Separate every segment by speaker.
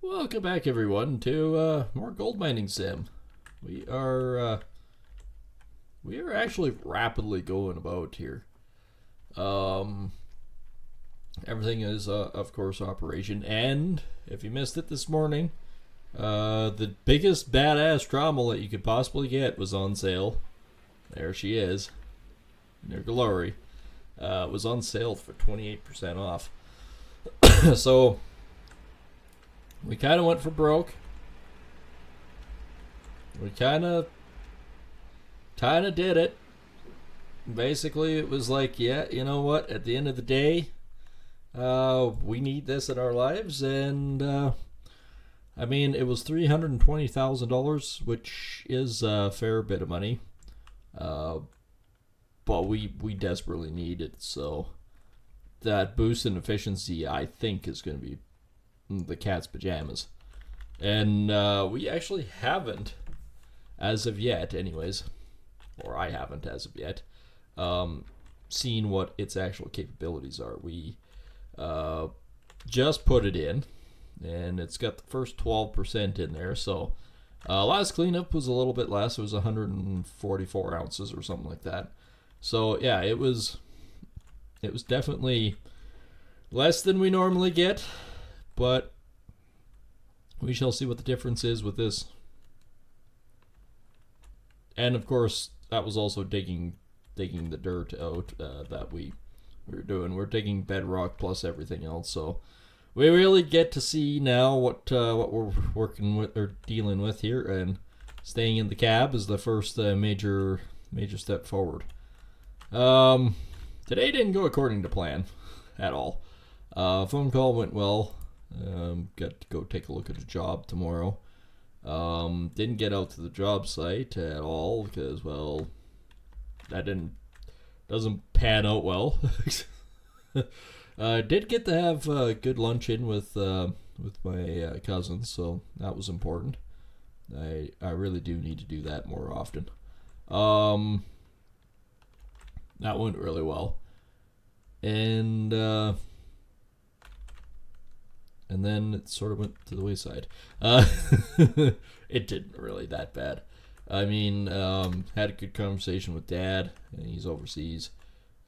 Speaker 1: Welcome back, everyone, to more gold mining sim. We are actually rapidly going about here. Everything is, of course, operation. And if you missed it this morning, the biggest badass Trommel that you could possibly get was on sale. There she is, in her glory. Was on sale for 28% off. So we kind of went for broke. We kind of did it. Basically, it was like, yeah, you know what? At the end of the day, we need this in our lives, and I mean, it was $320,000, which is a fair bit of money. But we desperately need it, so that boost in efficiency, I think, is going to be the cat's pajamas. And we actually haven't, as of yet anyways, or I haven't as of yet, seen what its actual capabilities are. We just put it in, and it's got the first 12% in there, so last cleanup was a little bit less. It was 144 ounces or something like that. So yeah, it was definitely less than we normally get, but we shall see what the difference is with this. And of course, that was also digging the dirt out that we were doing. We're digging bedrock plus everything else, so we really get to see now what we're working with or dealing with here. And staying in the cab is the first major step forward. Today didn't go according to plan at all. Phone call went well. Got to go take a look at a job tomorrow. Didn't get out to the job site at all because, well, that doesn't pan out well. Did get to have a good lunch in with my cousins, so that was important. I really do need to do that more often. That went really well, and then it sort of went to the wayside. It didn't really that bad. I mean, had a good conversation with Dad, and he's overseas,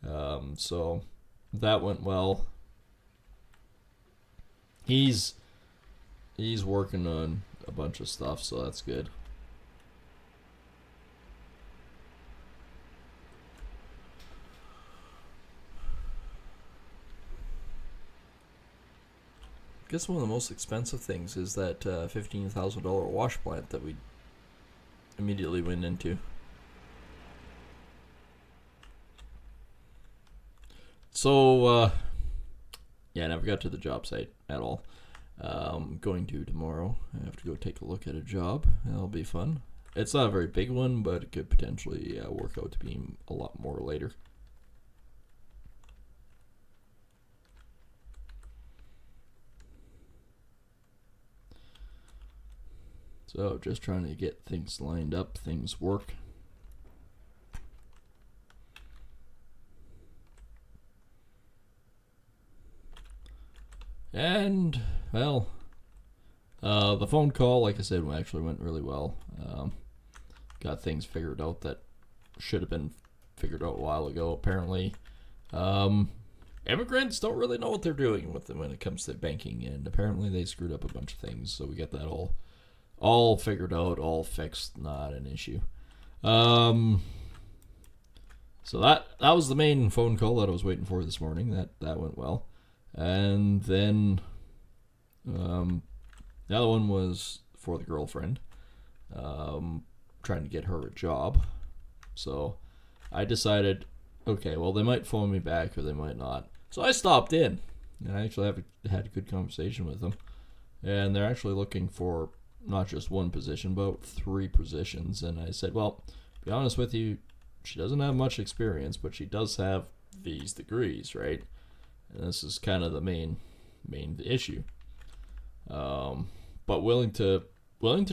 Speaker 1: so that went well. He's working on a bunch of stuff, so that's good. I guess one of the most expensive things is that $15,000 wash plant that we immediately went into. So, yeah, I never got to the job site at all. Going to tomorrow. I have to go take a look at a job. That'll be fun. It's not a very big one, but it could potentially work out to be a lot more later. So just trying to get things lined up, things work. And, well, the phone call, like I said, actually went really well. Got things figured out that should have been figured out a while ago, apparently. Immigrants don't really know what they're doing with them when it comes to banking, and apparently they screwed up a bunch of things, so we got that all figured out, all fixed, not an issue. So that was the main phone call that I was waiting for this morning. That went well. And then the other one was for the girlfriend, trying to get her a job. So I decided, okay, well, they might phone me back or they might not. So I stopped in, and I actually had a good conversation with them. And they're actually looking for not just one position, but 3 positions. And I said, well, to be honest with you, she doesn't have much experience, but she does have these degrees, right? And this is kind of the main issue. But willing to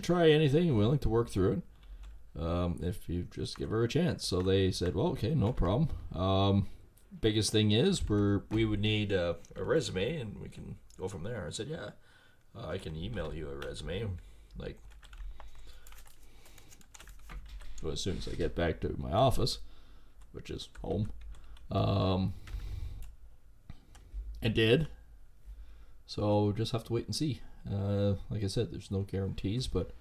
Speaker 1: try anything, willing to work through it, if you just give her a chance. So they said, well, okay, no problem. Biggest thing is we would need a resume, and we can go from there. I said, yeah. I can email you a resume, like, well, as soon as I get back to my office, which is home. I did. So just have to wait and see. Like I said, there's no guarantees, but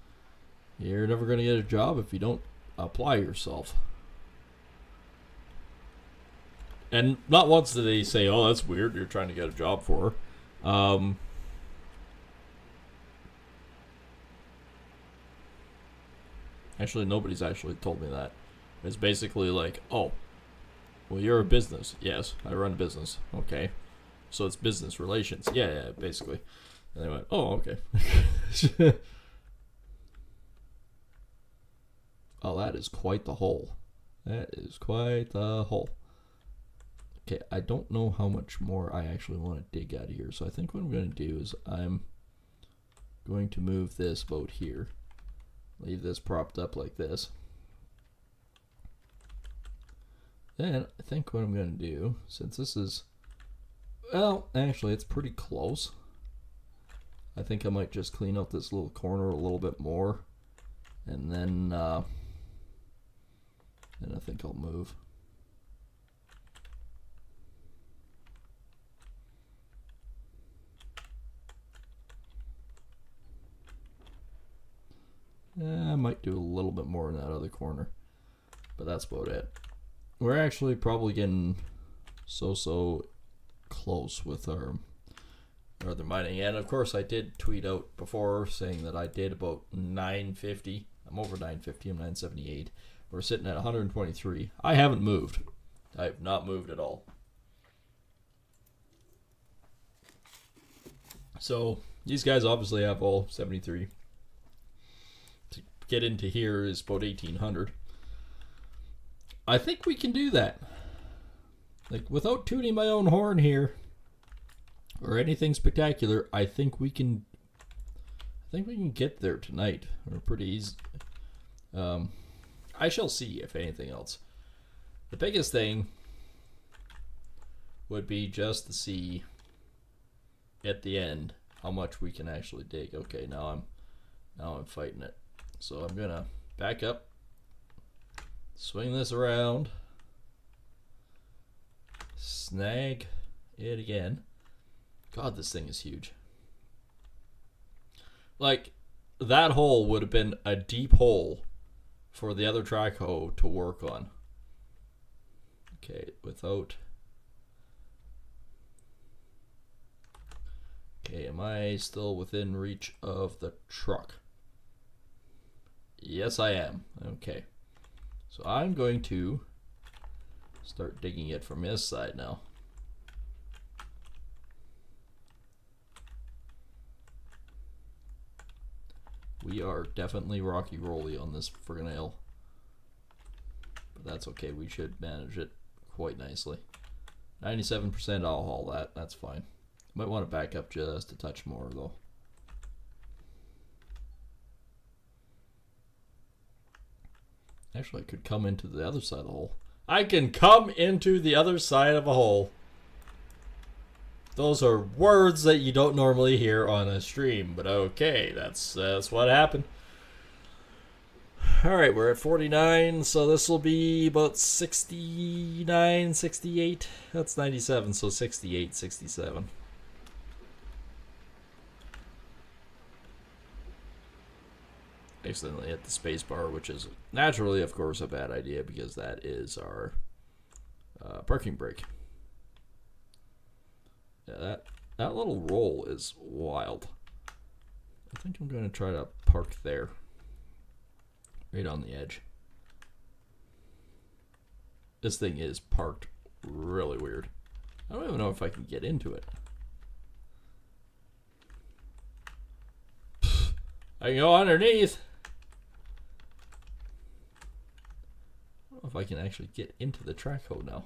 Speaker 1: you're never going to get a job if you don't apply yourself. And not once did they say, "Oh, that's weird. You're trying to get a job for her." Actually, nobody's actually told me that. It's basically like, "Oh, well, you're a business." Yes, I run a business. Okay, so it's business relations. Yeah, basically. And they went, "Oh, okay." Oh, that is quite the hole. That is quite the hole. Okay, I don't know how much more I actually want to dig out of here. So I think what I'm going to do is I'm going to move this boat here. Leave this propped up like this. Then I think what I'm going to do, since this is, well, actually it's pretty close. I think I might just clean out this little corner a little bit more. And then I think I'll move. I might do a little bit more in that other corner, but that's about it. We're actually probably getting so close with our other mining. And of course I did tweet out before saying that I did about 950. I'm over 950, I'm 978. We're sitting at 123. I haven't moved. I have not moved at all. So these guys obviously have all 73. To get into here is about 1800. I think we can do that. Like, without tooting my own horn here or anything spectacular, I think we can get there tonight. We're pretty easy. I shall see, if anything else. The biggest thing would be just to see at the end how much we can actually dig. Okay, now I'm fighting it. So I'm gonna back up, swing this around, snag it again. God, this thing is huge. Like, that hole would have been a deep hole for the other track hoe to work on. Okay, Okay, am I still within reach of the truck? Yes, I am. Okay. So I'm going to start digging it from this side now. We are definitely rocky rolly on this friggin' hill. But that's okay, we should manage it quite nicely. 97%, I'll haul that, that's fine. Might want to back up just a touch more though. Actually, I could come into the other side of the hole. I can come into the other side of a hole. Those are words that you don't normally hear on a stream, but okay, that's what happened. Alright, we're at 49, so this will be about 69, 68. That's 97, so 68, 67. Accidentally hit the space bar, which is naturally, of course, a bad idea because that is our parking brake. Yeah, that little roll is wild. I think I'm going to try to park there, right on the edge. This thing is parked really weird. I don't even know if I can get into it. I can go underneath. I don't know if I can actually get into the track hoe now.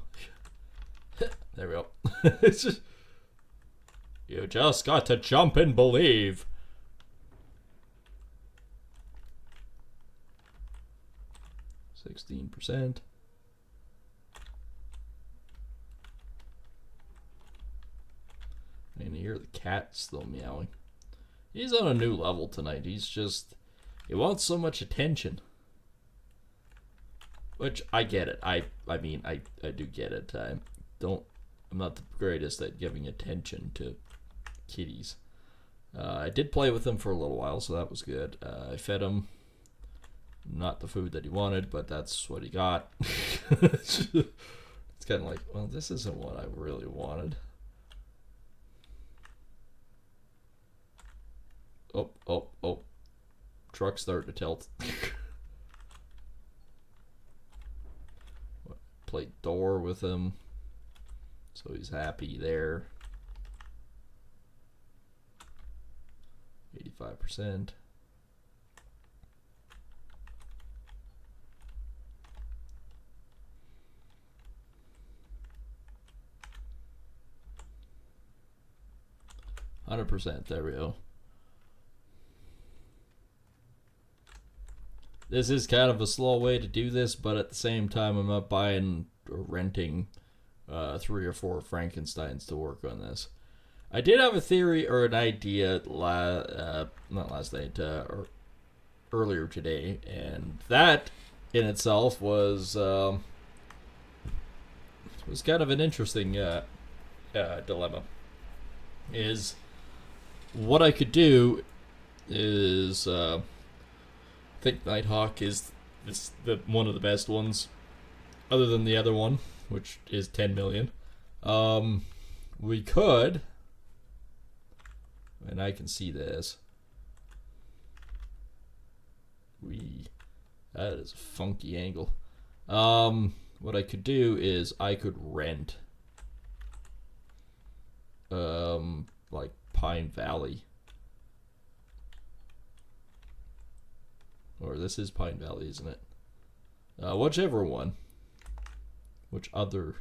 Speaker 1: There we go. It's just, you just got to jump and believe. %. I can hear the cat still meowing. He's on a new level tonight. He wants so much attention. Which, I get it. I mean, I do get it. I'm not the greatest at giving attention to kitties. I did play with him for a little while, so that was good. I fed him. Not the food that he wanted, but that's what he got. It's kind of like, well, this isn't what I really wanted. Oh. Truck starting to tilt. Played door with him, so he's happy there. 85%. %. There we go. This is kind of a slow way to do this, but at the same time, I'm not buying or renting 3 or 4 Frankensteins to work on this. I did have a theory or an idea not last night, or earlier today, and that in itself was kind of an interesting dilemma. Is what I could do is I think Nighthawk is one of the best ones, other than the other one, which is 10 million. We could, and I can see this. That is a funky angle. What I could do is I could rent, like Pine Valley. Or this is Pine Valley, isn't it? Whichever one. Which other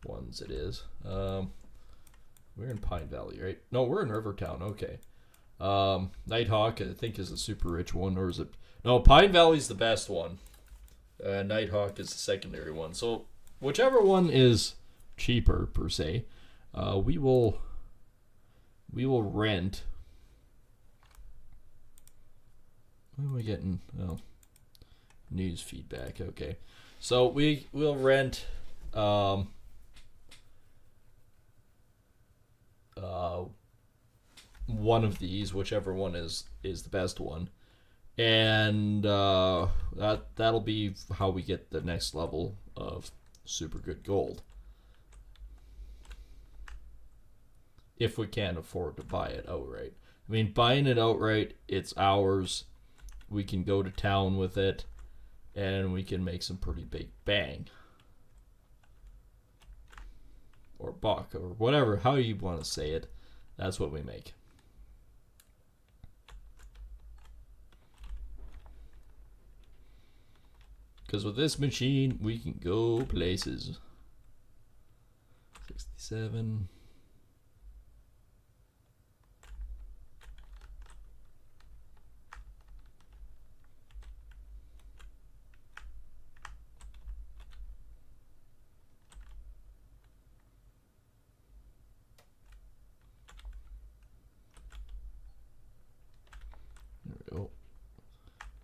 Speaker 1: ones it is. We're in Pine Valley, right? No, we're in Rivertown. Okay. Nighthawk, I think, is a super rich one. Or is it? No, Pine Valley's the best one. Nighthawk is the secondary one. So, whichever one is cheaper, per se, we will rent. What am I getting? Oh, news feedback. Okay, so we'll rent one of these, whichever one is the best one, and that'll be how we get the next level of super good gold. If we can't afford to buy it outright. I mean, buying it outright, it's ours. We can go to town with it, and we can make some pretty big bang. Or buck, or whatever, how you want to say it. That's what we make. Because with this machine, we can go places. 67.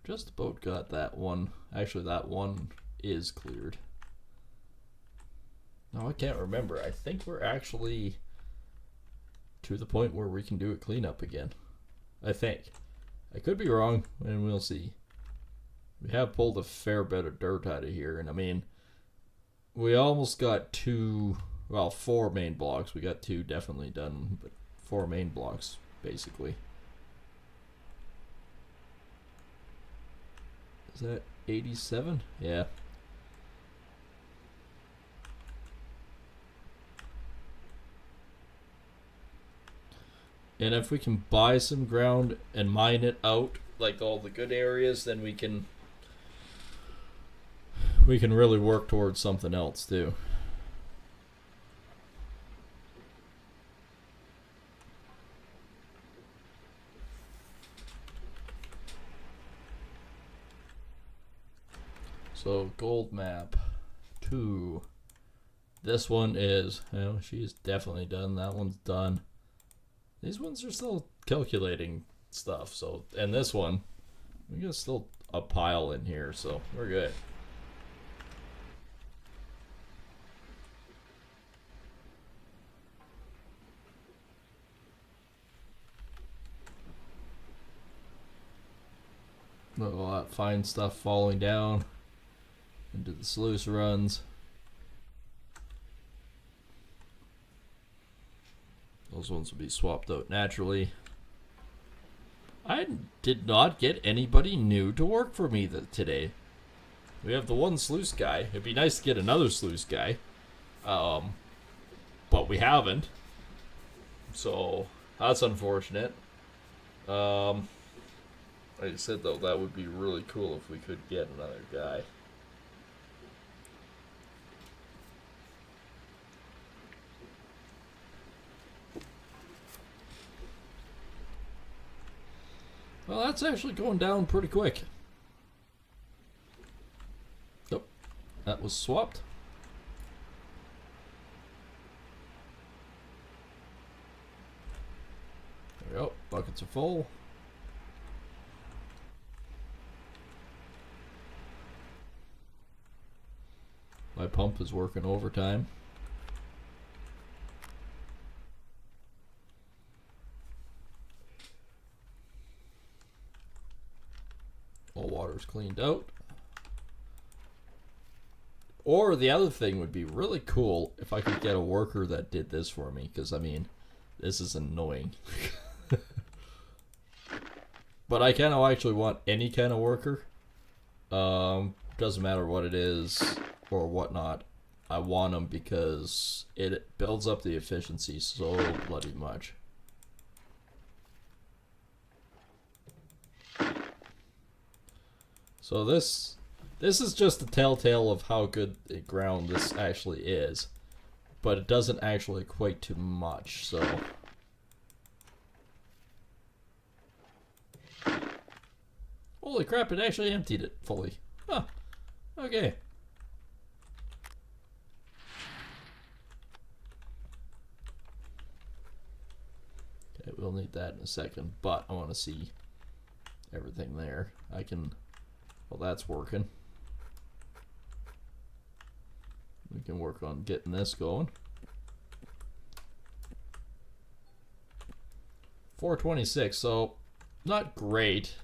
Speaker 1: Just about got that one. Actually, that one is cleared. No, I can't remember. I think we're actually to the point where we can do a cleanup again. I think. I could be wrong, and we'll see. We have pulled a fair bit of dirt out of here, and I mean, we almost got 4 main blocks. We got 2 definitely done, but 4 main blocks, basically. Is that 87? Yeah. And if we can buy some ground and mine it out, like all the good areas, then we can really work towards something else too. So gold map 2. This one is, she's definitely done. That one's done. These ones are still calculating stuff. So, and this one, we got still a pile in here, so we're good. Look at all that fine stuff falling down into the sluice runs. Those ones will be swapped out naturally. I did not get anybody new to work for me today. We have the one sluice guy. It'd be nice to get another sluice guy. But we haven't. So, that's unfortunate. Like I said, though, that would be really cool if we could get another guy. Well, that's actually going down pretty quick. Nope. That was swapped. There we go. Buckets are full. My pump is working overtime. All water's cleaned out. Or the other thing would be really cool if I could get a worker that did this for me, because I mean, this is annoying. But I kind of actually want any kind of worker. Doesn't matter what it is or whatnot. I want them because it builds up the efficiency so bloody much. So this is just a telltale of how good a ground this actually is, but it doesn't actually equate to much. So holy crap! It actually emptied it fully. Huh. Okay. Okay, we'll need that in a second, but I want to see everything there. I can. Well, that's working. We can work on getting this going. 426, so not great,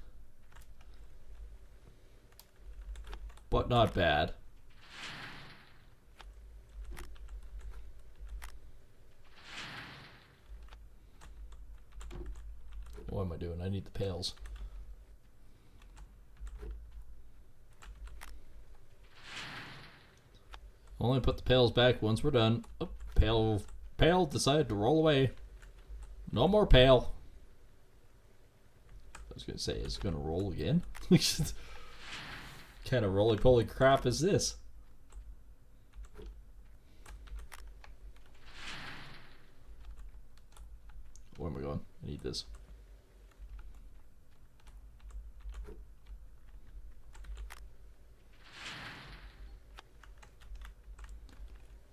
Speaker 1: but not bad. What am I doing? I need the pails. Only put the pails back once we're done. Oh, pail decided to roll away. No more pail. I was gonna say, is it gonna roll again? What kind of roly-poly crap is this? Where am I going? I need this.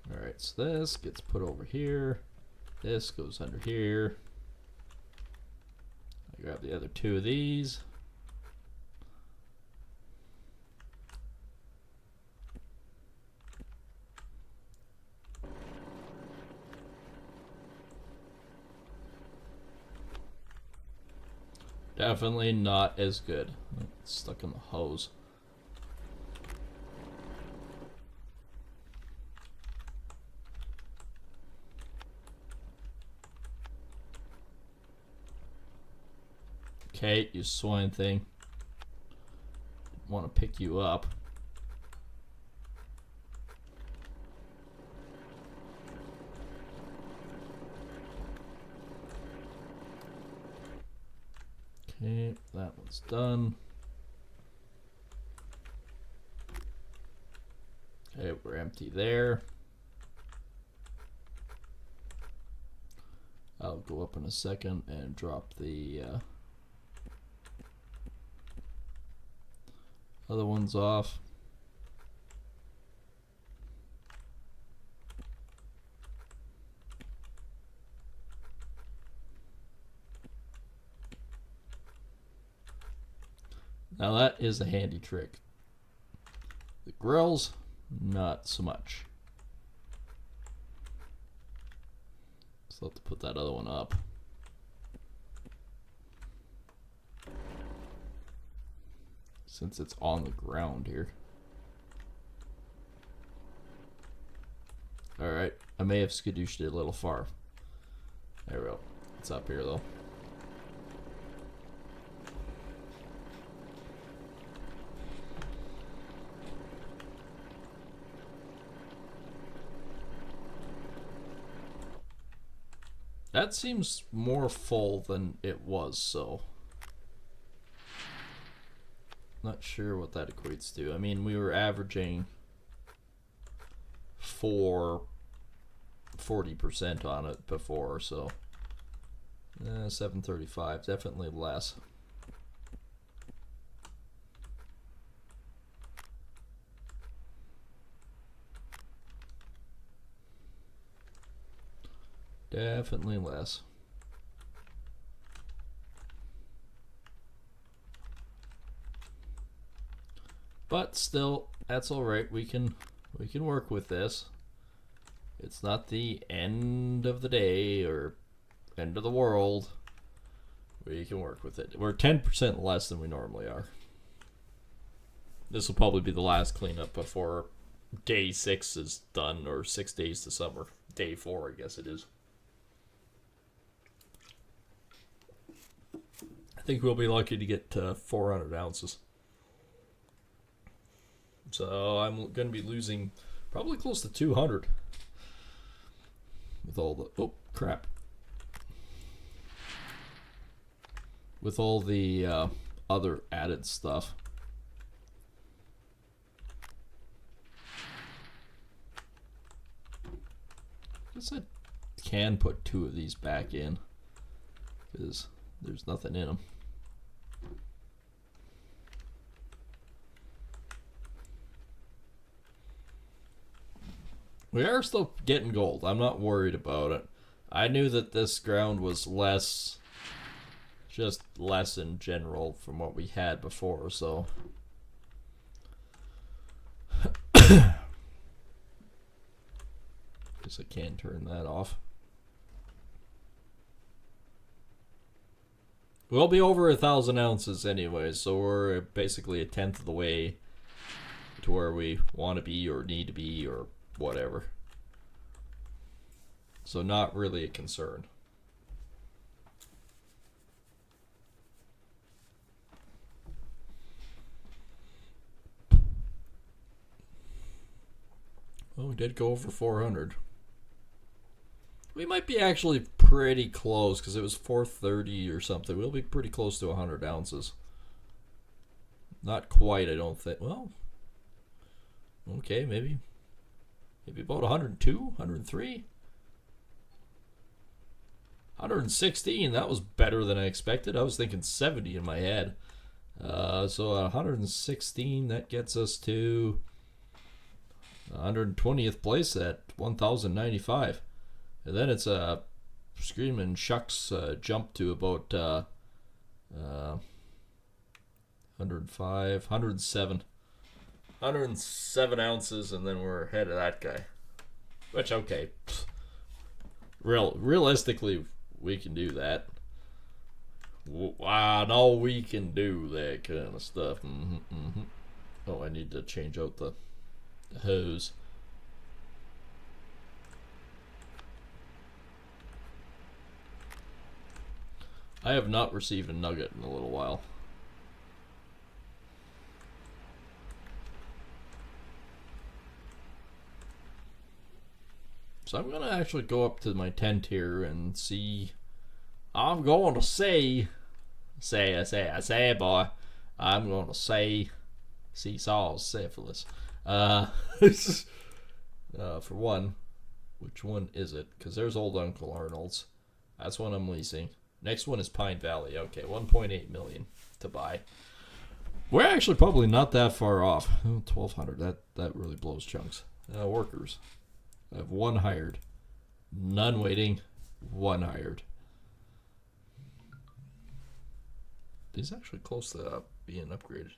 Speaker 1: Alright, so this gets put over here. This goes under here. I grab the other two of these. Definitely not as good. It's stuck in the hose. Okay, you swine thing. Want to pick you up. Okay, that one's done. Okay, we're empty there. I'll go up in a second and drop the other ones off. Now that is a handy trick. The grills, not so much. Still have to put that other one up. Since it's on the ground here. Alright, I may have skadooshed it a little far. There we go. It's up here though. That seems more full than it was, so not sure what that equates to. I mean, we were averaging 40% on it before, so 735, definitely less. Definitely less. But still, that's all right. We can work with this. It's not the end of the day or end of the world. We can work with it. We're 10% less than we normally are. This will probably be the last cleanup before day 6 is done, or 6 days to summer. Day 4, I guess it is. I think we'll be lucky to get 400 ounces. So I'm going to be losing probably close to 200 with all the, oh crap, with all the other added stuff. I guess I can put 2 of these back in because there's nothing in them. We are still getting gold. I'm not worried about it. I knew that this ground was less, just less in general from what we had before, so. Guess I can turn that off. We'll be over 1,000 ounces anyway, so we're basically 1/10 of the way to where we want to be or need to be or whatever. So not really a concern. Well, we did go over 400. We might be actually pretty close because it was 430 or something. We'll be pretty close to 100 ounces. Not quite, I don't think. Well, okay, maybe about 102, 103, 116. That was better than I expected. I was thinking 70 in my head. So 116, that gets us to 120th place at 1,095. And then it's a screaming shucks jump to about 105, 107. 107 ounces, and then we're ahead of that guy. Which, okay. Realistically, we can do that. I know we can do that kind of stuff. Oh, I need to change out the hose. I have not received a nugget in a little while. So I'm going to actually go up to my tent here and see. I'm going to say, boy. I'm going to say seesaws, syphilis. For one, which one is it? Because there's old Uncle Arnold's. That's one I'm leasing. Next one is Pine Valley. Okay, 1.8 million to buy. We're actually probably not that far off. 1,200. That really blows chunks. Workers. I have 1 hired, none waiting, 1 hired. He's actually close to being upgraded.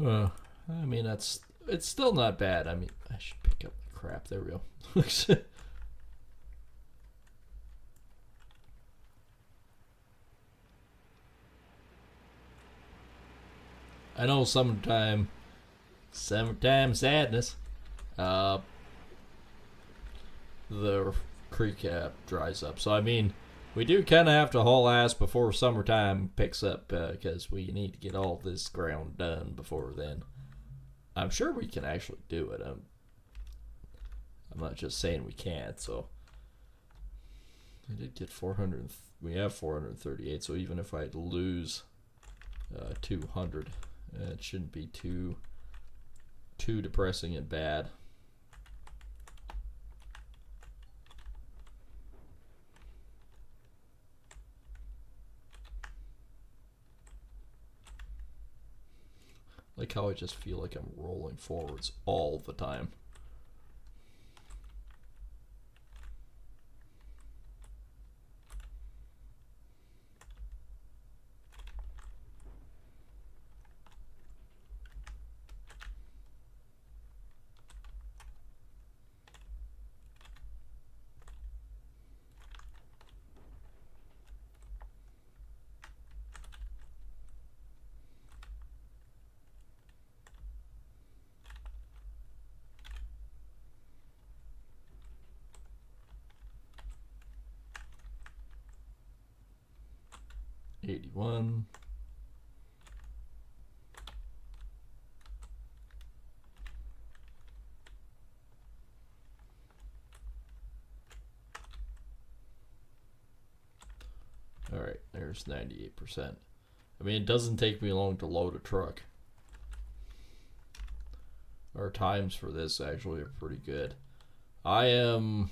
Speaker 1: I mean, it's still not bad. I mean, I should pick up the crap. There we go. I know summertime sadness. The creek dries up. So, I mean, we do kind of have to haul ass before summertime picks up because we need to get all this ground done before then. I'm sure we can actually do it. I'm not just saying we can't. So, I did get 400. We have 438. So, even if I lose 200, it shouldn't be too depressing and bad. Like how I just feel like I'm rolling forwards all the time. $81. All right, there's 98%. I mean, it doesn't take me long to load a truck. Our times for this actually are pretty good. I am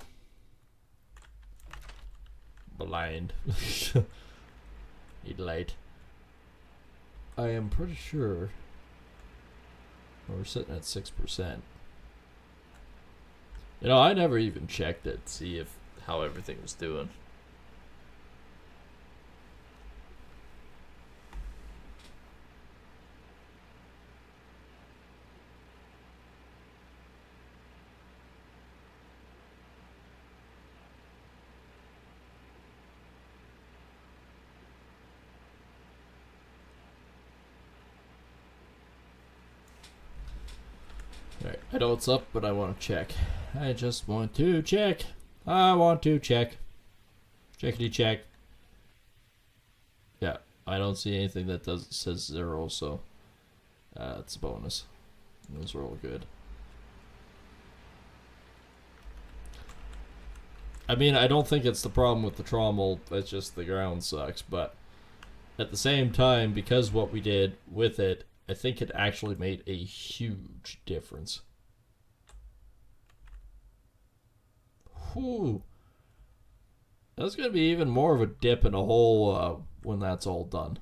Speaker 1: blind. Light. I am pretty sure we're sitting at 6%. You know, I never even checked it to see how everything was doing. Alright, I know it's up, but I want to check. I just want to check. I want to check. Checkity check. Yeah, I don't see anything that says 0, so it's a bonus. Those are all good. I mean, I don't think it's the problem with the Trommel, it's just the ground sucks, but at the same time, because what we did with it, I think it actually made a huge difference. Whew. That's going to be even more of a dip in a hole when that's all done.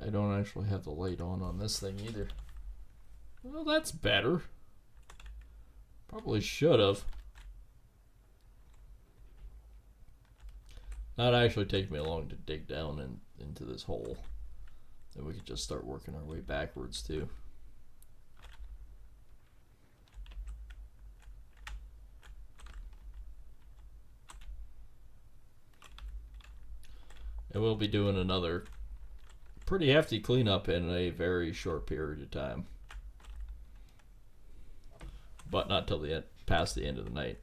Speaker 1: I don't actually have the light on this thing either. Well, that's better. Probably should have. That'd actually take me long to dig down into this hole. Then we could just start working our way backwards too. And we'll be doing another pretty hefty cleanup in a very short period of time. But not till past the end of the night.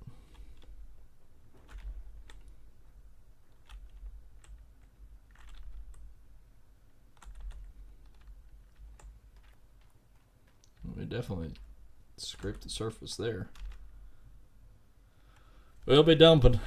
Speaker 1: We definitely scraped the surface there. We'll be dumping.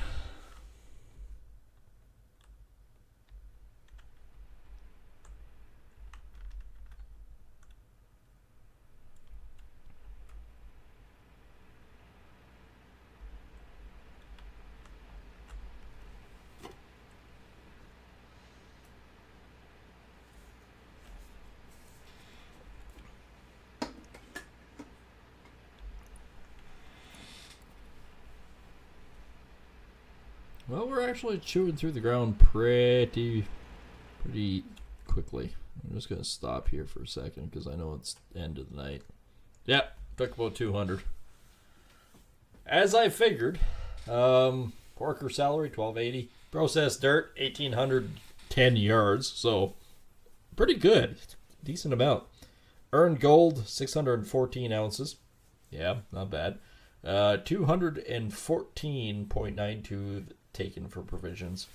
Speaker 1: Well, we're actually chewing through the ground pretty quickly. I'm just going to stop here for a second because I know it's the end of the night. Yep, took about 200. As I figured, porker salary, 1280. Processed dirt, 1,810 yards. So, pretty good. Decent amount. Earned gold, 614 ounces. Yeah, not bad. 214.92 taken for provisions.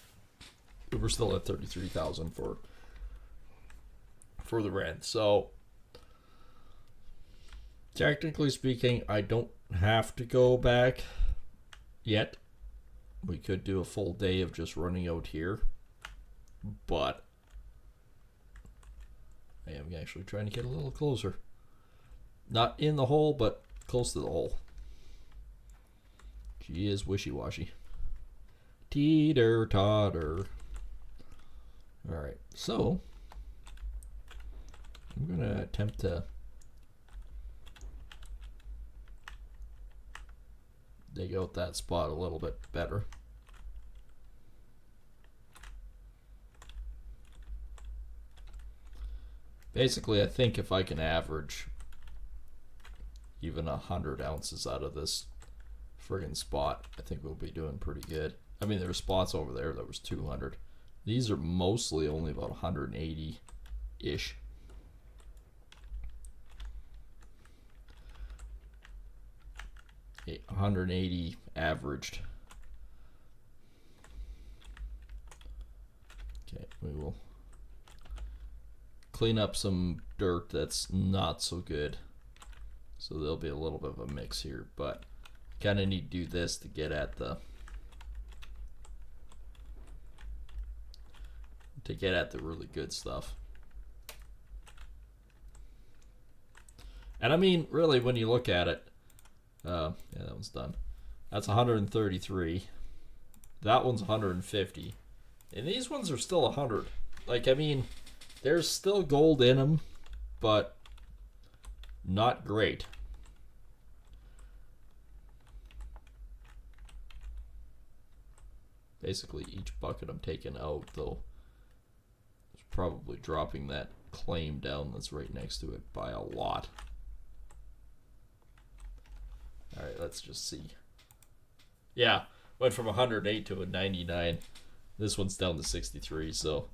Speaker 1: We're still at 33,000 for the rent. So technically speaking, I don't have to go back yet. We could do a full day of just running out here, but I am actually trying to get a little closer. Not in the hole, but close to the hole. She is wishy-washy. Teeter-totter. Alright, so I'm going to attempt to dig out that spot a little bit better. Basically, I think if I can average even 100 ounces out of this friggin' spot, I think we'll be doing pretty good. I mean, there were spots over there that was 200. These are mostly only about 180-ish. Okay, 180 averaged. Okay, we will clean up some dirt that's not so good. So there'll be a little bit of a mix here, but kind of need to do this to get at the really good stuff. And I mean, really, when you look at it, yeah, that one's done. That's 133. That one's 150. And these ones are still 100. Like, I mean, there's still gold in them, but not great. Basically, each bucket I'm taking out, though, is probably dropping that claim down that's right next to it by a lot. Alright, let's just see. Yeah, went from 108 to a 99. This one's down to 63, so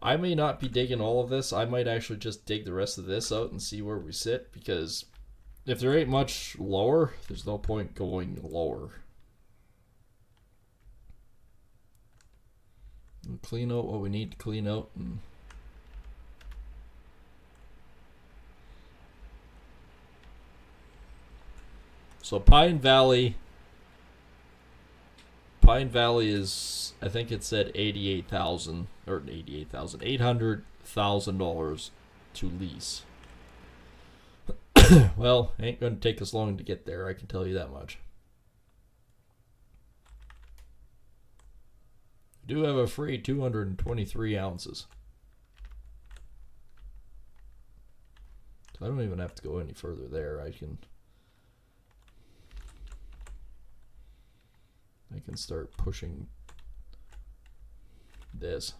Speaker 1: I may not be digging all of this. I might actually just dig the rest of this out and see where we sit, because if there ain't much lower, there's no point going lower. We'll clean out what we need to clean out. And so Pine Valley is, I think it said $800,000 to lease. Well, ain't gonna take us long to get there, I can tell you that much. We do have a free 223 ounces. So I don't even have to go any further there. I can start pushing this.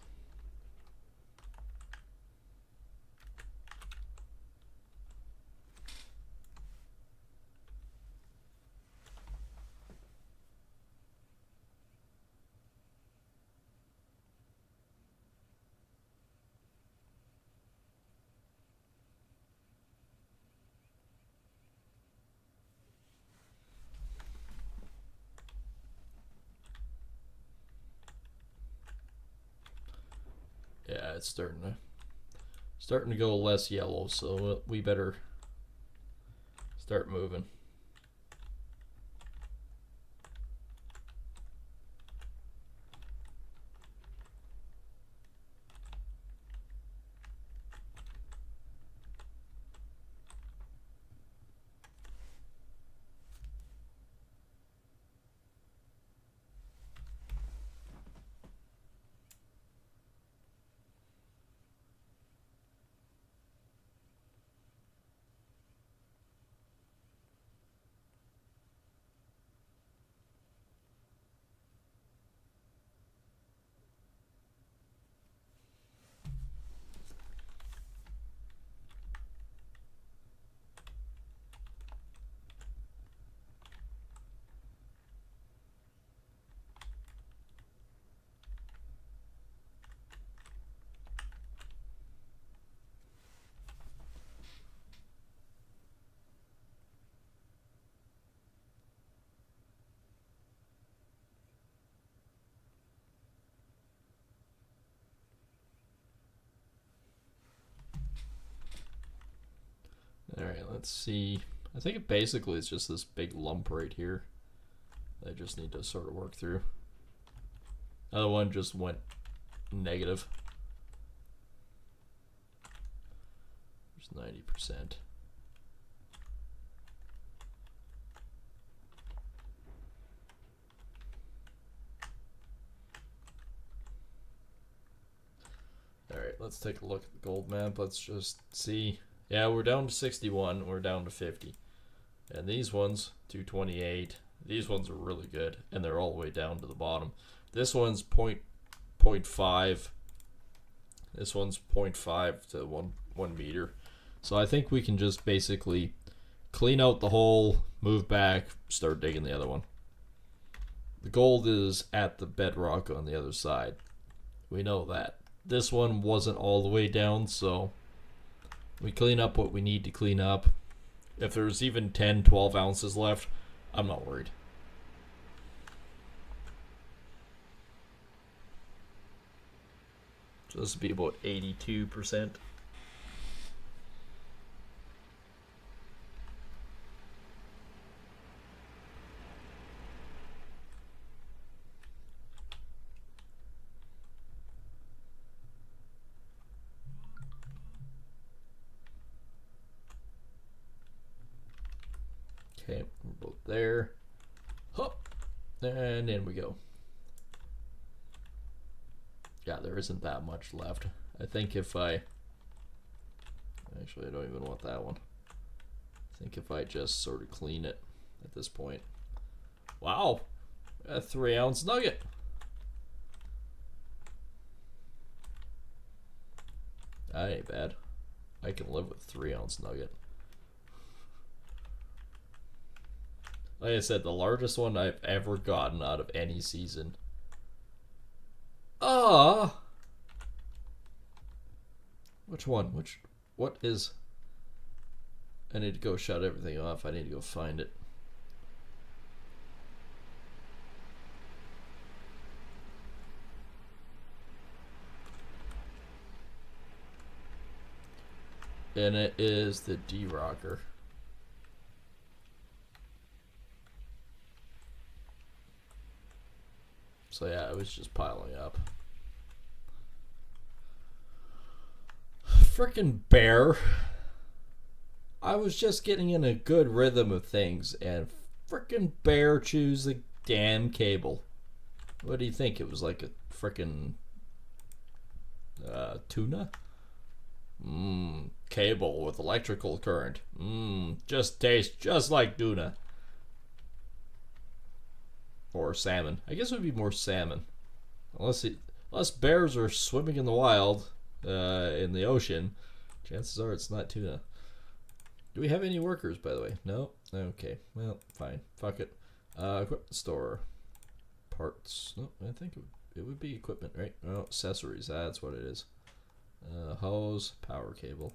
Speaker 1: Yeah, it's starting to Starting to go less yellow, so we better start moving. Alright, let's see. I think it basically is just this big lump right here that I just need to sort of work through. Other one just went negative. There's 90%. Alright, let's take a look at the gold map. Let's just see. Yeah, we're down to 61. We're down to 50. And these ones, 228. These ones are really good. And they're all the way down to the bottom. This one's 0.5. This one's 0.5 to 1 meter. So I think we can just basically clean out the hole, move back, start digging the other one. The gold is at the bedrock on the other side. We know that. This one wasn't all the way down, so we clean up what we need to clean up. If there's even 10, 12 ounces left, I'm not worried. So this would be about 82%. Okay, we're both there. Hop, and in we go. Yeah, there isn't that much left. I think if I... Actually, I don't even want that one. I think if I just sort of clean it at this point. Wow! A 3-ounce nugget! That ain't bad. I can live with 3-ounce nugget. Like I said, the largest one I've ever gotten out of any season. Which one? What is... I need to go shut everything off. I need to go find it. And it is the D-Rocker. So yeah, it was just piling up. Frickin' bear. I was just getting in a good rhythm of things, and frickin' bear chews the damn cable. What do you think? It was like a frickin' tuna? Cable with electrical current. Just tastes just like tuna. Or salmon. I guess it would be more salmon. Unless bears are swimming in the wild, in the ocean, chances are it's not tuna. Do we have any workers, by the way? No? Okay. Well, fine. Fuck it. Equipment store. Parts. No, I think it would be equipment, right? Oh, accessories. That's what it is. Hose. Power cable.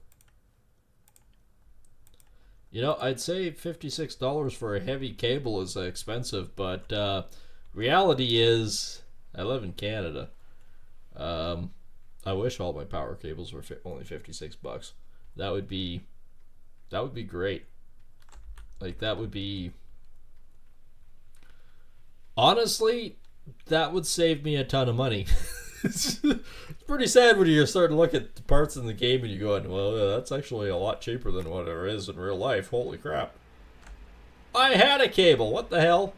Speaker 1: You know, I'd say $56 for a heavy cable is expensive, but reality is, I live in Canada. I wish all my power cables were only $56. That would be great. Like, that would be, honestly, that would save me a ton of money. It's pretty sad when you start to look at the parts in the game and you go, well, that's actually a lot cheaper than what it is in real life. Holy crap. I had a cable. What the hell?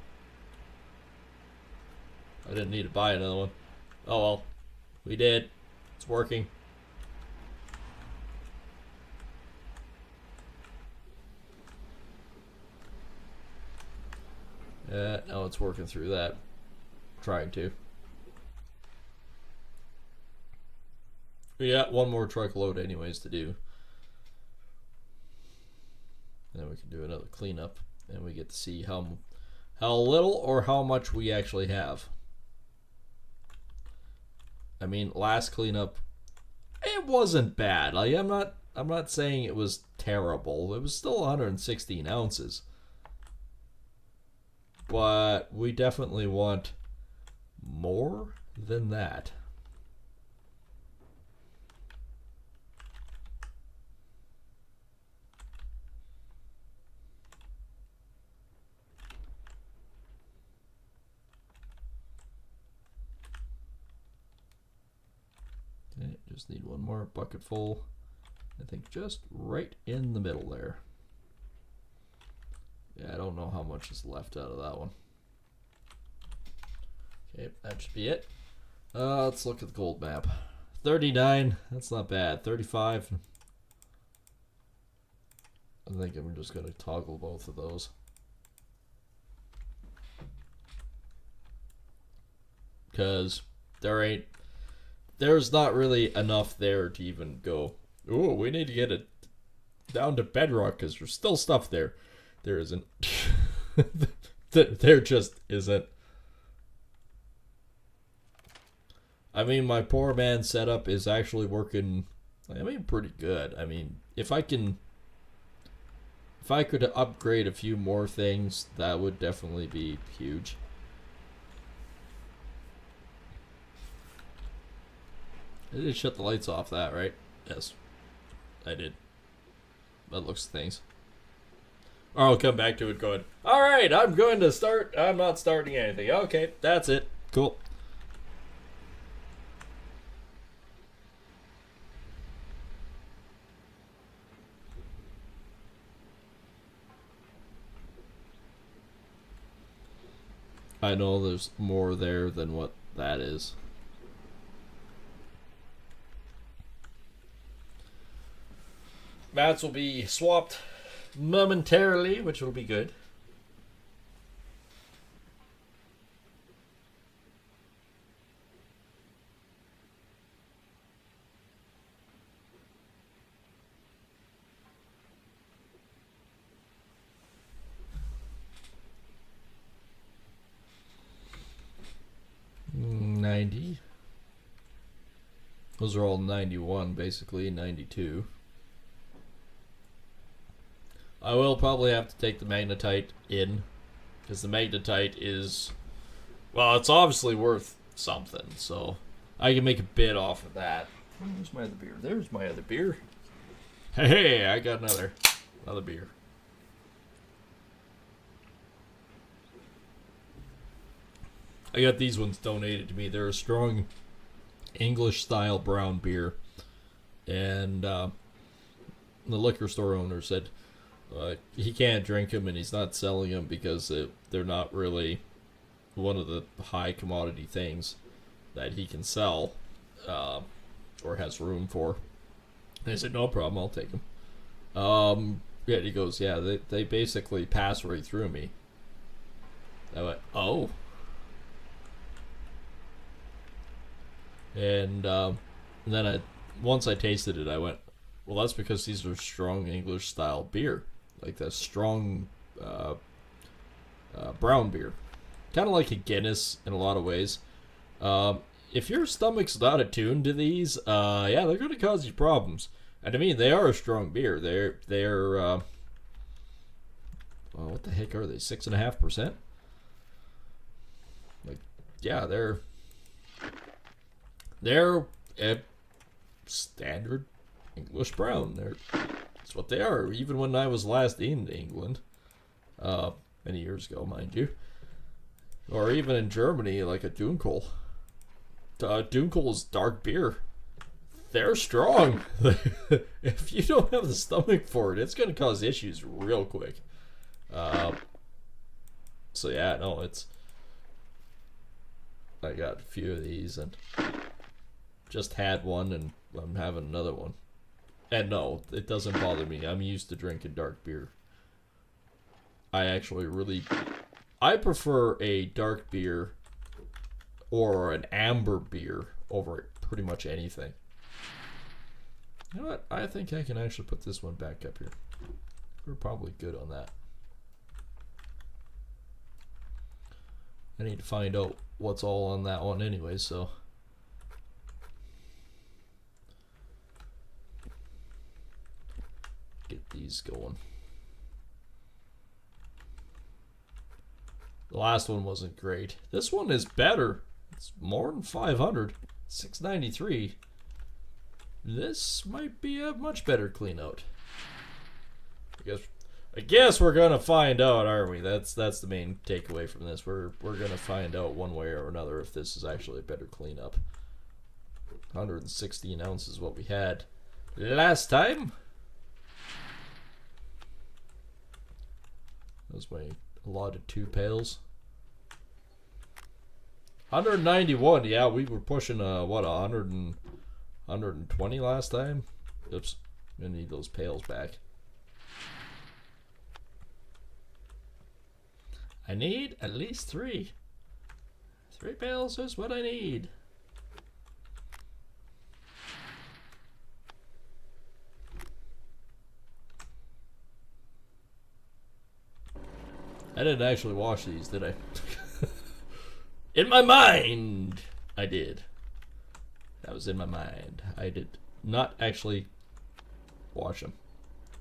Speaker 1: I didn't need to buy another one. Oh well. We did. It's working. Now it's working through that. Trying to. We got one more truckload anyways to do. Then we can do another cleanup. And we get to see how little or how much we actually have. I mean, last cleanup, it wasn't bad. Like, I'm not saying it was terrible. It was still 116 ounces. But we definitely want more than that. Okay, just need one more bucket full. I think just right in the middle there. Yeah, I don't know how much is left out of that one. Okay, that should be it. Let's look at the gold map. 39, that's not bad. 35. I think I'm just going to toggle both of those. Because there's not really enough there to even go, oh, we need to get it down to bedrock because there's still stuff there. There isn't. There just isn't. I mean, my poor man's setup is actually working, I mean, pretty good. I mean, if I could upgrade a few more things, that would definitely be huge. I did shut the lights off that, right? Yes, I did. That looks things. Or I'll come back to it going, alright, I'm going to start. I'm not starting anything. Okay, that's it. Cool. I know there's more there than what that is. Mats will be swapped momentarily, which will be good. $90. Those are all 91, basically 92. I will probably have to take the magnetite in, because the magnetite is, well, it's obviously worth something, so I can make a bid off of that. Where's my other beer? There's my other beer. Hey, I got another beer. I got these ones donated to me. They're a strong English-style brown beer, and the liquor store owner said he can't drink them, and he's not selling them because they're not really one of the high commodity things that he can sell or has room for. And I said, no problem, I'll take them. Yeah, he goes, yeah, they basically pass right through me. I went, oh. And then once I tasted it, I went, well, that's because these are strong English style beer, like that strong brown beer, kind of like a Guinness in a lot of ways. If your stomach's not attuned to these, yeah, they're going to cause you problems. And I mean, they are a strong beer. They're well, what the heck are they? 6.5%. Like, yeah, they're standard English brown. That's what they are. Even when I was last in England, many years ago, mind you, or even in Germany, like a Dunkel. Dunkel is dark beer. They're strong. If you don't have the stomach for it, it's going to cause issues real quick. So yeah, no, I got a few of these and just had one, and I'm having another one. And no, it doesn't bother me. I'm used to drinking dark beer. I prefer a dark beer or an amber beer over pretty much anything. You know what? I think I can actually put this one back up here. We're probably good on that. I need to find out what's all on that one anyway, so. Get these going. The last one wasn't great. This one is better. It's more than 500. 693. This might be a much better clean out. I guess we're gonna find out, aren't we? That's the main takeaway from this. We're gonna find out one way or another if this is actually a better cleanup. 116 ounces what we had last time. That was my allotted 2 pails. 191. Yeah, we were pushing 120 last time. Oops, I'm gonna need those pails back. I need at least 3. 3 pails is what I need. I didn't actually wash these, did I? In my mind, I did. That was in my mind. I did not actually wash them.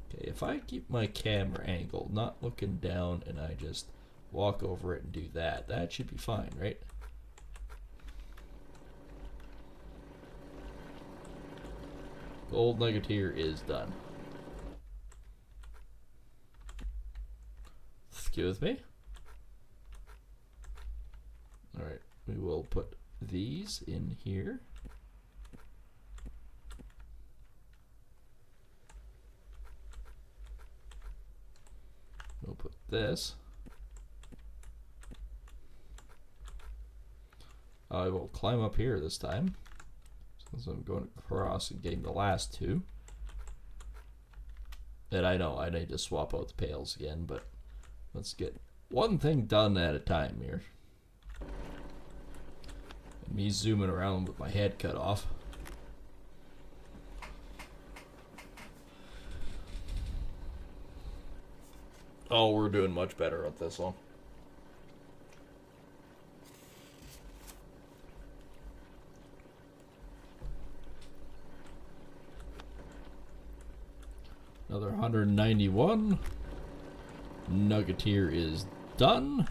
Speaker 1: Okay, if I keep my camera angle not looking down and I just walk over it and do that, that should be fine, right? Gold nugget here is done. Excuse me. Alright, we will put these in here. We'll put this. I will climb up here this time, since I'm going across and getting the last 2. And I know I need to swap out the pails again, but let's get one thing done at a time here. And me zooming around with my head cut off. Oh, we're doing much better at this one. Another 191. Nuggeteer is done.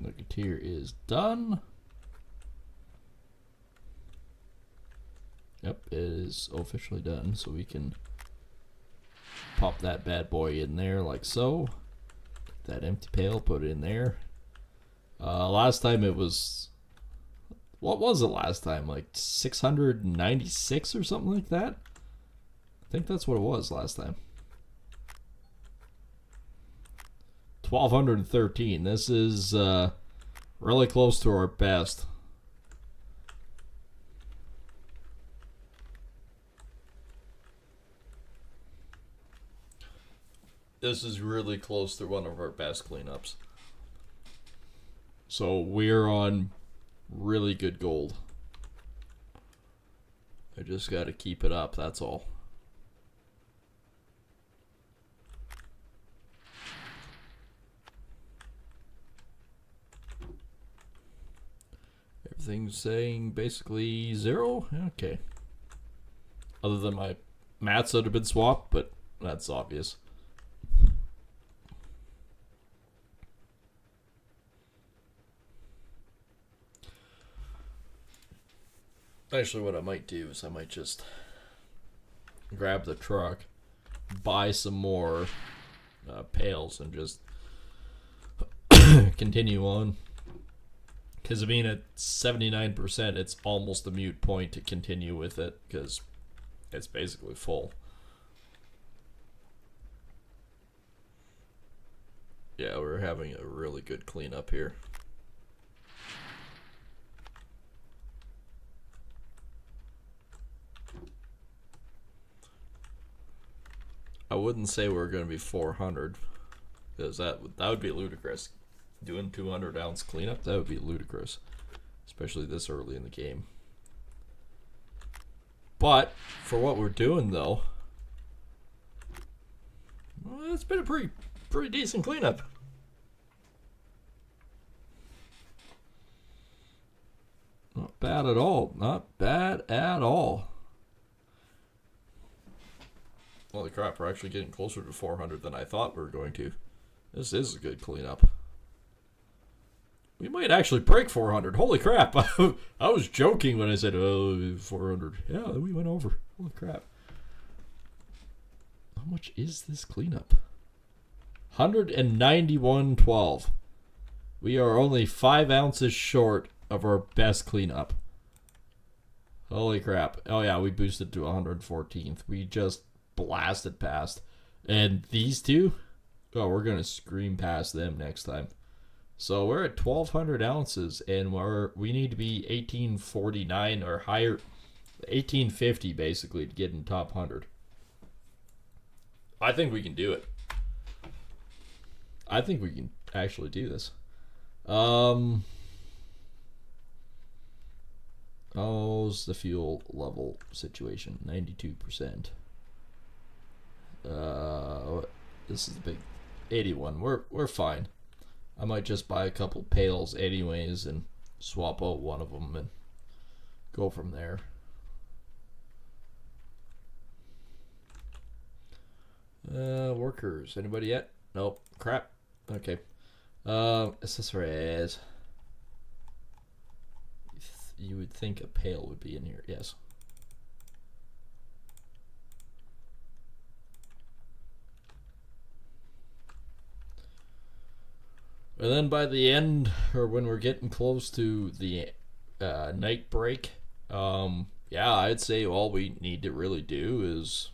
Speaker 1: Nuggeteer is done. Yep, it is officially done, so we can pop that bad boy in there like so. That empty pail, put it in there. Last time it was, what was it last time? Like 696 or something like that? I think that's what it was last time. 1213. This is really close to our best. This is really close to one of our best cleanups. So we're on really good gold. I just got to keep it up, that's all. Everything's saying basically 0? Okay. other than my mats that have been swapped, but that's obvious. Actually, what I might do is I might just grab the truck, buy some more pails, and just continue on. Because I mean, at 79%, it's almost a moot point to continue with it because it's basically full. Yeah, we're having a really good cleanup here. I wouldn't say we're going to be 400 because that would be ludicrous. Doing 200-ounce cleanup, that would be ludicrous, especially this early in the game. But for what we're doing, though, well, it's been a pretty decent cleanup. Not bad at all. Not bad at all. Holy crap, we're actually getting closer to 400 than I thought we were going to. This is a good cleanup. We might actually break 400. Holy crap. I was joking when I said, oh, 400. Yeah, we went over. Holy crap. How much is this cleanup? 191.12. We are only 5 ounces short of our best cleanup. Holy crap. Oh yeah, we boosted to 114th. We just blasted past. And these two, oh, we're going to scream past them next time. So we're at 1,200 ounces, and we need to be 1849 or higher, 1850 basically to get in top 100. I think we can do it. I think we can actually do this. How's the fuel level situation? 92%. This is the big 81. We're fine. I might just buy a couple pails anyways and swap out one of them and go from there. Workers. Anybody yet? Nope. Crap. Okay. Accessories. You would think a pail would be in here. Yes. And then by the end, or when we're getting close to the night break, yeah, I'd say all we need to really do is...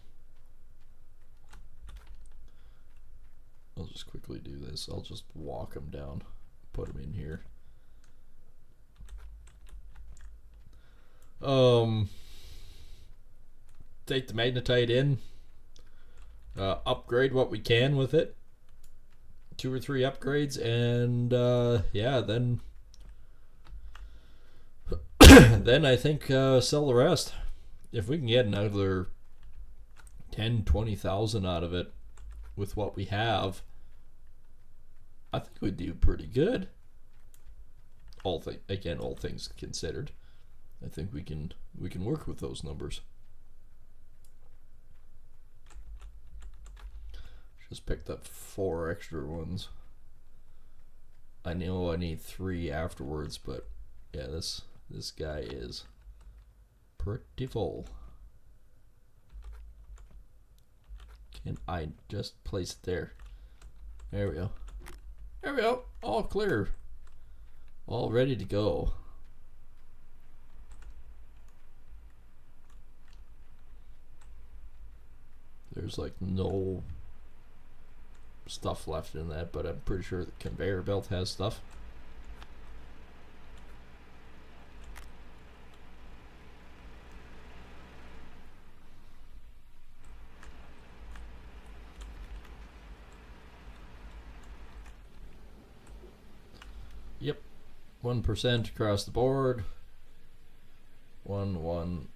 Speaker 1: I'll just quickly do this. I'll just walk them down, put them in here. Take the magnetite in, upgrade what we can with it. 2 or 3 upgrades, and yeah, then then I think sell the rest. If we can get another 10,000-20,000 out of it with what we have, I think we'd do pretty good. All things considered, I think we can work with those numbers. Just picked up 4 extra ones. I know I need 3 afterwards, but yeah, this guy is pretty full. Can I just place it there? There we go. There we go. All clear. All ready to go. There's like no stuff left in that, but I'm pretty sure the conveyor belt has stuff. Yep, 1% across the board. 1 1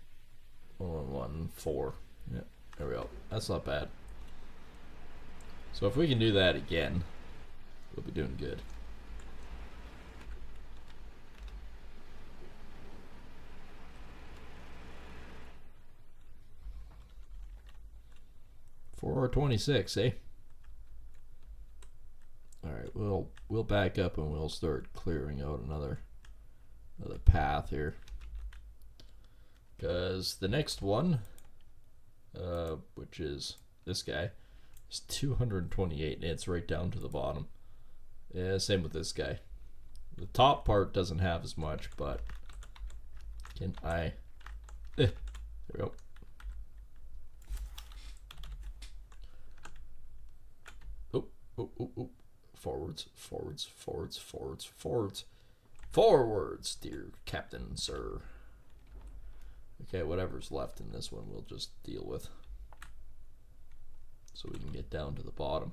Speaker 1: 1 1 4. Yeah, there we go. That's not bad. So if we can do that again, we'll be doing good. 426, eh? Alright, we'll back up and we'll start clearing out another path here. Because the next one, which is this guy, is 228, and it's right down to the bottom. Yeah, same with this guy. The top part doesn't have as much, but can I... there we go. Oh. Forwards, dear Captain, sir. Okay, whatever's left in this one we'll just deal with. So we can get down to the bottom.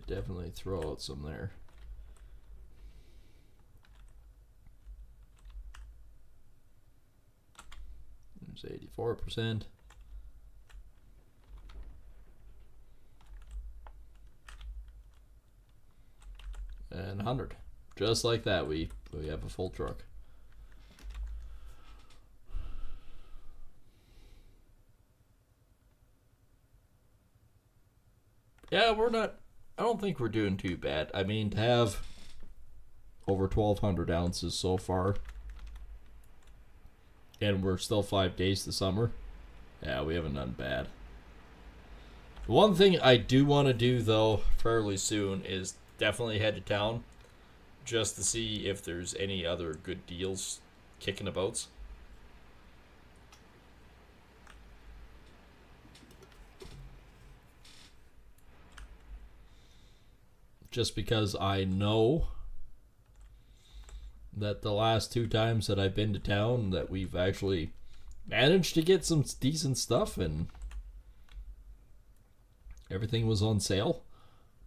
Speaker 1: Definitely throw out some there. There's 84%. And 100. Just like that, we have a full truck. Yeah, we're not... I don't think we're doing too bad. I mean, to have over 1,200 ounces so far, and we're still 5 days to summer, yeah, we haven't done bad. One thing I do want to do, though, fairly soon is definitely head to town just to see if there's any other good deals kicking about. Just because I know that the last 2 times that I've been to town that we've actually managed to get some decent stuff and everything was on sale.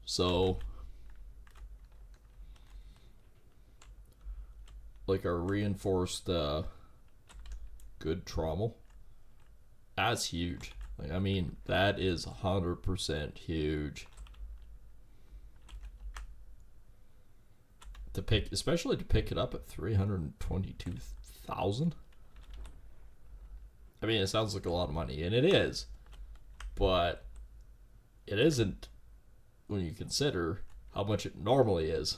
Speaker 1: So like our reinforced good Trommel, that's huge. Like, I mean, that is 100% huge. To pick, especially to pick it up at 322,000. I mean, it sounds like a lot of money, and it is, but it isn't when you consider how much it normally is.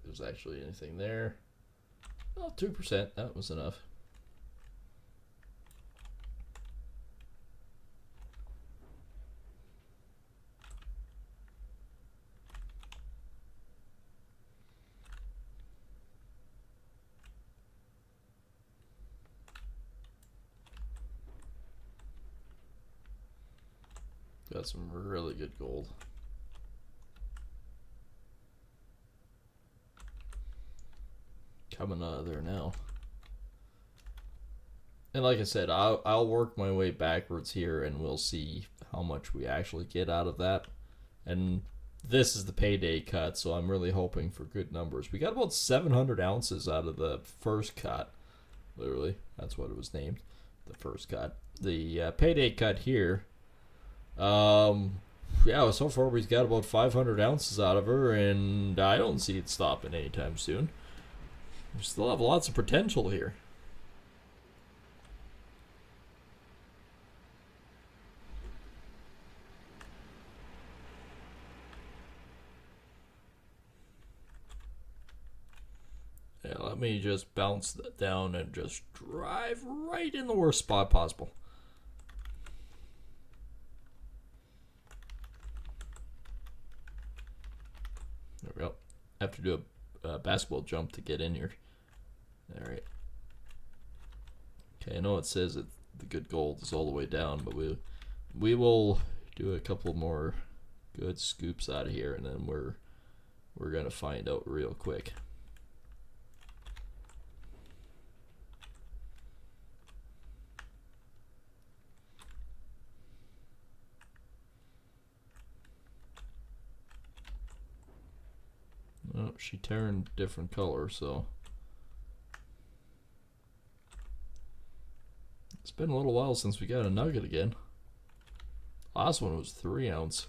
Speaker 1: There's actually anything there. Oh, 2%, that was enough. Got some really good gold. Coming out of there now. And like I said, I'll work my way backwards here and we'll see how much we actually get out of that. And this is the payday cut, so I'm really hoping for good numbers. We got about 700 ounces out of the first cut. Literally, that's what it was named, the first cut. The payday cut here, yeah, so far we've got about 500 ounces out of her, and I don't see it stopping anytime soon. We still have lots of potential here. Yeah, let me just bounce that down and just drive right in the worst spot possible. There we go. I have to do a basketball jump to get in here. All right, Okay, I know it says that the good gold is all the way down, but we will do a couple more good scoops out of here, and then we're gonna find out real quick. Oh, she turned different color, so it's been a little while since we got a nugget again. Last one was 3 ounce.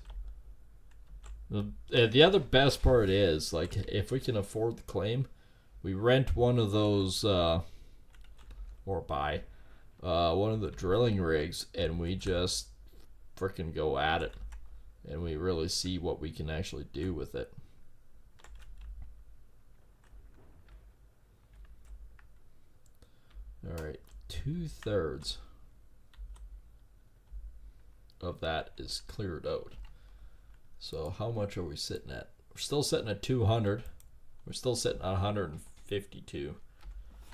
Speaker 1: The other best part is, like, if we can afford the claim, we rent one of those, or buy one of the drilling rigs, and we just freaking go at it, and we really see what we can actually do with it. All right, 2/3 of that is cleared out. So how much are we sitting at? We're still sitting at 200. We're still sitting at 152.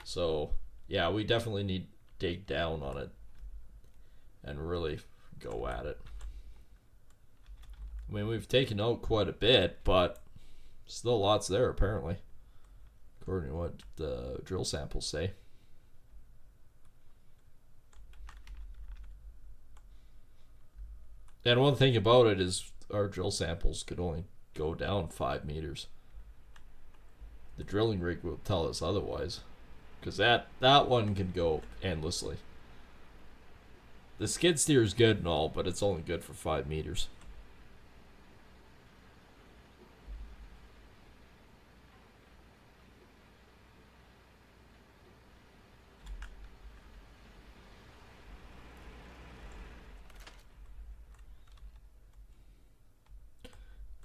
Speaker 1: So yeah, we definitely need to dig down on it and really go at it. I mean, we've taken out quite a bit, but still lots there apparently, according to what the drill samples say. And one thing about it is our drill samples could only go down 5 meters. The drilling rig will tell us otherwise, because that one can go endlessly. The skid steer is good and all, but it's only good for 5 meters.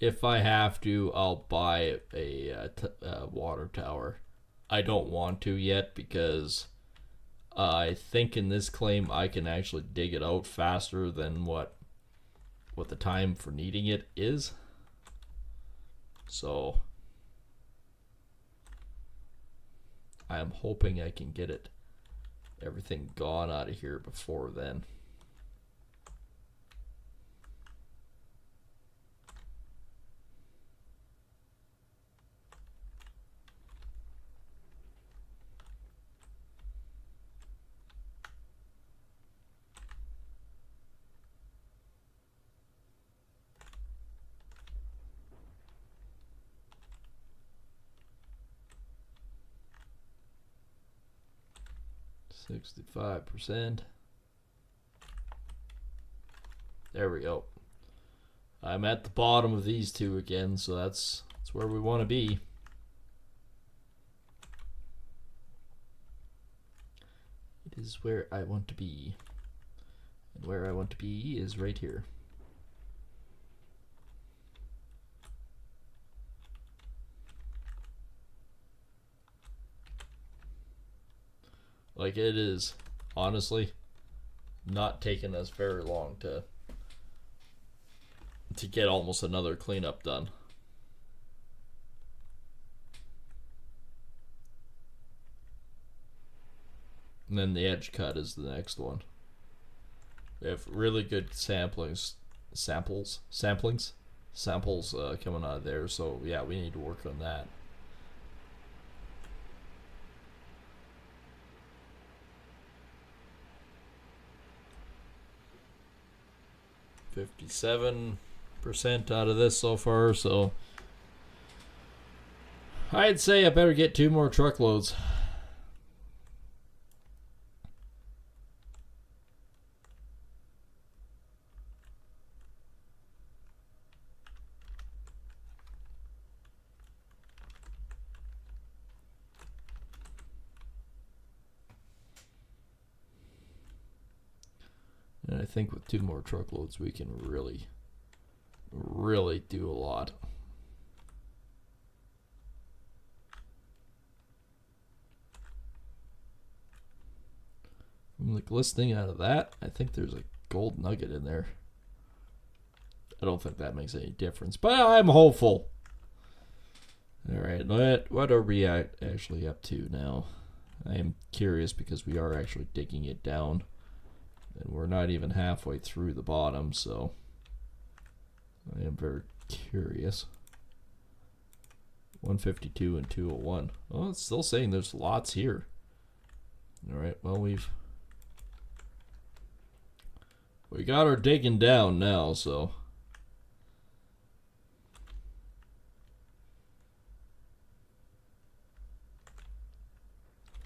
Speaker 1: If I have to, I'll buy a water tower. I don't want to yet because I think in this claim I can actually dig it out faster than what the time for needing it is. So I'm hoping I can get everything gone out of here before then. %. There we go. I'm at the bottom of these two again, so that's where we want to be. It is where I want to be. And where I want to be is right here. Like, it is honestly not taking us very long to get almost another cleanup done. And then the edge cut is the next one. We have really good samples coming out of there, so yeah, we need to work on that. $57% out of this so far, so I'd say I better get 2 more truckloads. And I think with 2 more truckloads, we can really, really do a lot. From the glistening out of that, I think there's a gold nugget in there. I don't think that makes any difference, but I'm hopeful. All right, what are we actually up to now? I am curious because we are actually digging it down. And we're not even halfway through the bottom, so I am very curious. 152 and 201. Oh, it's still saying there's lots here. Alright, well we got our digging down now, so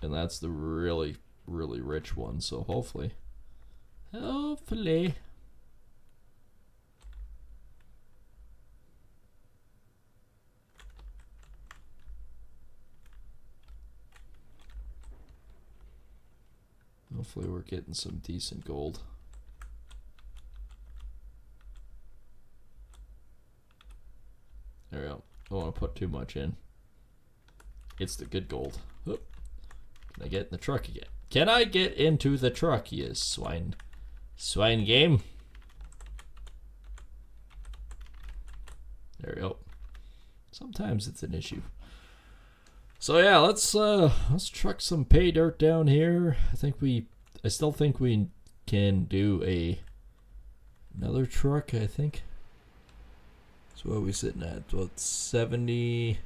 Speaker 1: and that's the really, really rich one, so hopefully we're getting some decent gold. There we go. Don't want to put too much in. It's the good gold. Oop. Can I get in the truck again? Can I get into the truck, you swine game? There we go. Sometimes it's an issue. So yeah, let's truck some pay dirt down here. I still think we can do another truck, I think. So what are we sitting at? About 70.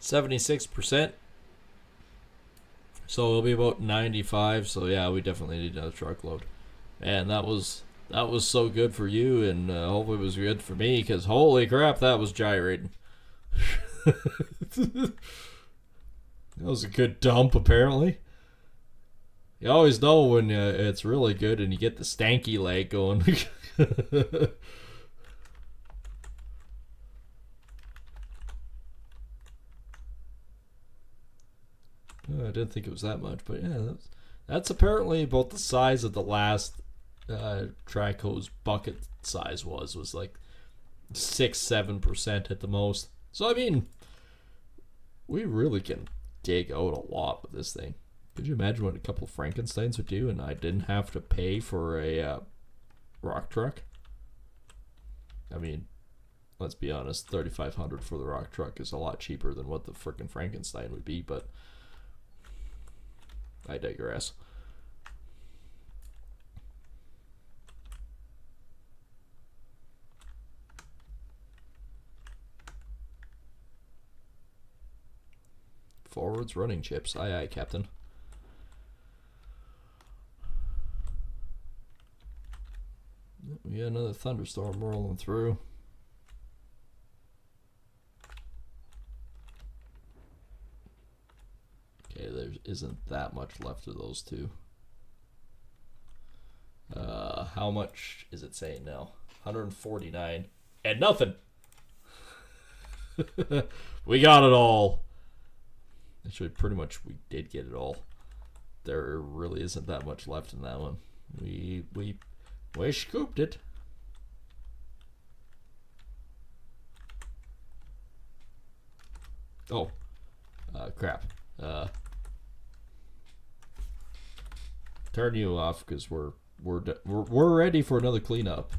Speaker 1: %. So it'll be about 95. So yeah, we definitely need another truckload. And that was so good for you, and hopefully it was good for me, because holy crap, that was gyrating. That was a good dump, apparently. You always know when it's really good and you get the stanky leg going. I didn't think it was that much, but yeah, that's apparently about the size of the last track hose bucket size was like 6-7% at the most. So I mean, we really can dig out a lot with this thing. Could you imagine what a couple of Frankensteins would do, and I didn't have to pay for a rock truck? I mean, let's be honest, $3,500 for the rock truck is a lot cheaper than what the frickin' Frankenstein would be, but I digress. Forwards running chips. Aye, aye, Captain. We got another thunderstorm rolling through. Okay, there isn't that much left of those two. How much is it saying now? 149 and nothing. We got it all. Actually, pretty much we did get it all. There really isn't that much left in that one. We scooped it. Oh, crap. Turn you off because we're ready for another cleanup.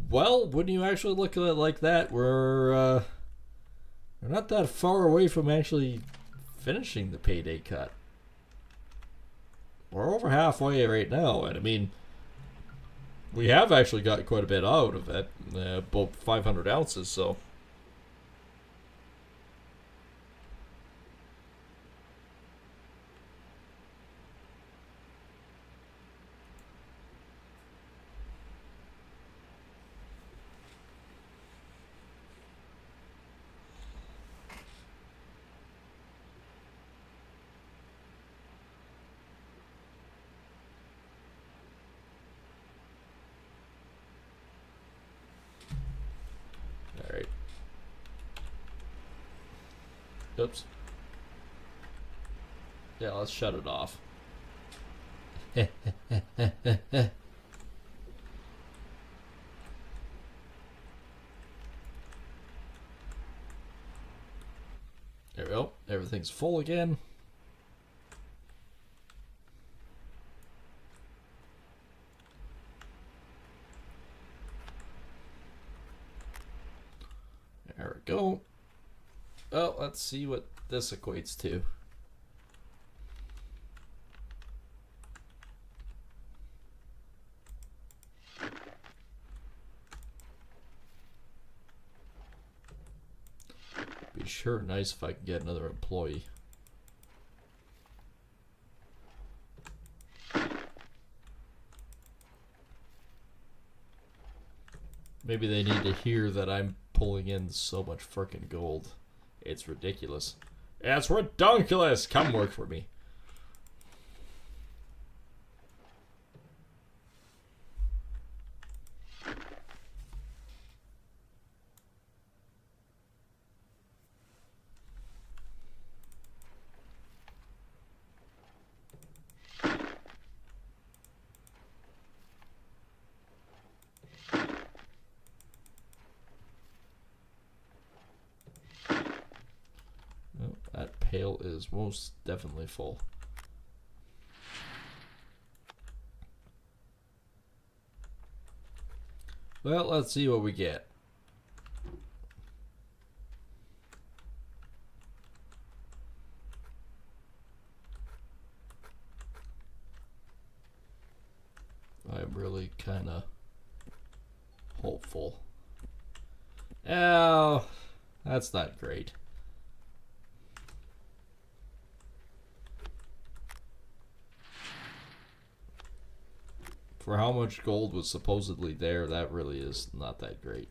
Speaker 1: Well, when you actually look at it like that, we're not that far away from actually finishing the payday cut. We're over halfway right now, and I mean, we have actually got quite a bit out of it, about 500 ounces, so. Alright. Oops. Yeah, let's shut it off. There we go. Everything's full again. go. Well, let's see what this equates to. Be sure nice if I can get another employee. Maybe they need to hear that I'm pulling in so much frickin' gold. It's ridiculous. It's redonkulous! Come work for me. That pail is most definitely full. Well, let's see what we get. I'm really kind of hopeful. Oh, that's not great. For how much gold was supposedly there, that really is not that great.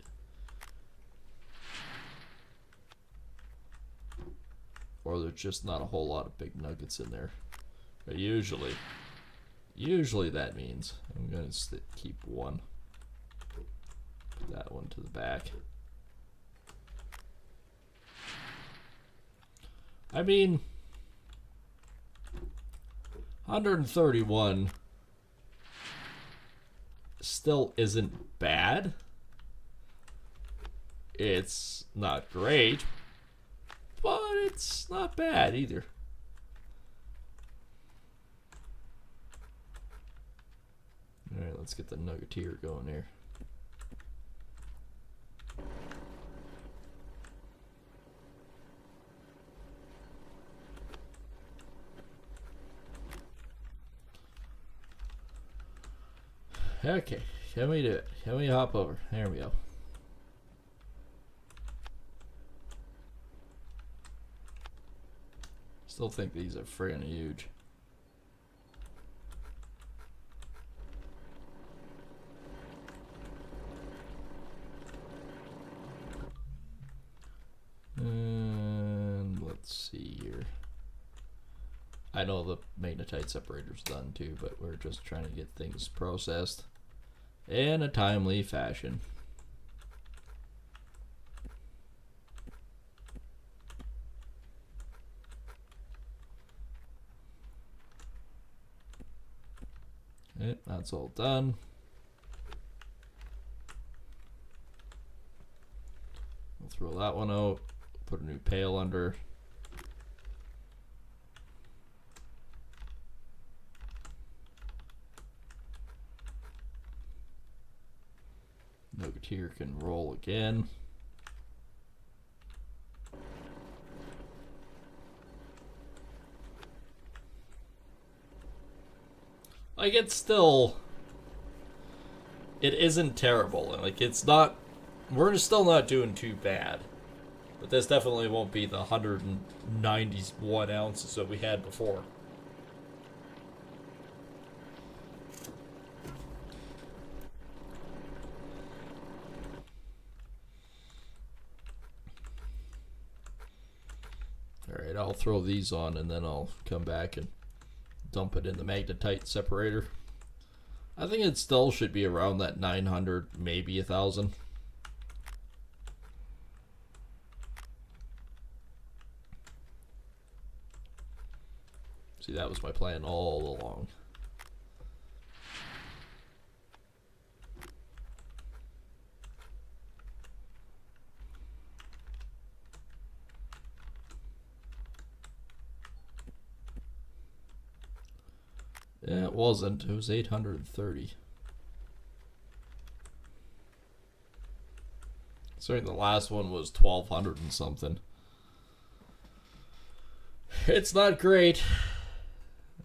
Speaker 1: Or there's just not a whole lot of big nuggets in there. But usually that means I'm going to keep one. Put that one to the back. I mean, 131 still isn't bad. It's not great, but it's not bad either. Alright, let's get the nuggeteer going here. Okay, can we do it? Can we hop over? There we go. Still think these are friggin' huge. And let's see here. I know the magnetite separator's done too, but we're just trying to get things processed in a timely fashion. Okay, that's all done. We'll throw that one out, put a new pail under. Nuggeteer can roll again. Like, it's still, it isn't terrible. Like, it's not, we're still not doing too bad. But this definitely won't be the 191 ounces that we had before. Alright, I'll throw these on and then I'll come back and dump it in the magnetite separator. I think it still should be around that 900, maybe 1,000. See, that was my plan all along. Yeah, it wasn't. It was 830. It's Considering the last one was 1,200 and something. It's not great.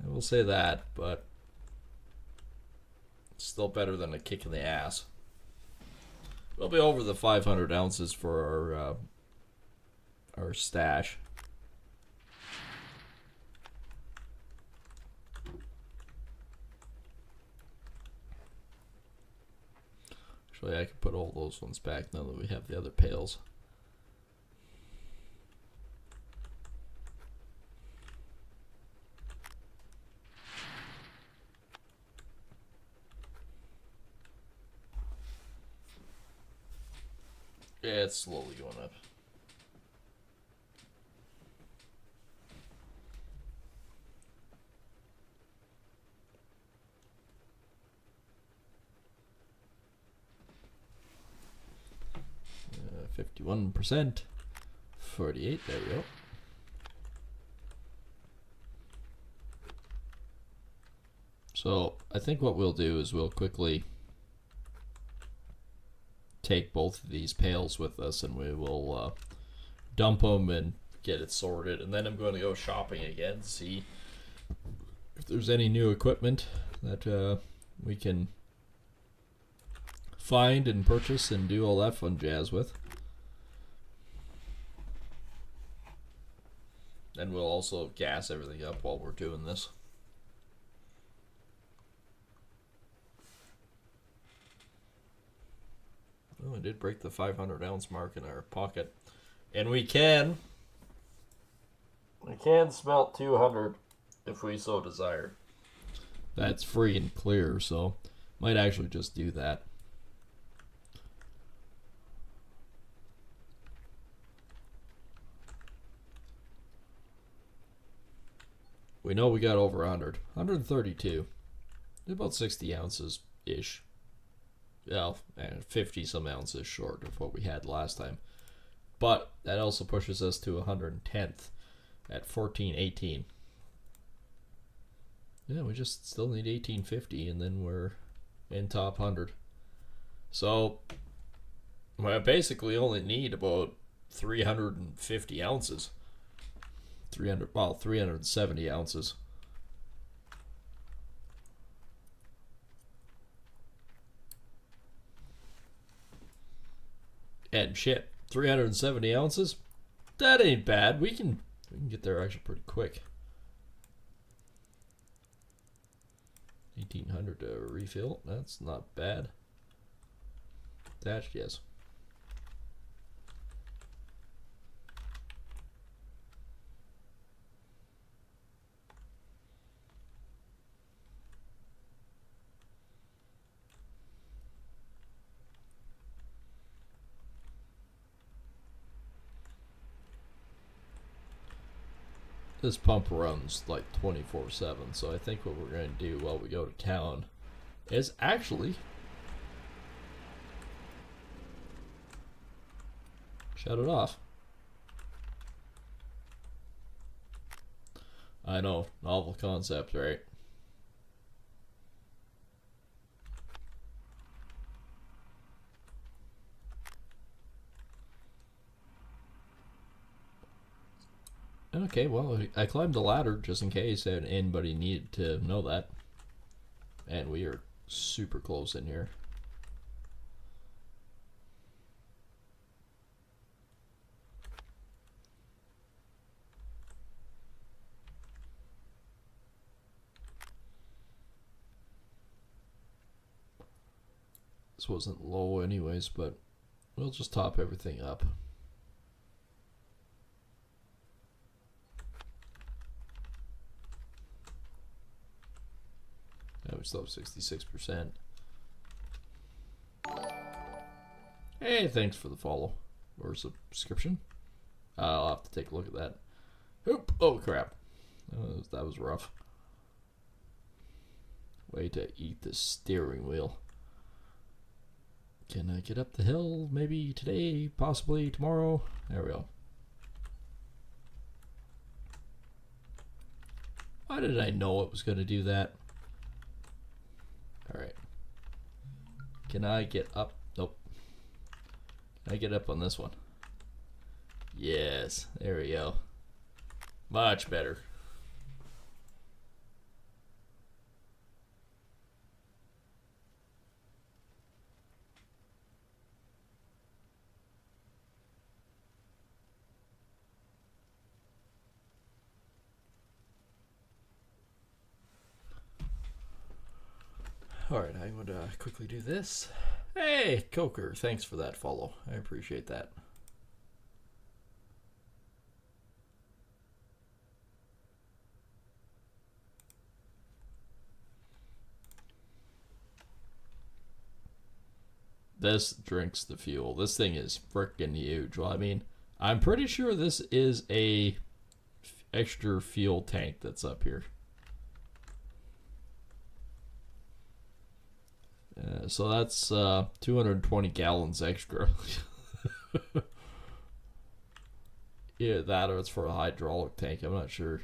Speaker 1: I will say that, but it's still better than a kick in the ass. We'll be over the 500 ounces for our stash. Actually, I could put all those ones back now that we have the other pails. Yeah, it's slowly going up. Uh, 51%. 48, there we go. So I think what we'll do is we'll quickly take both of these pails with us, and we will dump them and get it sorted, and then I'm going to go shopping again, see if there's any new equipment that we can find and purchase and do all that fun jazz with. And we'll also gas everything up while we're doing this. Oh, I did break the 500 ounce mark in our pocket. And we can smelt 200 if we so desire. That's free and clear, so might actually just do that. We know we got over 100. 132. About 60 ounces ish. Well, 50 some ounces short of what we had last time. But that also pushes us to 110th at 14.18. Yeah, we just still need 1850 and then we're in top 100. So I basically only need about 350 ounces. 370 ounces. And shit, 370 ounces? That ain't bad. We can get there actually pretty quick. 1800 to refill. That's not bad. Attached, yes. This pump runs like 24/7, so I think what we're going to do while we go to town is actually shut it off. I know, novel concept, right? Okay, well, I climbed the ladder just in case anybody needed to know that. And we are super close in here. This wasn't low anyways, but we'll just top everything up. Now we still have 66%. Hey, thanks for the follow or subscription. I'll have to take a look at that. Oop! Oh crap! That was rough. Way to eat the steering wheel. Can I get up the hill? Maybe today, possibly tomorrow. There we go. Why did I know it was going to do that? Alright. Can I get up? Nope. I get up on this one. Yes, there we go. Much better. Alright, I'm going to quickly do this. Hey, Coker, thanks for that follow. I appreciate that. This drinks the fuel. This thing is freaking huge. Well, I mean, I'm pretty sure this is a extra fuel tank that's up here. So that's 220 gallons extra. Yeah, that or it's for a hydraulic tank. I'm not sure.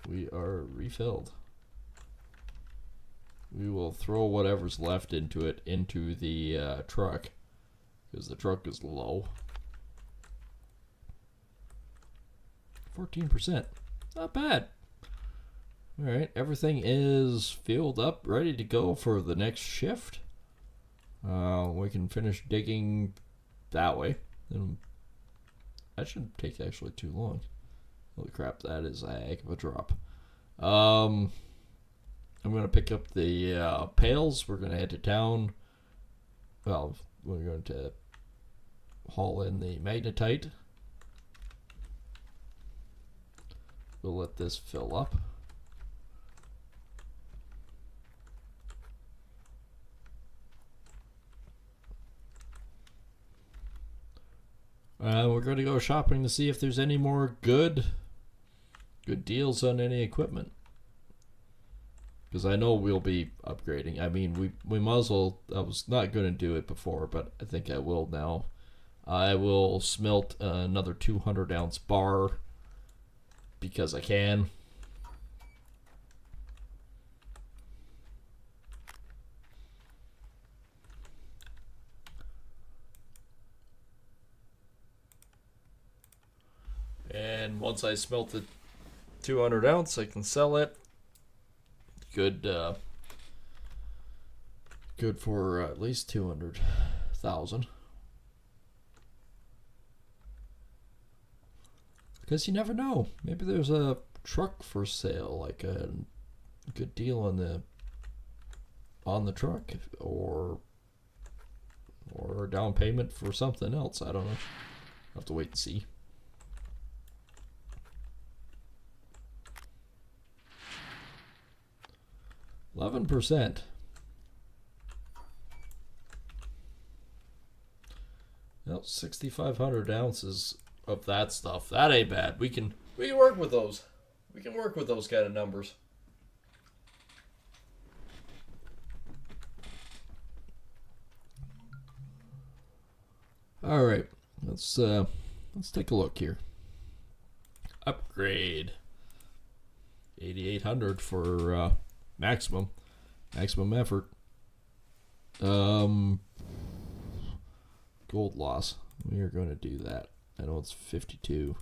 Speaker 1: We are refilled. We will throw whatever's left into it into the truck because the truck is low. 14%. Not bad. Alright, everything is filled up, ready to go for the next shift. We can finish digging that way. And that shouldn't take actually too long. Holy crap, that is a heck of a drop. I'm going to pick up the pails. We're going to head to town. Well, we're going to haul in the magnetite. We'll let this fill up. We're going to go shopping to see if there's any more good deals on any equipment. Because I know we'll be upgrading. I mean, we might as well. I was not going to do it before, but I think I will now. I will smelt another 200 ounce bar because I can. And once I smelt the 200 ounce, I can sell it. Good for at least 200,000. Because you never know. Maybe there's a truck for sale, like a good deal on the truck, or a down payment for something else. I don't know. I'll have to wait and see. 11%. Well, 6,500 ounces of that stuff. That ain't bad. We can work with those. We can work with those kind of numbers. All right, let's take a look here. Upgrade. 8,800 for maximum effort. Gold loss. We are going to do that. I know it's 52,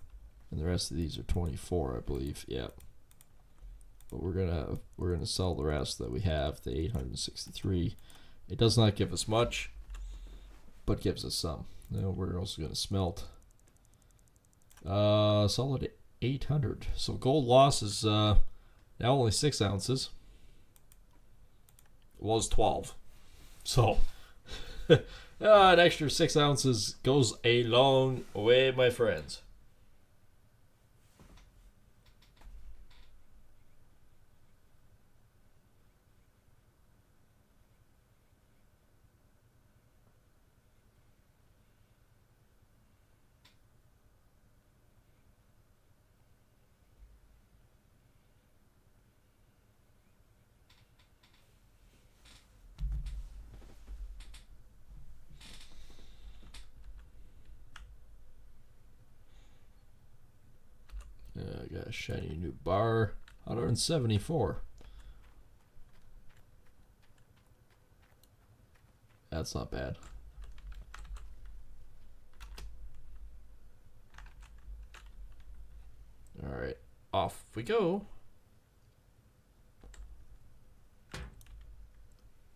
Speaker 1: and the rest of these are 24, I believe. Yep. But we're gonna sell the rest that we have. The 863. It does not give us much, but gives us some. Now we're also going to smelt. Solid 800. So gold loss is now only 6 ounces. It was 12. So an extra 6 ounces goes a long way, my friends. I got a shiny new bar. 174. That's not bad. All right, off we go.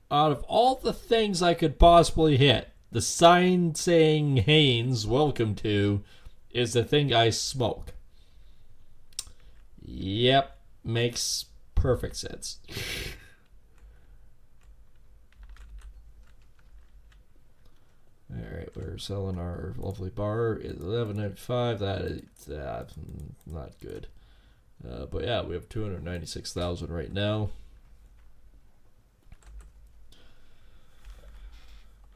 Speaker 1: Out of all the things I could possibly hit, the sign saying Haynes, welcome to, is the thing I smoke. Yep, makes perfect sense. Alright, we're selling our lovely bar. It's $11.95. That is not good. But yeah, we have 296,000 right now.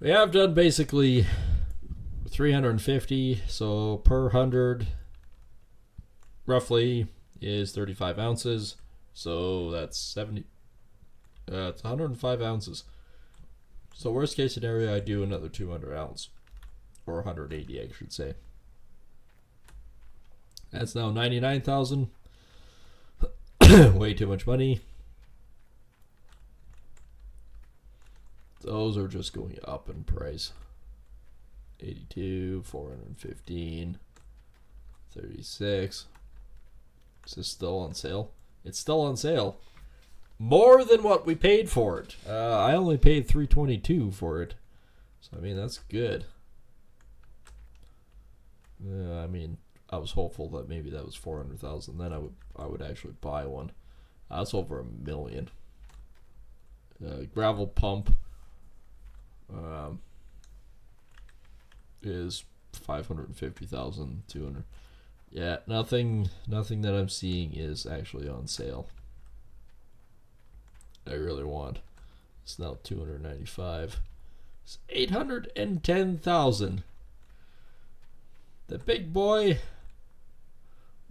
Speaker 1: We have done basically 350, so per 100 roughly is 35 ounces. So that's 70. It's 105 ounces. So worst case scenario, I do another 200 ounce, or 180, I should say. That's now 99,000. Way too much money. Those are just going up in price. 82, 415, 36. Is this still on sale? It's still on sale. More than what we paid for it. I only paid $322 for it. So, I mean, that's good. I mean, I was hopeful that maybe that was 400,000. Then I would actually buy one. That's over $1 million. Gravel pump is 550,200. Yeah, nothing that I'm seeing is actually on sale. I really want. It's now 295. It's 810,000. The big boy,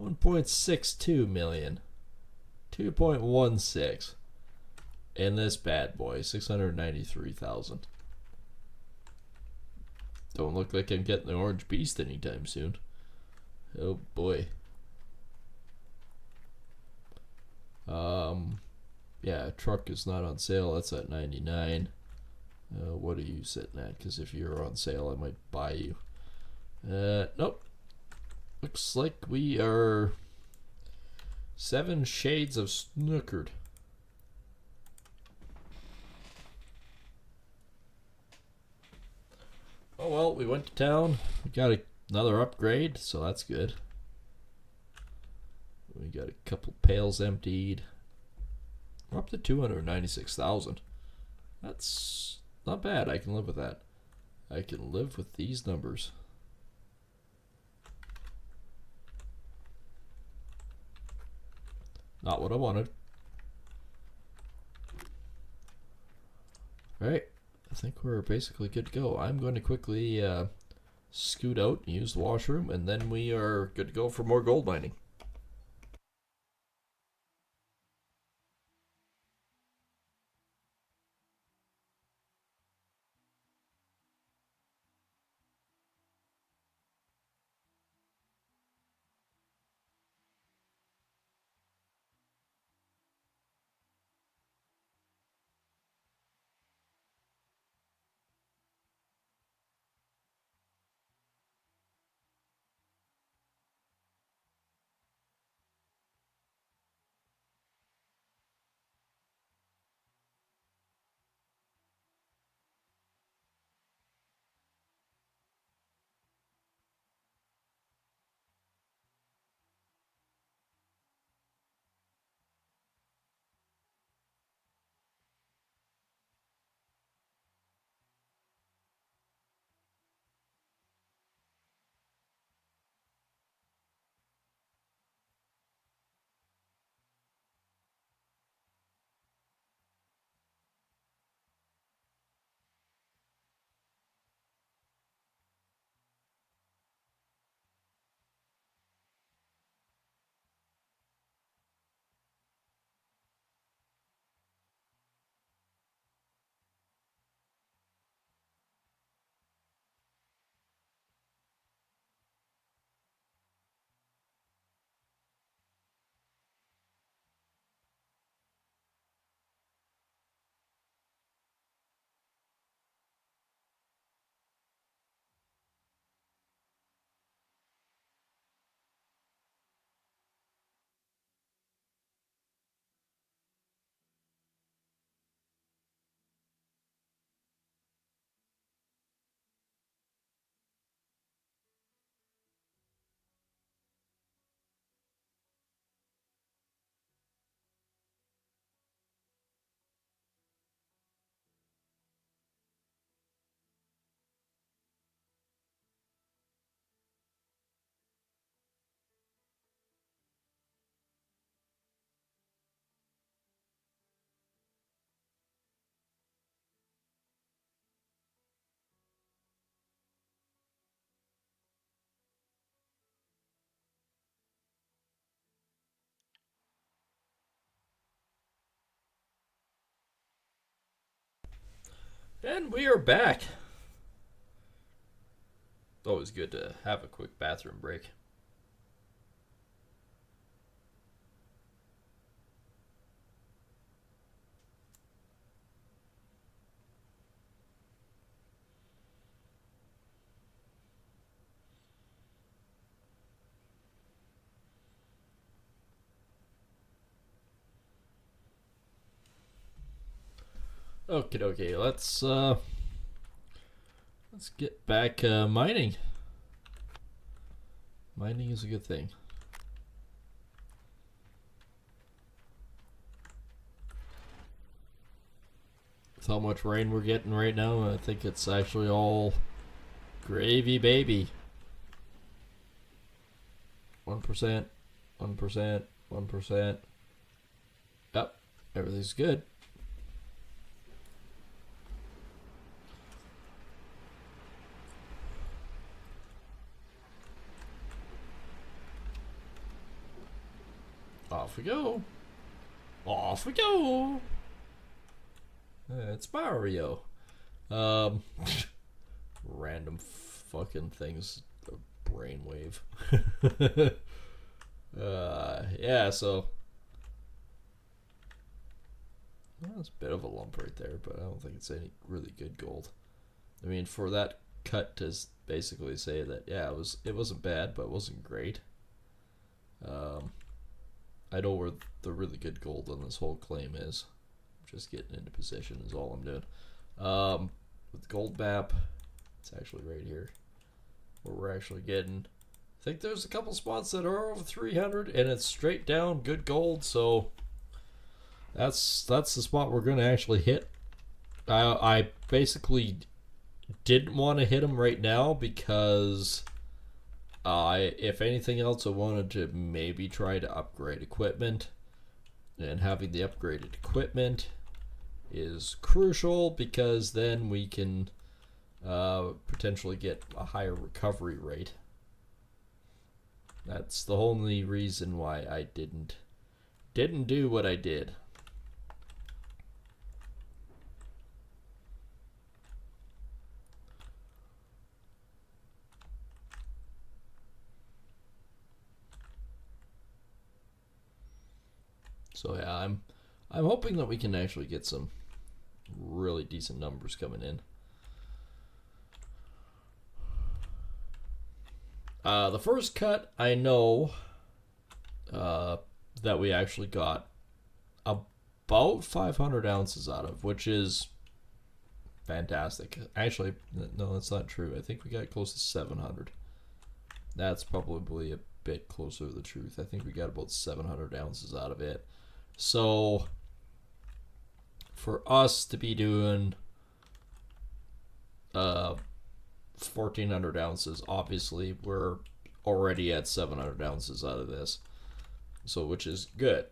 Speaker 1: 1.62 million. 2.16. And this bad boy, 693,000. Don't look like I'm getting the orange beast anytime soon. Oh boy. Yeah, truck is not on sale. That's at 99. What are you sitting at? Because if you're on sale, I might buy you. Nope. Looks like we are 7 shades of snookered. Oh well, we went to town. We got another upgrade, so that's good. We got a couple pails emptied. We're up to 296,000. That's not bad. I can live with that. I can live with these numbers. Not what I wanted. Alright. I think we're basically good to go. I'm going to quickly scoot out and use the washroom, and then we are good to go for more gold mining. And we are back. Always good to have a quick bathroom break. Okay, let's get back mining. Mining is a good thing. With how much rain we're getting right now, I think it's actually all gravy, baby. 1%, 1%, 1%. Yep, everything's good. Off we go. Off we go. It's Mario. Random fucking things. Brainwave. Yeah, so that's a bit of a lump right there, but I don't think it's any really good gold. I mean, for that cut to basically say that, yeah, it wasn't bad, but it wasn't great. I know where the really good gold on this whole claim is. Just getting into position is all I'm doing. With gold map, it's actually right here where we're actually getting. I think there's a couple spots that are over 300, and it's straight down good gold. So that's the spot we're gonna actually hit. I basically didn't want to hit them right now because if anything else, I wanted to maybe try to upgrade equipment, and having the upgraded equipment is crucial because then we can potentially get a higher recovery rate. That's the only reason why I didn't do what I did. So yeah, I'm hoping that we can actually get some really decent numbers coming in. The first cut, I know that we actually got about 500 ounces out of, which is fantastic. Actually, no, that's not true. I think we got close to 700. That's probably a bit closer to the truth. I think we got about 700 ounces out of it. So for us to be doing 1,400 ounces, obviously we're already at 700 ounces out of this, so which is good.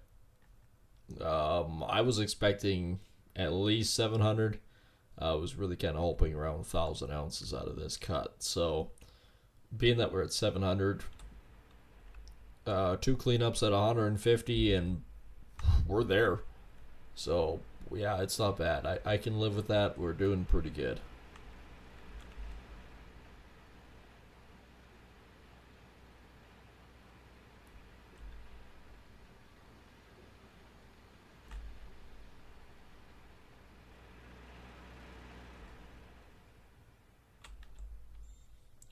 Speaker 1: I was expecting at least 700. I was really kind of hoping around 1,000 ounces out of this cut. So being that we're at 700, 2 cleanups at 150, and we're there. So yeah, it's not bad. I can live with that. We're doing pretty good.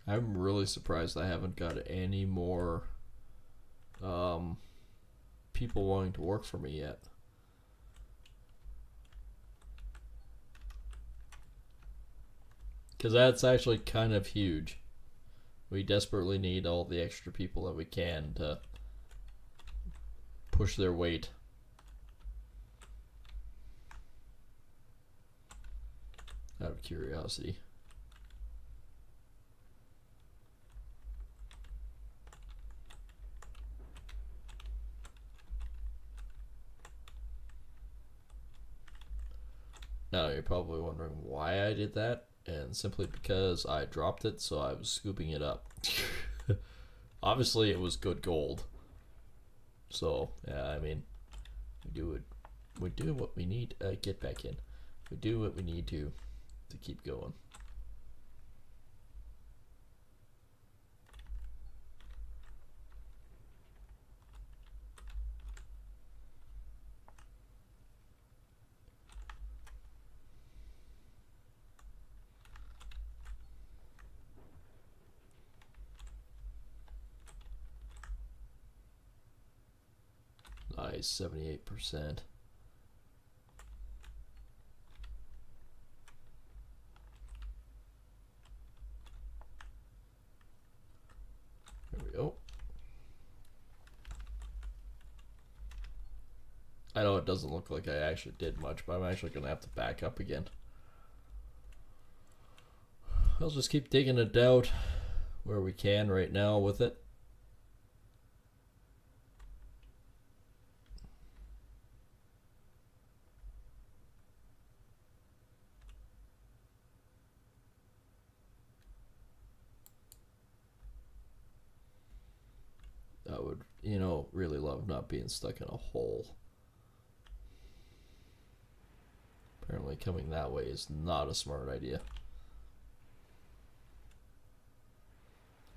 Speaker 1: I'm really surprised I haven't got any more people wanting to work for me yet. Because that's actually kind of huge. We desperately need all the extra people that we can to push their weight. Out of curiosity. Now you're probably wondering why I did that, and simply because I dropped it, so I was scooping it up. Obviously it was good gold. So yeah, I mean, we do what we need. Get back in. We do what we need to. to keep going. Nice, 78%. There we go. I know it doesn't look like I actually did much, but I'm actually going to have to back up again. I'll just keep digging it out where we can right now with it. I would, you know, really love not being stuck in a hole. Apparently coming that way is not a smart idea.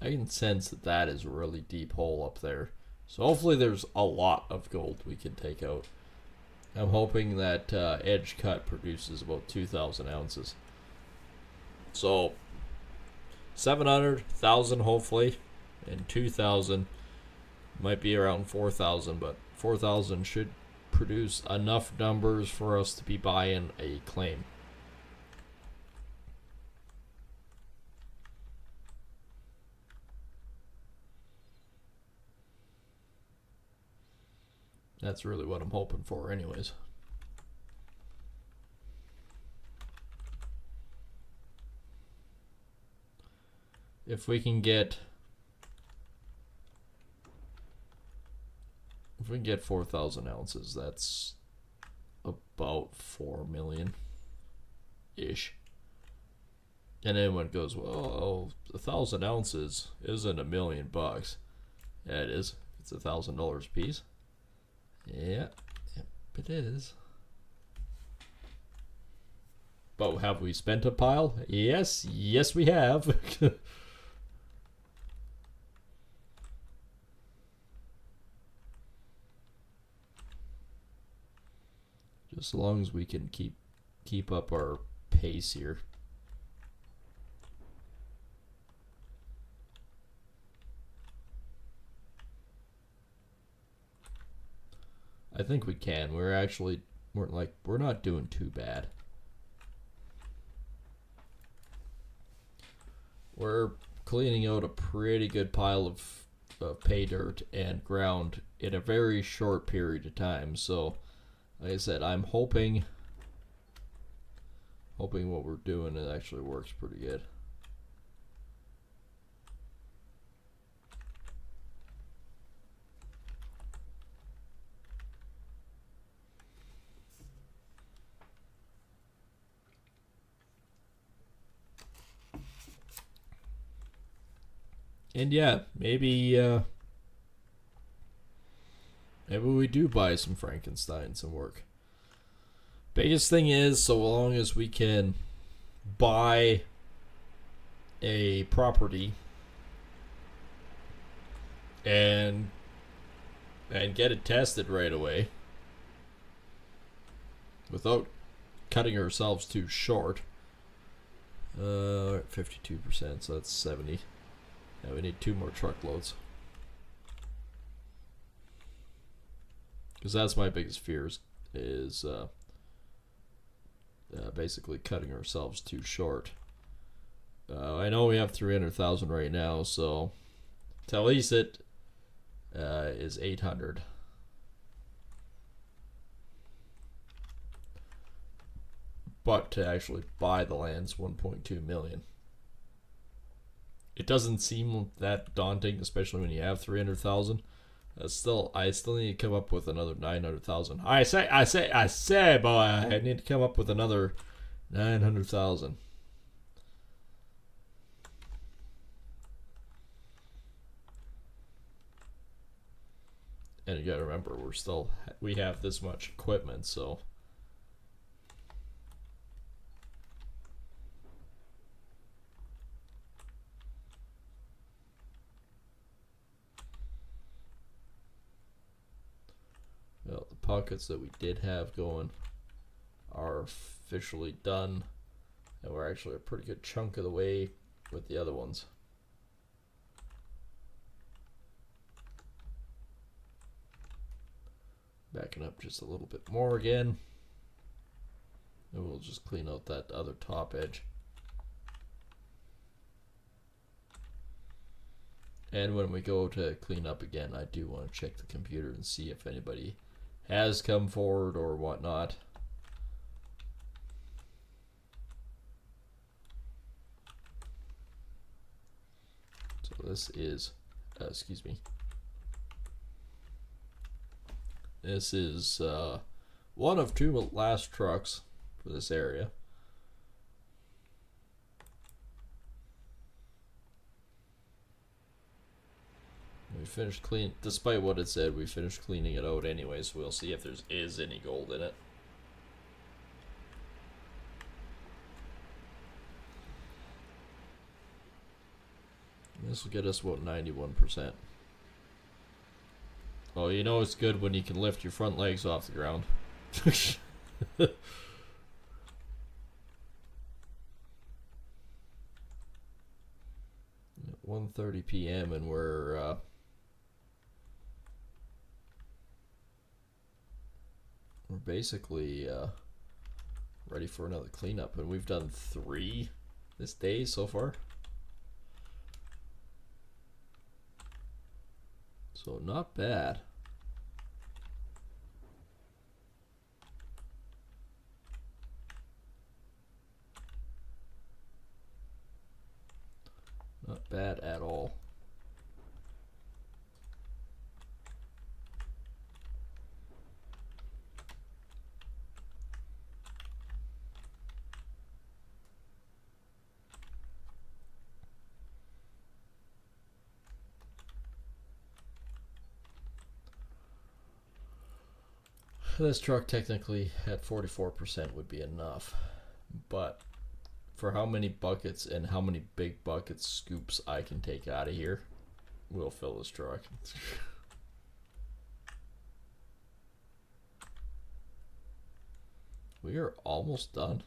Speaker 1: I can sense that that is a really deep hole up there. So hopefully there's a lot of gold we can take out. I'm hoping that edge cut produces about 2,000 ounces. So 700, 1,000 hopefully, and 2,000 might be around 4,000, but 4,000 should produce enough numbers for us to be buying a claim. That's really what I'm hoping for anyways. If we can get 4,000 ounces, that's about 4 million ish. And anyone goes, well, 1,000 ounces isn't $1 million. Yeah, it is. It's $1,000 a piece. Yeah, yep, it is. But have we spent a pile? Yes, we have. Just as long as we can keep up our pace here. I think we can. We're not doing too bad. We're cleaning out a pretty good pile of pay dirt and ground in a very short period of time. So, like I said, I'm hoping what we're doing it actually works pretty good. And yeah, maybe we do buy some Frankensteins and work. Biggest thing is, so long as we can buy a property and get it tested right away without cutting ourselves too short. We're at 52%, so that's 70. Now we need 2 more truckloads. Because that's my biggest fear is basically cutting ourselves too short. I know we have 300,000 right now, so to lease it is 800. But to actually buy the land's 1.2 million. It doesn't seem that daunting, especially when you have 300,000. I still need to come up with another 900,000. I say, boy, I need to come up with another 900,000. And you gotta remember, we have this much equipment, so pockets that we did have going are officially done, and we're actually a pretty good chunk of the way with the other ones. Backing up just a little bit more again, and we'll just clean out that other top edge. And when we go to clean up again, I do want to check the computer and see if anybody has come forward or whatnot. So this is, excuse me. This is one of two last trucks for this area. We finished clean, despite what it said, we finished cleaning it out anyway, so we'll see if there is any gold in it. This will get us about 91%. Oh, you know it's good when you can lift your front legs off the ground. 1:30 p.m. and we're basically ready for another cleanup, and we've done 3 this day so far. So not bad. Not bad at all. This truck technically at 44% would be enough, but for how many buckets and how many big bucket scoops I can take out of here, we'll fill this truck. We are almost done.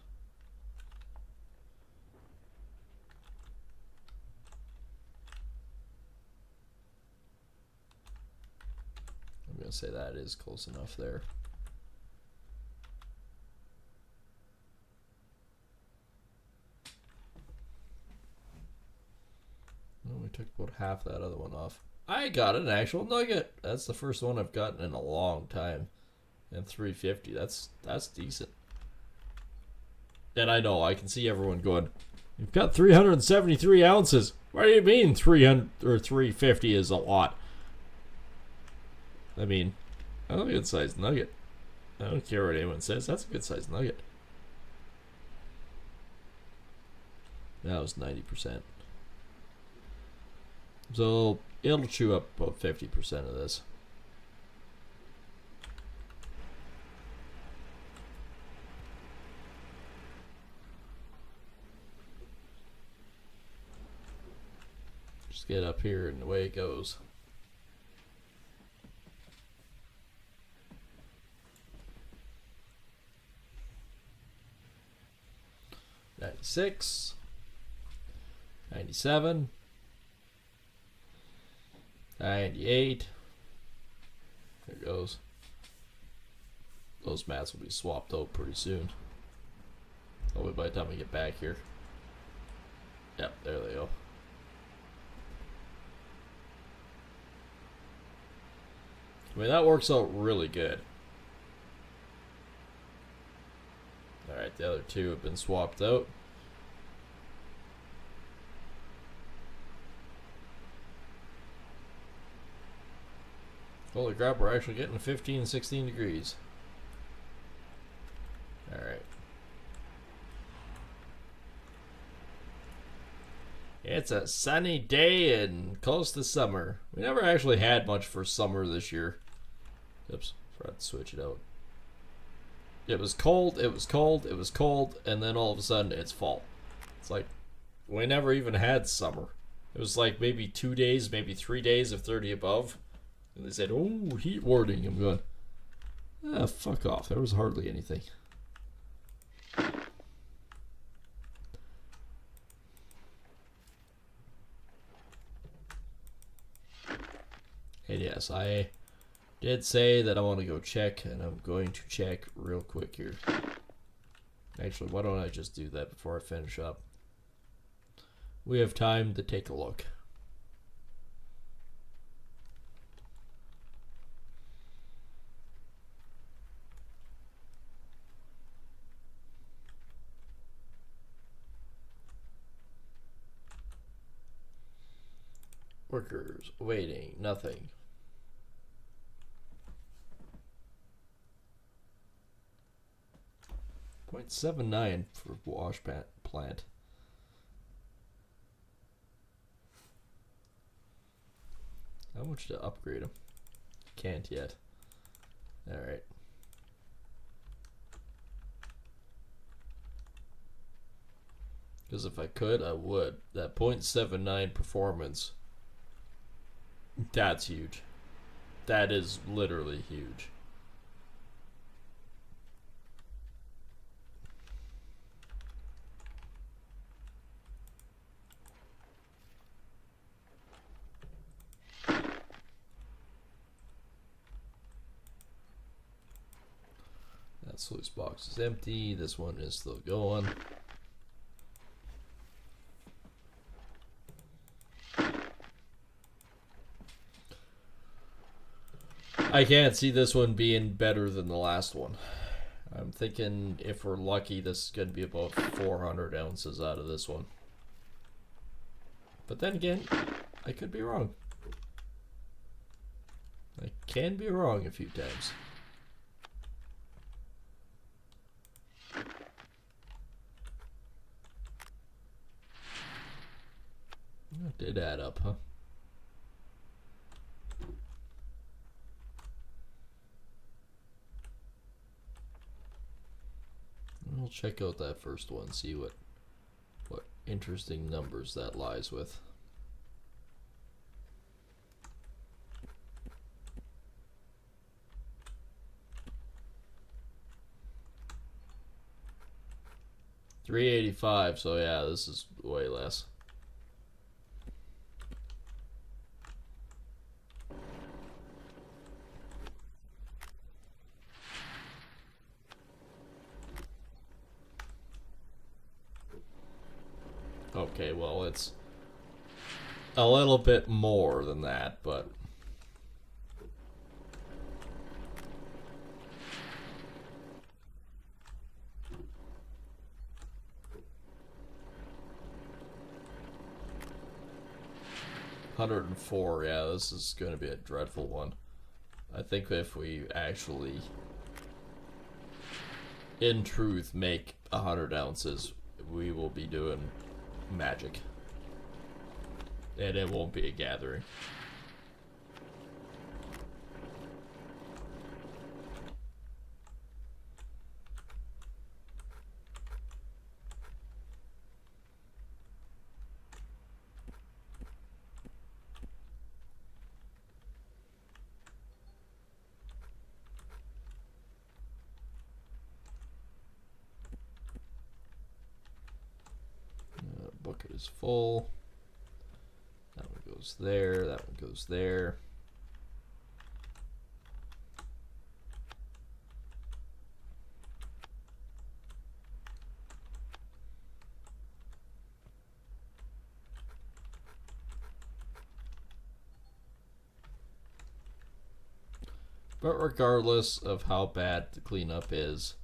Speaker 1: I'm gonna say that is close enough there. We took about half that other one off. I got an actual nugget. That's the first one I've gotten in a long time. And 350. That's decent. And I know I can see everyone going, "You've got 373 ounces. What do you mean 300 or 350 is a lot?" I mean, that's a good sized nugget. I don't care what anyone says. That's a good sized nugget. That was 90%. So it'll chew up about 50% of this. Just get up here and away it goes. $96, $97, $98. There it goes. Those mats will be swapped out pretty soon. Probably by the time we get back here. Yep, there they go. I mean, that works out really good. Alright, the other two have been swapped out. Holy crap, we're actually getting 15, 16 degrees. Alright. It's a sunny day and close to summer. We never actually had much for summer this year. Oops, forgot to switch it out. It was cold, it was cold, it was cold, and then all of a sudden it's fall. It's like, we never even had summer. It was like maybe 2 days, maybe 3 days of 30 above. And they said, "Oh, heat warning." I'm going, Ah, fuck off. There was hardly anything. And yes, I did say that I want to go check, and I'm going to check real quick here. Actually, why don't I just do that before I finish up? We have time to take a look. Workers waiting, nothing. .79 for wash plant. How much to upgrade them? Can't yet. Alright. Because if I could, I would. That .79 performance, that's huge. That is literally huge. That sluice box is empty. This one is still going. I can't see this one being better than the last one. I'm thinking if we're lucky, this is going to be about 400 ounces out of this one. But then again, I could be wrong. I can be wrong a few times. That did add up, huh? We'll check out that first one, see what interesting numbers that lies with. $385, so yeah, this is way less. Okay, well, it's a little bit more than that, but $104, yeah, this is going to be a dreadful one. I think if we actually, in truth, make 100 ounces, we will be doing magic. And it won't be a gathering. Bucket is full. That one goes there. That one goes there. But regardless of how bad the cleanup is,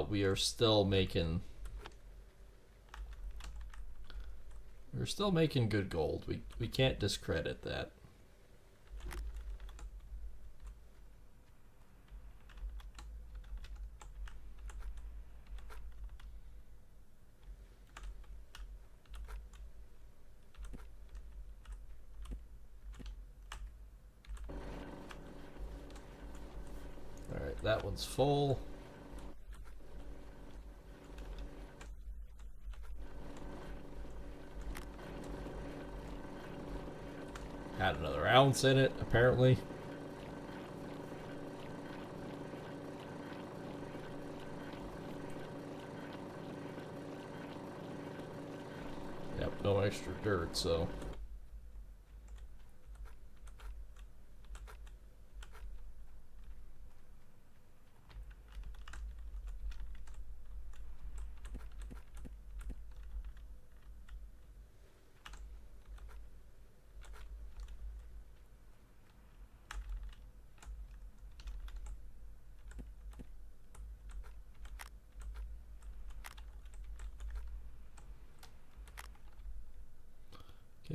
Speaker 1: we are still making good gold. We can't discredit that. All right, that one's full. Had another ounce in it, apparently. extra dirt, so.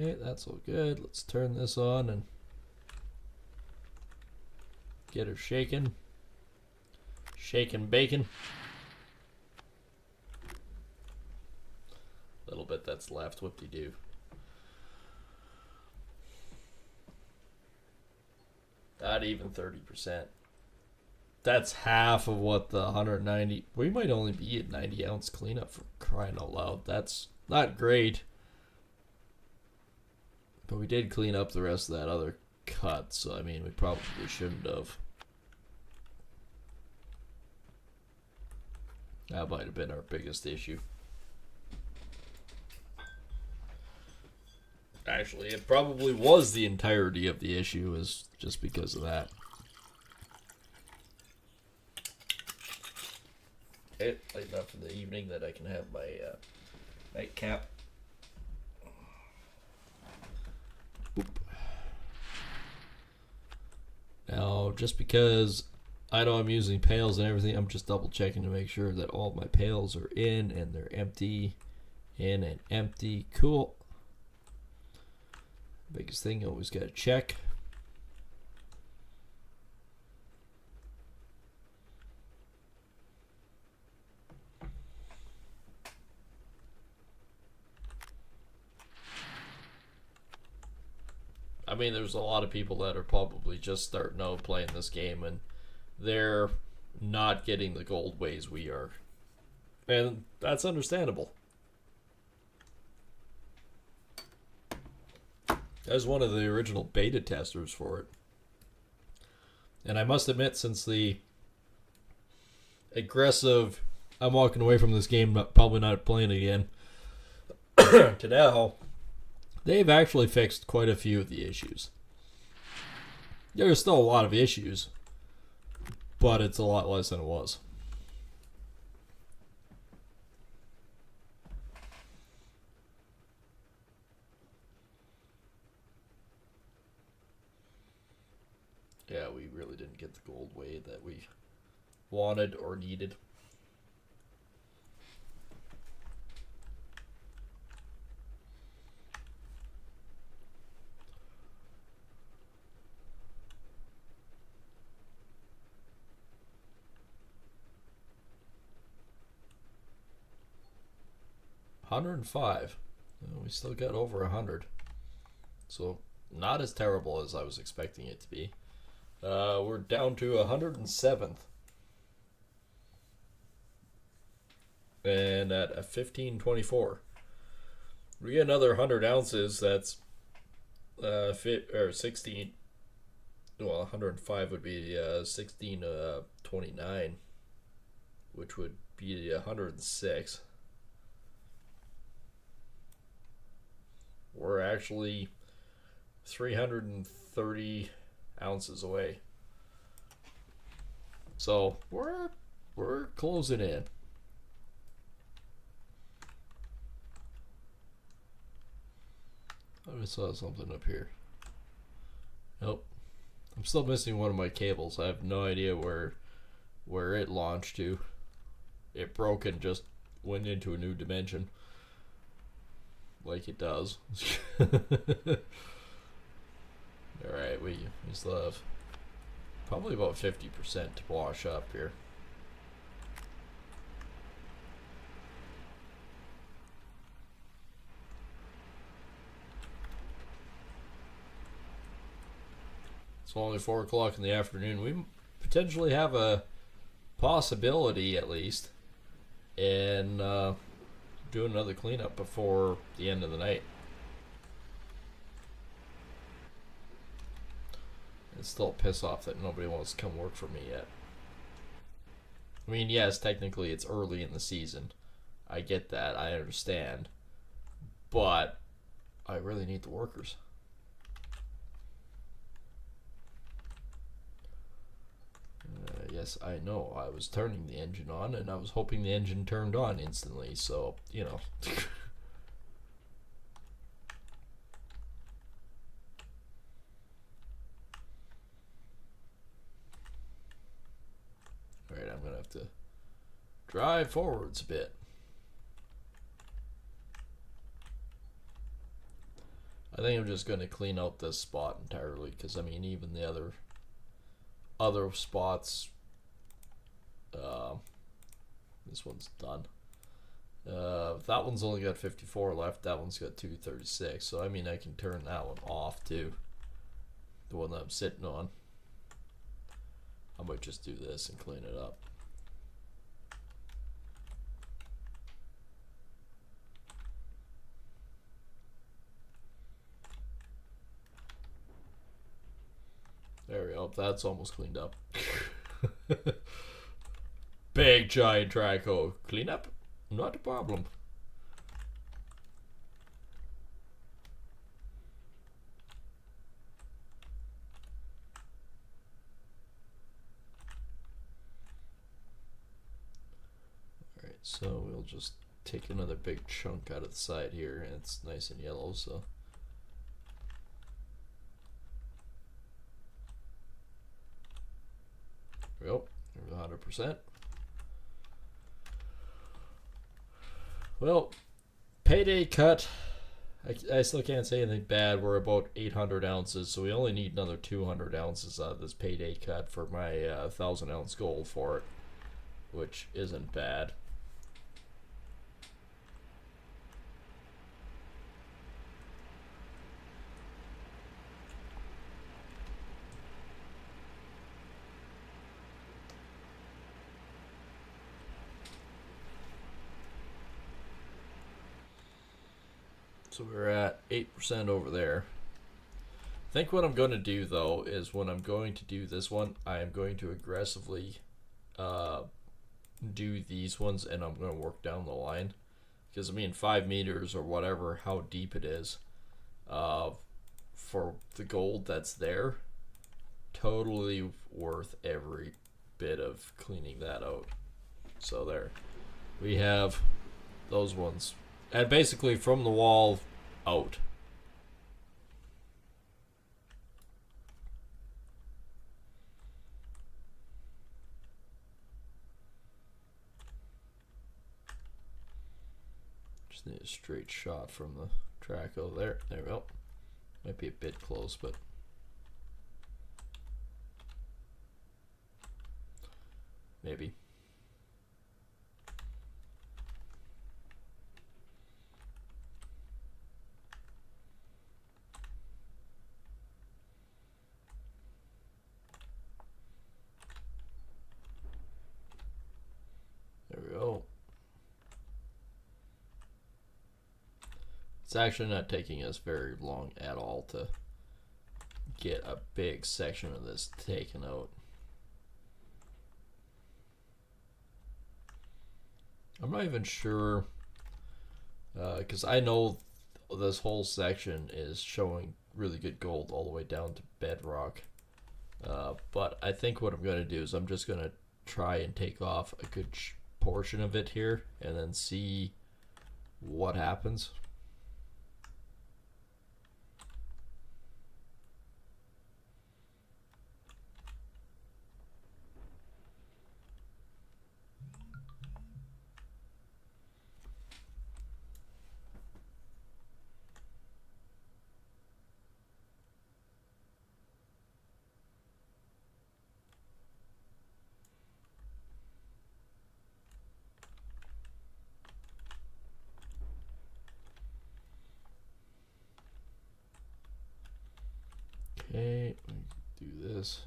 Speaker 1: Okay, that's all good. Let's turn this on and get her shaking. Shaking bacon. A little bit that's left. Whoop-de-doo. Not even 30%. That's half of what the 190. We might only be at 90 ounce cleanup, for crying out loud. That's not great. But we did clean up the rest of that other cut, so I mean, we probably shouldn't have. That might have been our biggest issue. Actually, it probably was the entirety of the issue, is just because of that. Late enough in the evening that I can have my nightcap. Now, just because I know I'm using pails and everything, I'm just double checking to make sure that all my pails are in and they're empty. In and empty. Cool. Biggest thing, you always gotta check. I mean, there's a lot of people that are probably just starting out playing this game, and they're not getting the gold ways we are. And that's understandable. I was one of the original beta testers for it. And I must admit, since the aggressive, I'm walking away from this game, probably not playing again, to now, they've actually fixed quite a few of the issues. There's still a lot of issues, but it's a lot less than it was. Yeah, we really didn't get the gold way that we wanted or needed. $105. We still got over 100. So not as terrible as I was expecting it to be. We're down to 107th. And at a 1524. We get another 100 ounces, that's 16. Well, 105 would be 1629, which would be 106. We're actually 330 ounces away. So we're closing in. I just saw something up here. Nope. I'm still missing one of my cables. I have no idea where it launched to. It broke and just went into a new dimension. Like it does. Alright, we still have probably about 50% to wash up here. It's only 4 o'clock in the afternoon. We potentially have a possibility, at least, in doing another cleanup before the end of the night. It's still a piss off that nobody wants to come work for me yet. I mean, yes, technically it's early in the season. I get that. I understand. But I really need the workers. Yes, I know. I was turning the engine on, and I was hoping the engine turned on instantly, so, you know. Alright, I'm going to have to drive forwards a bit. I think I'm just going to clean out this spot entirely, because, I mean, even the other spots, this one's done. That one's only got 54 left. That one's got 236. So, I mean, I can turn that one off, too. The one that I'm sitting on. I might just do this and clean it up. There we go. That's almost cleaned up. Big giant traco. Clean up? Not a problem. Alright, so we'll just take another big chunk out of the side here, and it's nice and yellow, so. There we go. 100%. Well, payday cut. I still can't say anything bad. We're about 800 ounces, so we only need another 200 ounces out of this payday cut for my 1,000 ounce goal for it, which isn't bad. So we're at 8% over there. I think what I'm going to do, though, is when I'm going to do this one, I am going to aggressively do these ones, and I'm going to work down the line. Because, I mean, 5 meters or whatever, how deep it is, for the gold that's there, totally worth every bit of cleaning that out. So there. We have those ones. And basically from the wall out. Just need a straight shot from the track over there. There we go. Might be a bit close, but maybe. There we go. It's actually not taking us very long at all to get a big section of this taken out. I'm not even sure, because I know this whole section is showing really good gold all the way down to bedrock. But I think what I'm going to do is I'm just going to try and take off a good portion of it here and then see what happens. Okay, do this.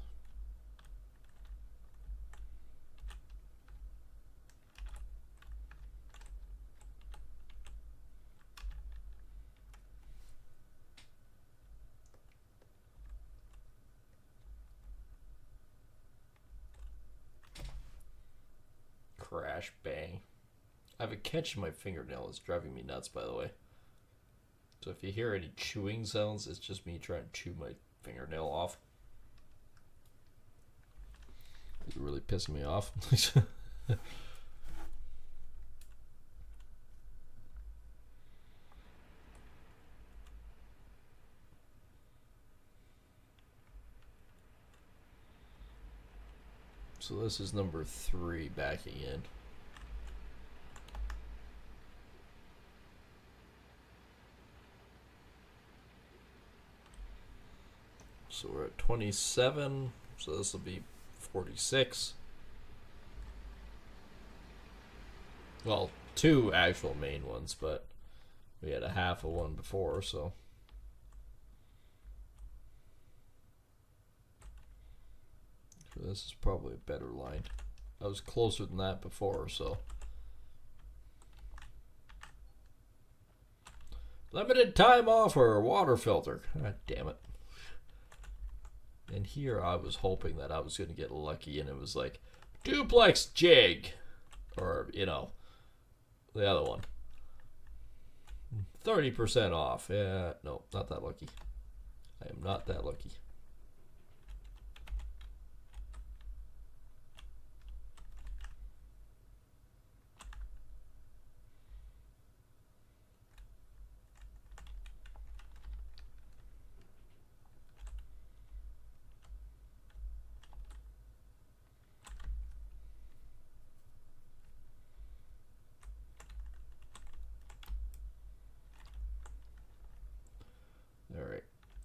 Speaker 1: Crash, bang. I have a catch in my fingernail that's driving me nuts, by the way. So if you hear any chewing sounds, it's just me trying to chew my fingernail off. It's really pissing me off. So this is number 3 backing in. So we're at 27, so this will be 46. Well, 2 actual main ones, but we had a half of one before, so. This is probably a better line. I was closer than that before, so. Limited time offer, water filter. God damn it. And here I was hoping that I was going to get lucky and it was like duplex jig. Or, you know, the other one. 30% off. Yeah, no, not that lucky. I am not that lucky. Alright,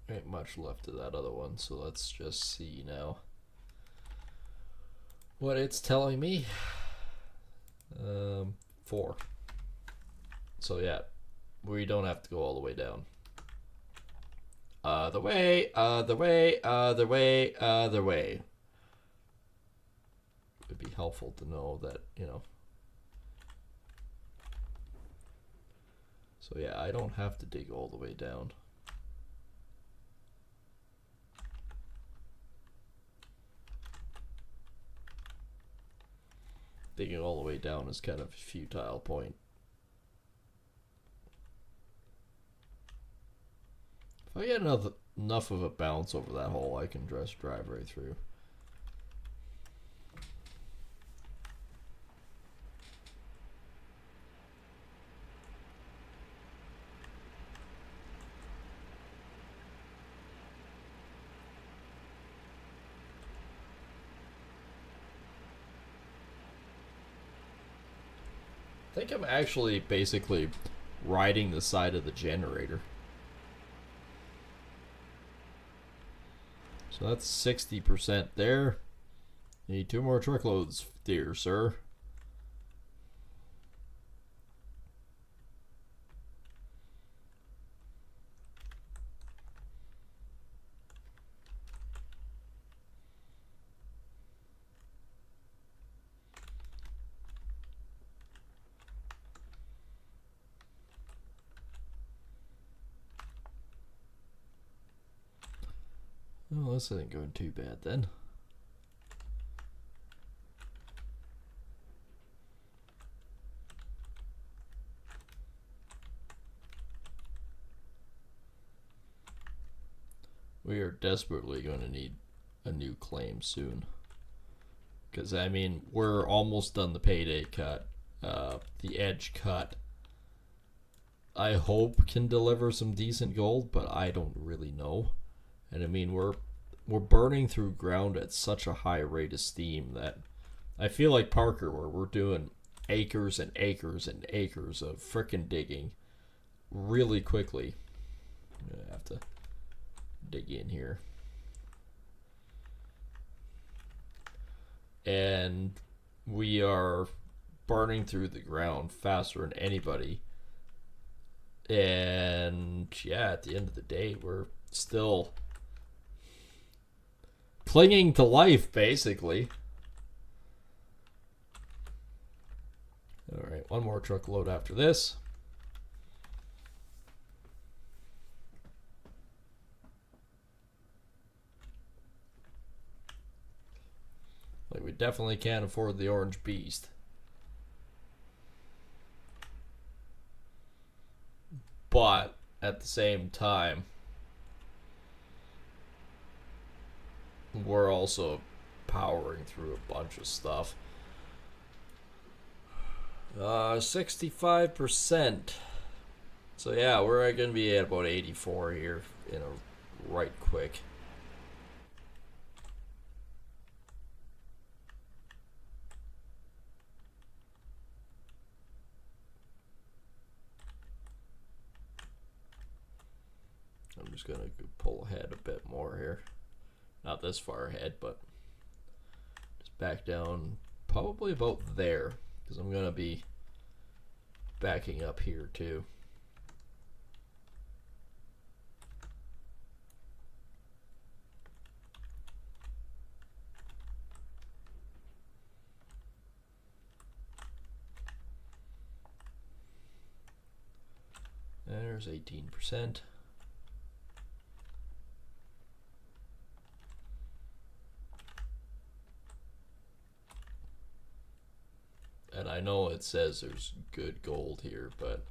Speaker 1: ain't much left of that other one, so let's just see now what it's telling me. 4. So yeah, we don't have to go all the way down. Other way, other way, other way, other way. It would be helpful to know that, you know. So yeah, I don't have to dig all the way down. Digging all the way down is kind of a futile point. If I get enough of a bounce over that hole, I can just drive right through. I think I'm actually basically riding the side of the generator. So that's 60% there. Need 2 more truckloads, dear sir. Well, this isn't going too bad then. We are desperately going to need a new claim soon. Because, I mean, we're almost done the payday cut. The edge cut, I hope, can deliver some decent gold, but I don't really know. And I mean, we're burning through ground at such a high rate of steam that I feel like Parker, where we're doing acres and acres and acres of frickin' digging really quickly. I'm gonna have to dig in here. And we are burning through the ground faster than anybody. And yeah, at the end of the day, we're still clinging to life, basically. Alright, 1 more truckload after this. Like, we definitely can't afford the orange beast. But at the same time, we're also powering through a bunch of stuff. 65%. So yeah, we're going to be at about 84 here in a right quick. I'm just going to pull ahead a bit more here. Not this far ahead, but just back down probably about there, because I'm going to be backing up here too. There's 18%. And I know it says there's good gold here, but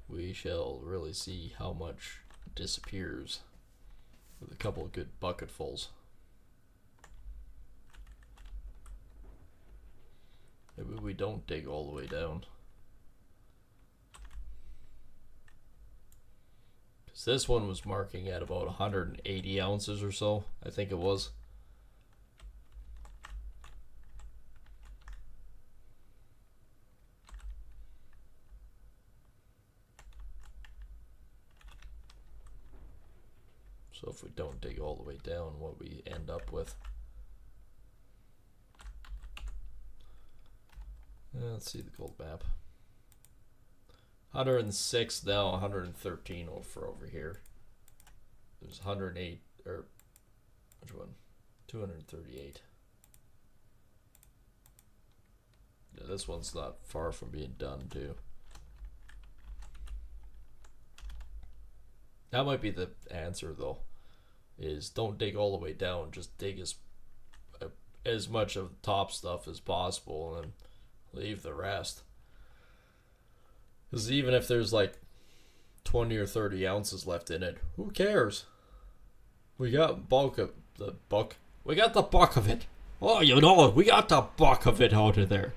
Speaker 1: we shall really see how much disappears with a couple of good bucketfuls. Maybe we don't dig all the way down. Because this one was marking at about 180 ounces or so, I think it was. So if we don't dig all the way down, what we end up with. Let's see the gold map. 106 now, 113 for over here. There's 108, or which one? 238. Yeah, this one's not far from being done too. That might be the answer though, is don't dig all the way down, just dig as much of the top stuff as possible and then leave the rest. Because even if there's like 20 or 30 ounces left in it, who cares? We got bulk of the buck. We got the buck of it. Oh, you know it. We got the buck of it out of there.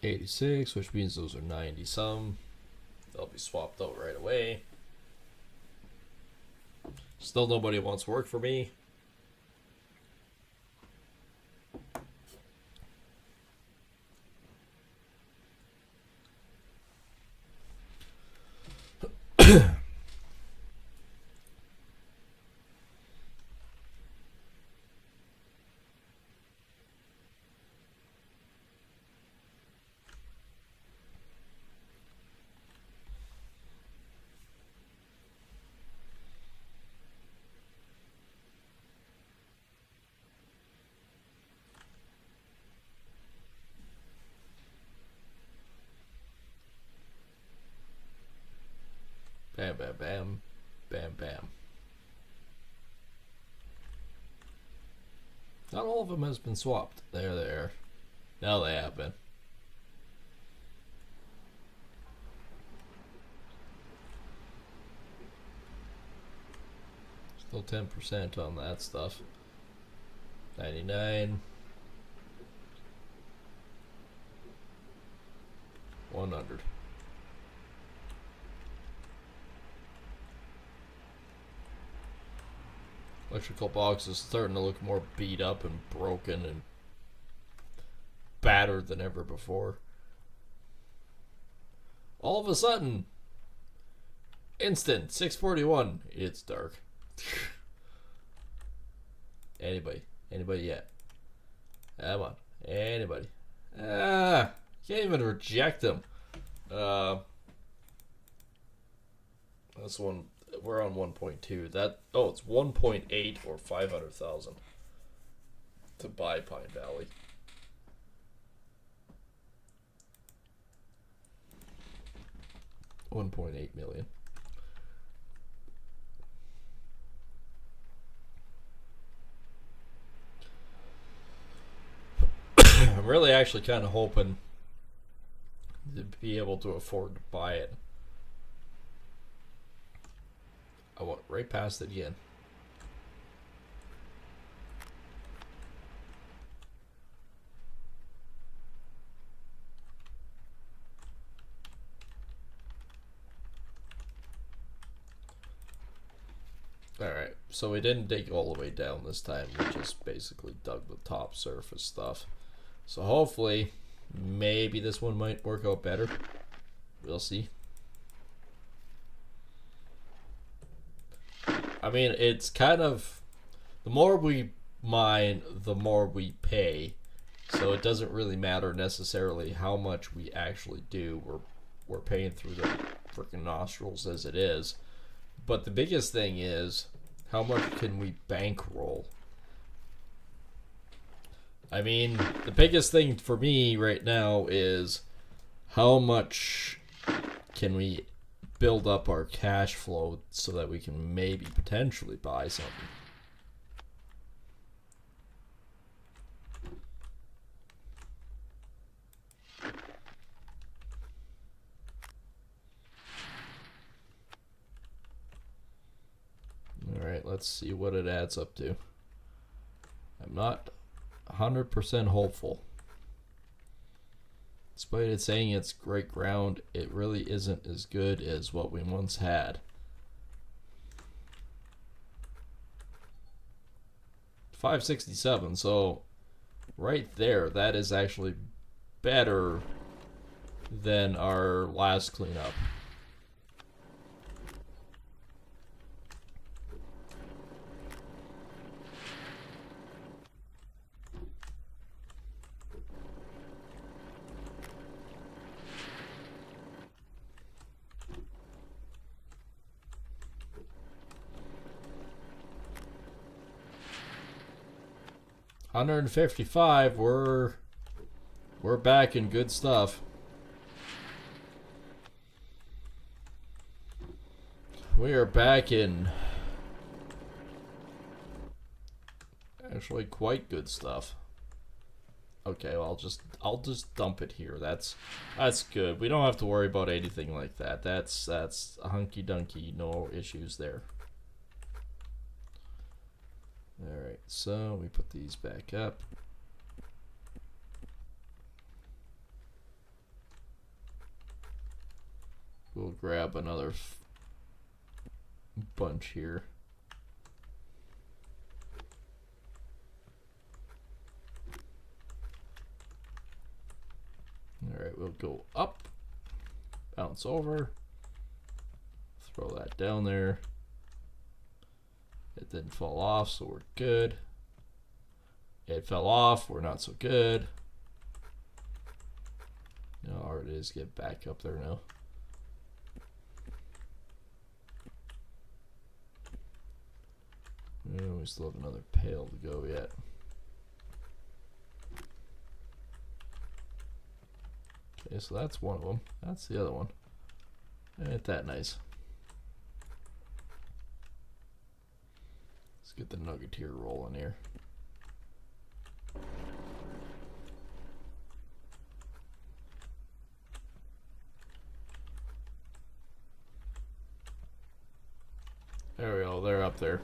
Speaker 1: $86, which means those are 90 some. They'll be swapped out right away. Still nobody wants to work for me. Bam, bam, bam, bam, bam. Not all of them has been swapped. There they are. Now they have been. Still 10% on that stuff. 99. 100. Electrical box is starting to look more beat up and broken and battered than ever before. All of a sudden, instant 641. It's dark. Anybody yet? Come on, anybody? Can't even reject them. This one, we're on 1.2. That, oh, it's 1.8 or 500,000 to buy Pine Valley. $1.8 million. I'm really actually kind of hoping to be able to afford to buy it. I went right past it again. Alright, so we didn't dig all the way down this time. We just basically dug the top surface stuff. So hopefully, maybe this one might work out better. We'll see. I mean, it's kind of... The more we mine, the more we pay. So it doesn't really matter necessarily how much we actually do. We're paying through the freaking nostrils as it is. But the biggest thing is, how much can we bankroll? I mean, the biggest thing for me right now is how much can we build up our cash flow so that we can maybe potentially buy something. Alright, let's see what it adds up to. I'm not 100% hopeful. Despite it saying it's great ground, it really isn't as good as what we once had. 567, so right there, that is actually better than our last cleanup. $155, we're back in good stuff. We are back in actually quite good stuff. Okay, well, I'll just dump it here. That's good. We don't have to worry about anything like that. That's a hunky dunky, no issues there. Alright, so we put these back up. We'll grab another bunch here. Alright, we'll go up, bounce over, throw that down there. It didn't fall off, so we're good. It fell off, we're not so good. No, all it is, get back up there now. Oh, we still have another pail to go yet. Okay, so that's one of them. That's the other one. Ain't that nice. Let's get the nuggeteer rolling here. There we go, they're up there.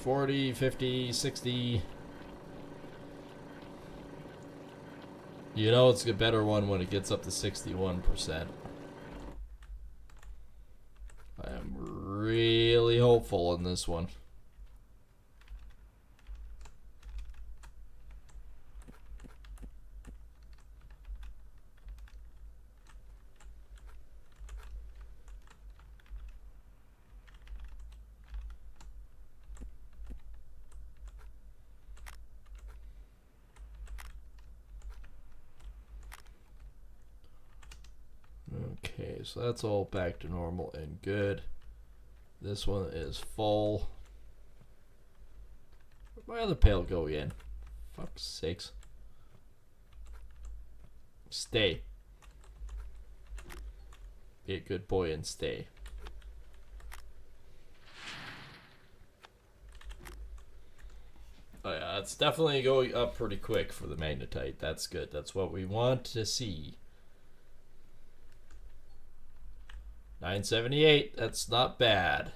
Speaker 1: $40, $50, $60. You know it's a better one when it gets up to 61%. I am really hopeful in this one. Okay, so that's all back to normal and good. This one is full. Where'd my other pail go again? Fuck's sakes. Stay. Be a good boy and stay. Oh yeah, it's definitely going up pretty quick for the magnetite. That's good. That's what we want to see. 978. That's not bad.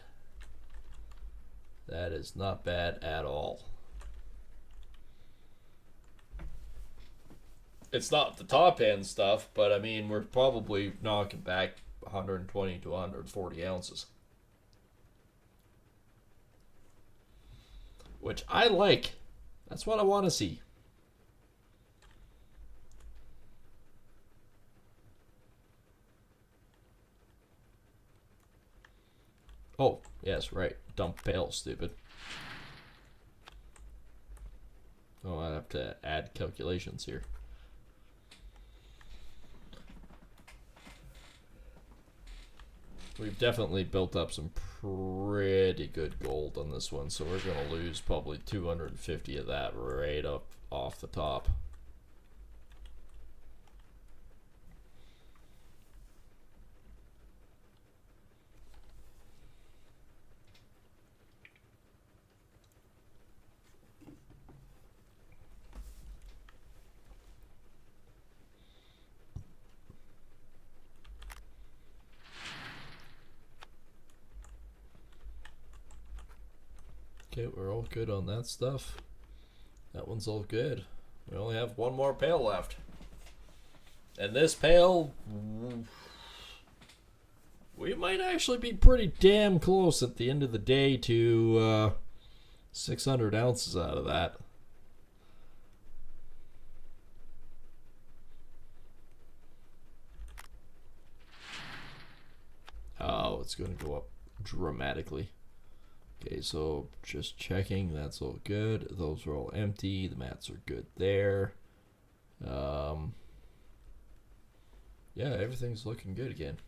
Speaker 1: That is not bad at all. It's not the top end stuff, but I mean, we're probably knocking back 120 to 140 ounces. Which I like. That's what I want to see. Oh, yes, right. Dump pail, stupid. Oh, I have to add calculations here. We've definitely built up some pretty good gold on this one, so we're going to lose probably 250 of that right up off the top. Okay, we're all good on that stuff. That one's all good. We only have one more pail left. And this pail, we might actually be pretty damn close at the end of the day to 600 ounces out of that. Oh, it's going to go up dramatically. Okay, so just checking, that's all good. Those are all empty. The mats are good there. Yeah, everything's looking good again.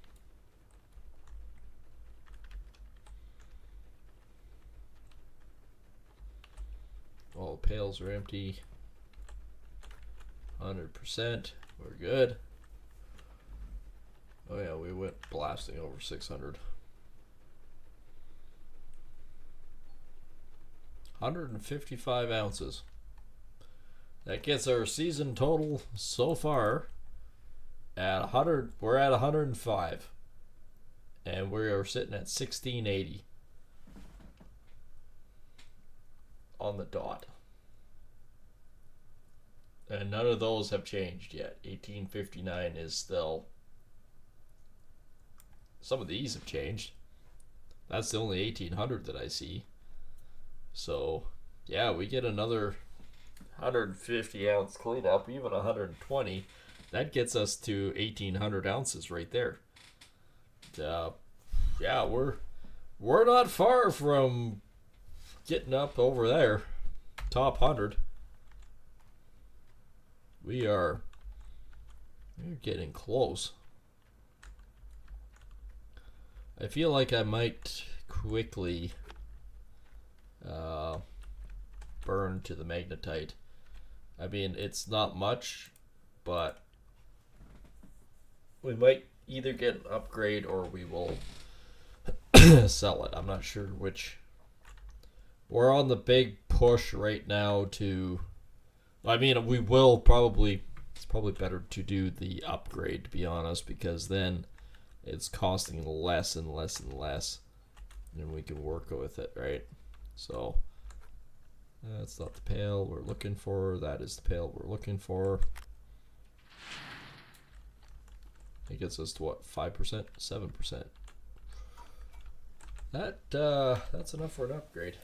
Speaker 1: All the pails are empty. 100%. We're good. Oh yeah, we went blasting over 600. 155 ounces. That gets our season total so far at 100. We're at 105, and we are sitting at 1680 on the dot. And none of those have changed yet. 1859 is still. Some of these have changed. That's the only 1800 that I see. So, yeah, we get another 150 ounce cleanup, even 120. That gets us to 1800 ounces right there. Yeah, we're not far from getting up over there, top 100. We're getting close. I feel like I might quickly burn to the magnetite. I mean, it's not much, but we might either get an upgrade or we will sell it. I'm not sure which. We're on the big push right now to, I mean, we will probably, it's probably better to do the upgrade, to be honest, because then it's costing less and less and less, and we can work with it, right? So that's not the pail we're looking for. That is the pail we're looking for. It gets us to what, 5%, 7%. That's enough for an upgrade.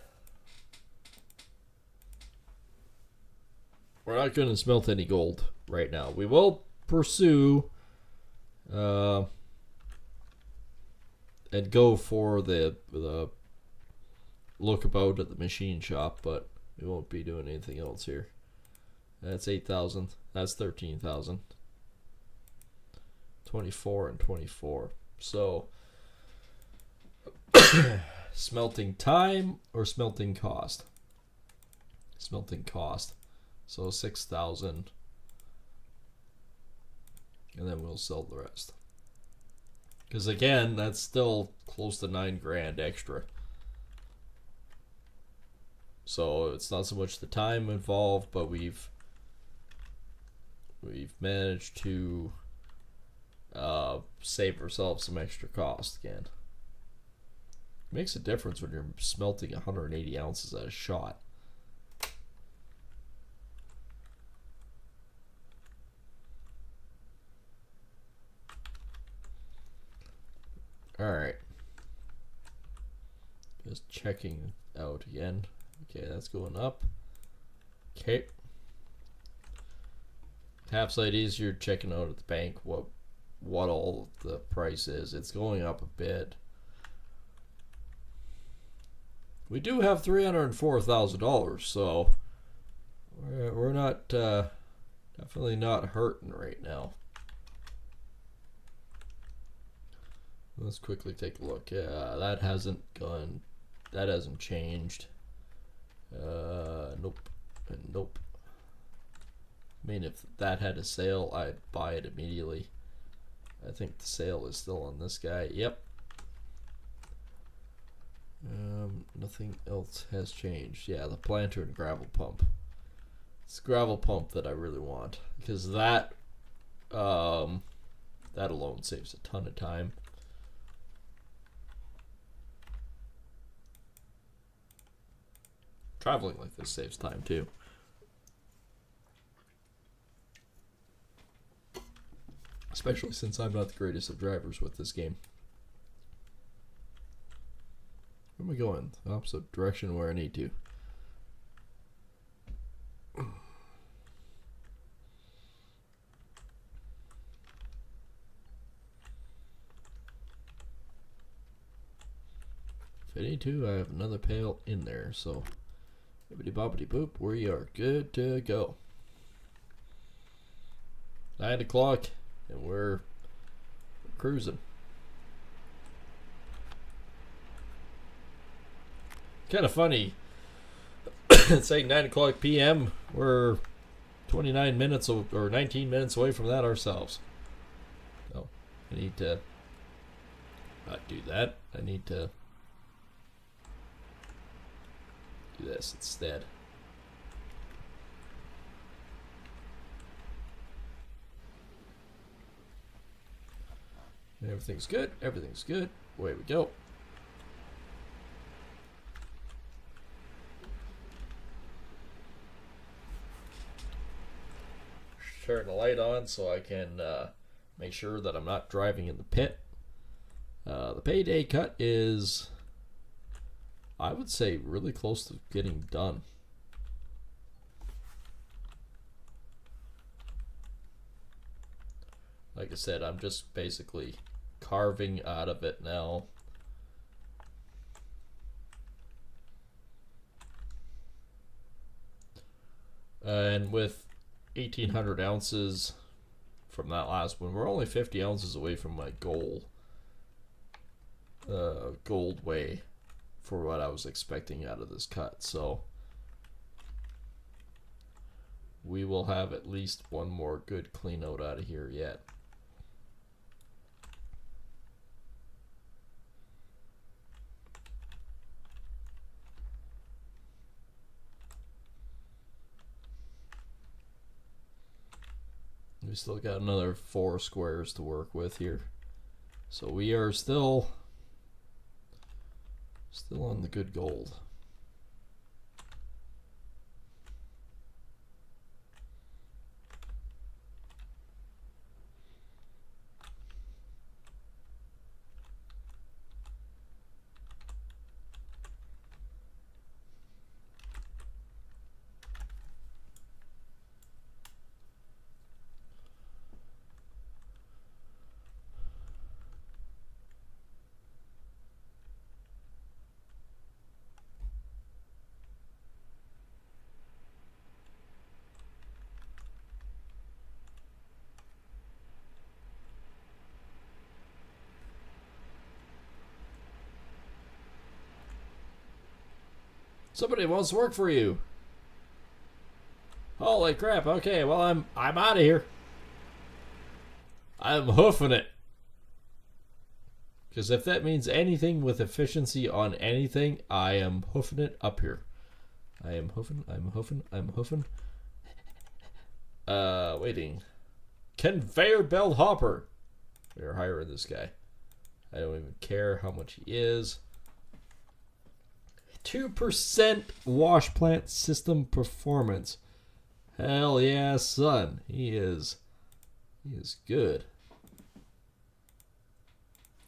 Speaker 1: We're not going to smelt any gold right now. We will pursue and go for the look about at the machine shop, but we won't be doing anything else here. That's 8,000. That's 13,000. 24 and 24. So smelting time or smelting cost? Smelting cost. So 6,000. And then we'll sell the rest. Because again, that's still close to 9 grand extra. So it's not so much the time involved, but we've managed to save ourselves some extra cost again. It makes a difference when you're smelting 180 ounces at a shot. Alright. Just checking out again. Okay, that's going up. Okay. Half-site easier checking out at the bank what all the price is. It's going up a bit. We do have $304,000, so we're not definitely not hurting right now. Let's quickly take a look. Yeah, that hasn't changed. Nope, and nope. I mean, if that had a sale, I'd buy it immediately. I think the sale is still on this guy. Yep. Nothing else has changed. Yeah, the planter and gravel pump. It's the gravel pump that I really want, because that alone saves a ton of time. Traveling like this saves time too. Especially since I'm not the greatest of drivers with this game. Where am I going? The opposite direction where I need to. If I need to, I have another pail in there, so bibbidi bobbidi boop, we are good to go. 9 o'clock, and we're cruising. Kind of funny. It's saying 9 o'clock p.m. We're 29 minutes or 19 minutes away from that ourselves. So I need to not do that. I need to do this instead. Everything's good. Everything's good. Away we go. Turn the light on so I can make sure that I'm not driving in the pit. The payday cut is, I would say, really close to getting done. Like I said, I'm just basically carving out of it now. And with 1,800 ounces from that last one, we're only 50 ounces away from my goal. Gold weigh for what I was expecting out of this cut. So we will have at least one more good clean out of here yet. We still got another 4 squares to work with here. So we are still on the good gold. Somebody wants to work for you. Holy crap. Okay, well, I'm out of here. I'm hoofing it. Because if that means anything with efficiency on anything, I am hoofing it up here. I'm hoofing. Waiting. Conveyor belt hopper. We're hiring this guy. I don't even care how much he is. 2% wash plant system performance. Hell yeah, son. He is good.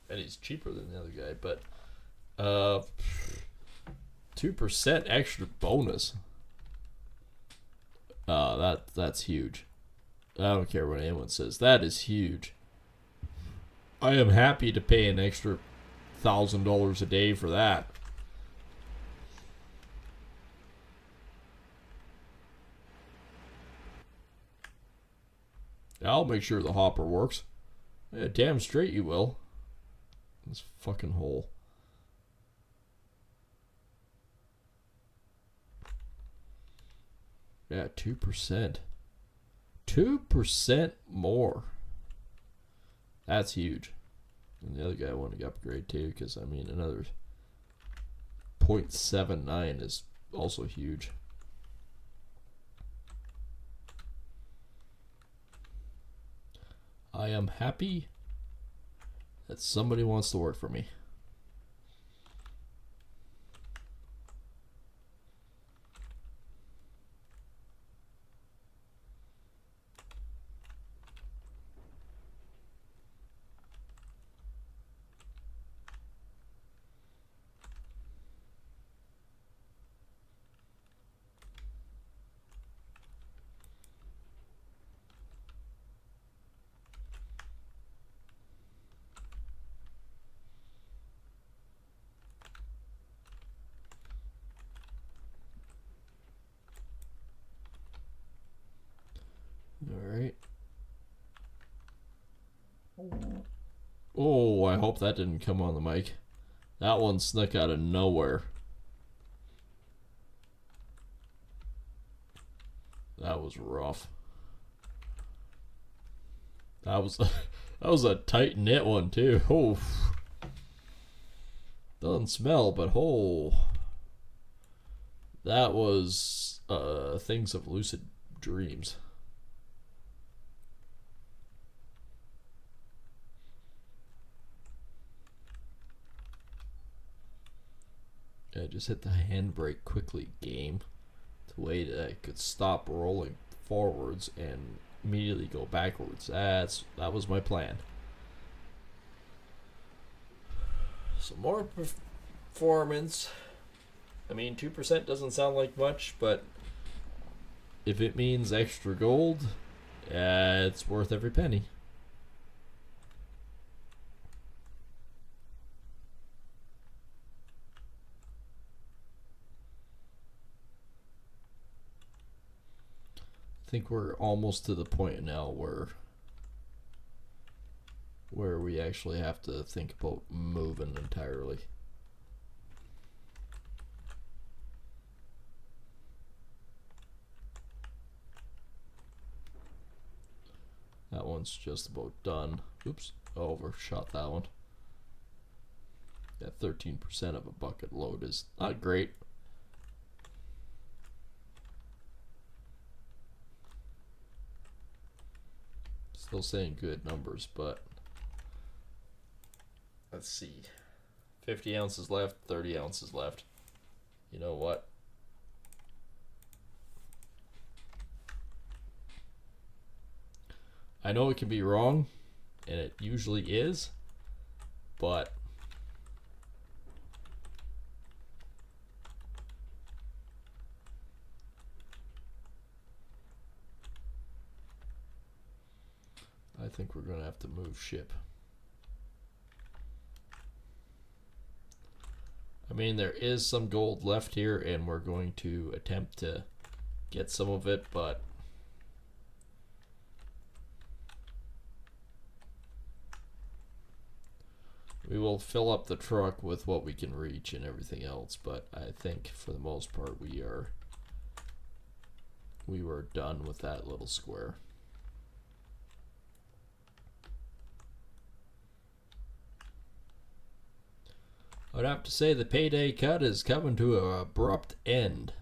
Speaker 1: And he's cheaper than the other guy, but 2% extra bonus. That's huge. I don't care what anyone says. That is huge. I am happy to pay an extra $1,000 a day for that. I'll make sure the hopper works. Yeah, damn straight you will. This fucking hole. Yeah, 2%. 2% more. That's huge. And the other guy wanted to upgrade too, because I mean another 0.79 is also huge. I am happy that somebody wants to work for me. Alright. Oh, I hope that didn't come on the mic. That one snuck out of nowhere. That was rough. That was a tight knit one too. Oh, doesn't smell, but that was things of lucid dreams. I just hit the handbrake quickly, game. The way that I could stop rolling forwards and immediately go backwards. That was my plan. Some more performance. I mean, 2% doesn't sound like much, but if it means extra gold, it's worth every penny. I think we're almost to the point now where we actually have to think about moving entirely. That one's just about done. Oops, overshot that one. Yeah, 13% of a bucket load is not great. Still saying good numbers, but let's see. 50 ounces left, 30 ounces left. You know what? I know it can be wrong, and it usually is, but I think we're going to have to move ship. I mean, there is some gold left here, and we're going to attempt to get some of it, but We will fill up the truck with what we can reach and everything else, but I think for the most part we were done with that little square. I'd have to say the payday cut is coming to an abrupt end.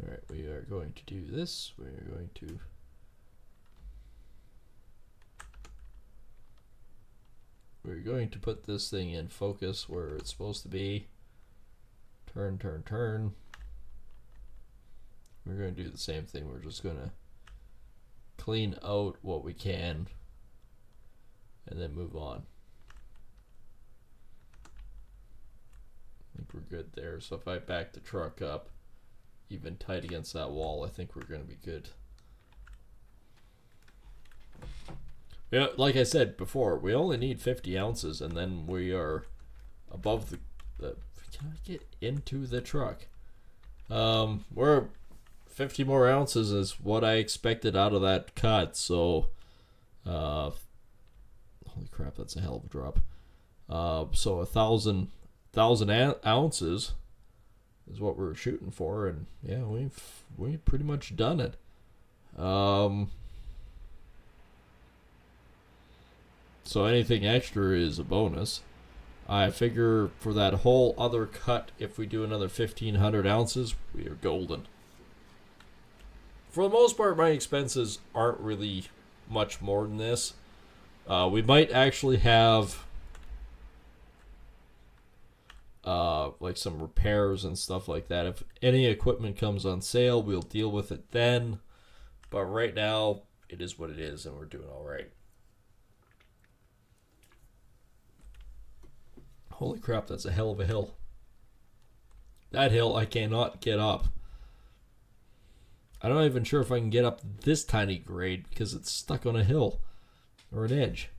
Speaker 1: Alright, we are going to do this. We're going to put this thing in focus where it's supposed to be. Turn, turn, turn. We're going to do the same thing. We're just going to clean out what we can and then move on. I think we're good there. So if I back the truck up even tight against that wall, I think we're going to be good. Yeah, like I said before, we only need 50 ounces and then we are above the can I get into the truck? We're 50 more ounces is what I expected out of that cut, so holy crap, that's a hell of a drop. So 1,000 ounces is what we're shooting for, and yeah, we've pretty much done it. So anything extra is a bonus. I figure for that whole other cut, if we do another 1,500 ounces, we are golden. For the most part, my expenses aren't really much more than this. We might actually have like some repairs and stuff like that. If any equipment comes on sale, we'll deal with it then. But right now, it is what it is, and we're doing all right. Holy crap, that's a hell of a hill. That hill I cannot get up. I'm not even sure if I can get up this tiny grade because it's stuck on a hill or an edge.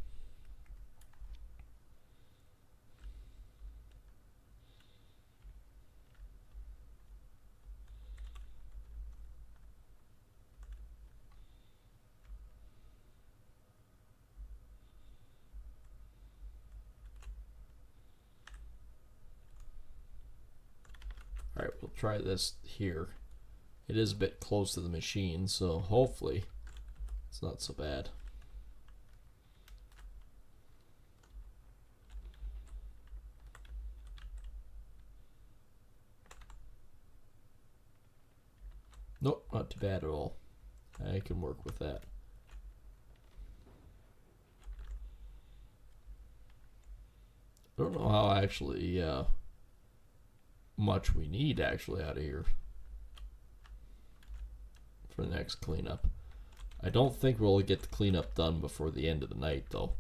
Speaker 1: Alright, we'll try this here. It is a bit close to the machine, so hopefully it's not so bad. Nope, not too bad at all. I can work with that. I don't know how actually much we need actually out of here for the next cleanup. I don't think we'll get the cleanup done before the end of the night though.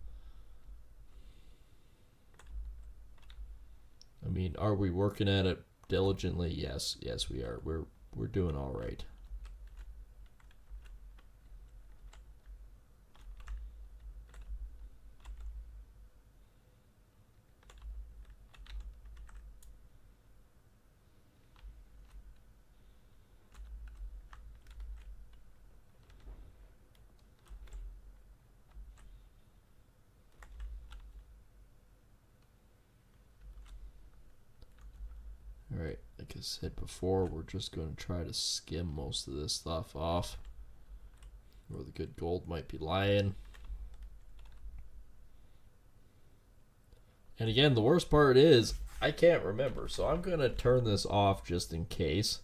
Speaker 1: I mean, are we working at it diligently? Yes, we are. We're doing all right. Alright, like I said before, we're just going to try to skim most of this stuff off where the good gold might be lying. And again, the worst part is I can't remember, so I'm going to turn this off just in case.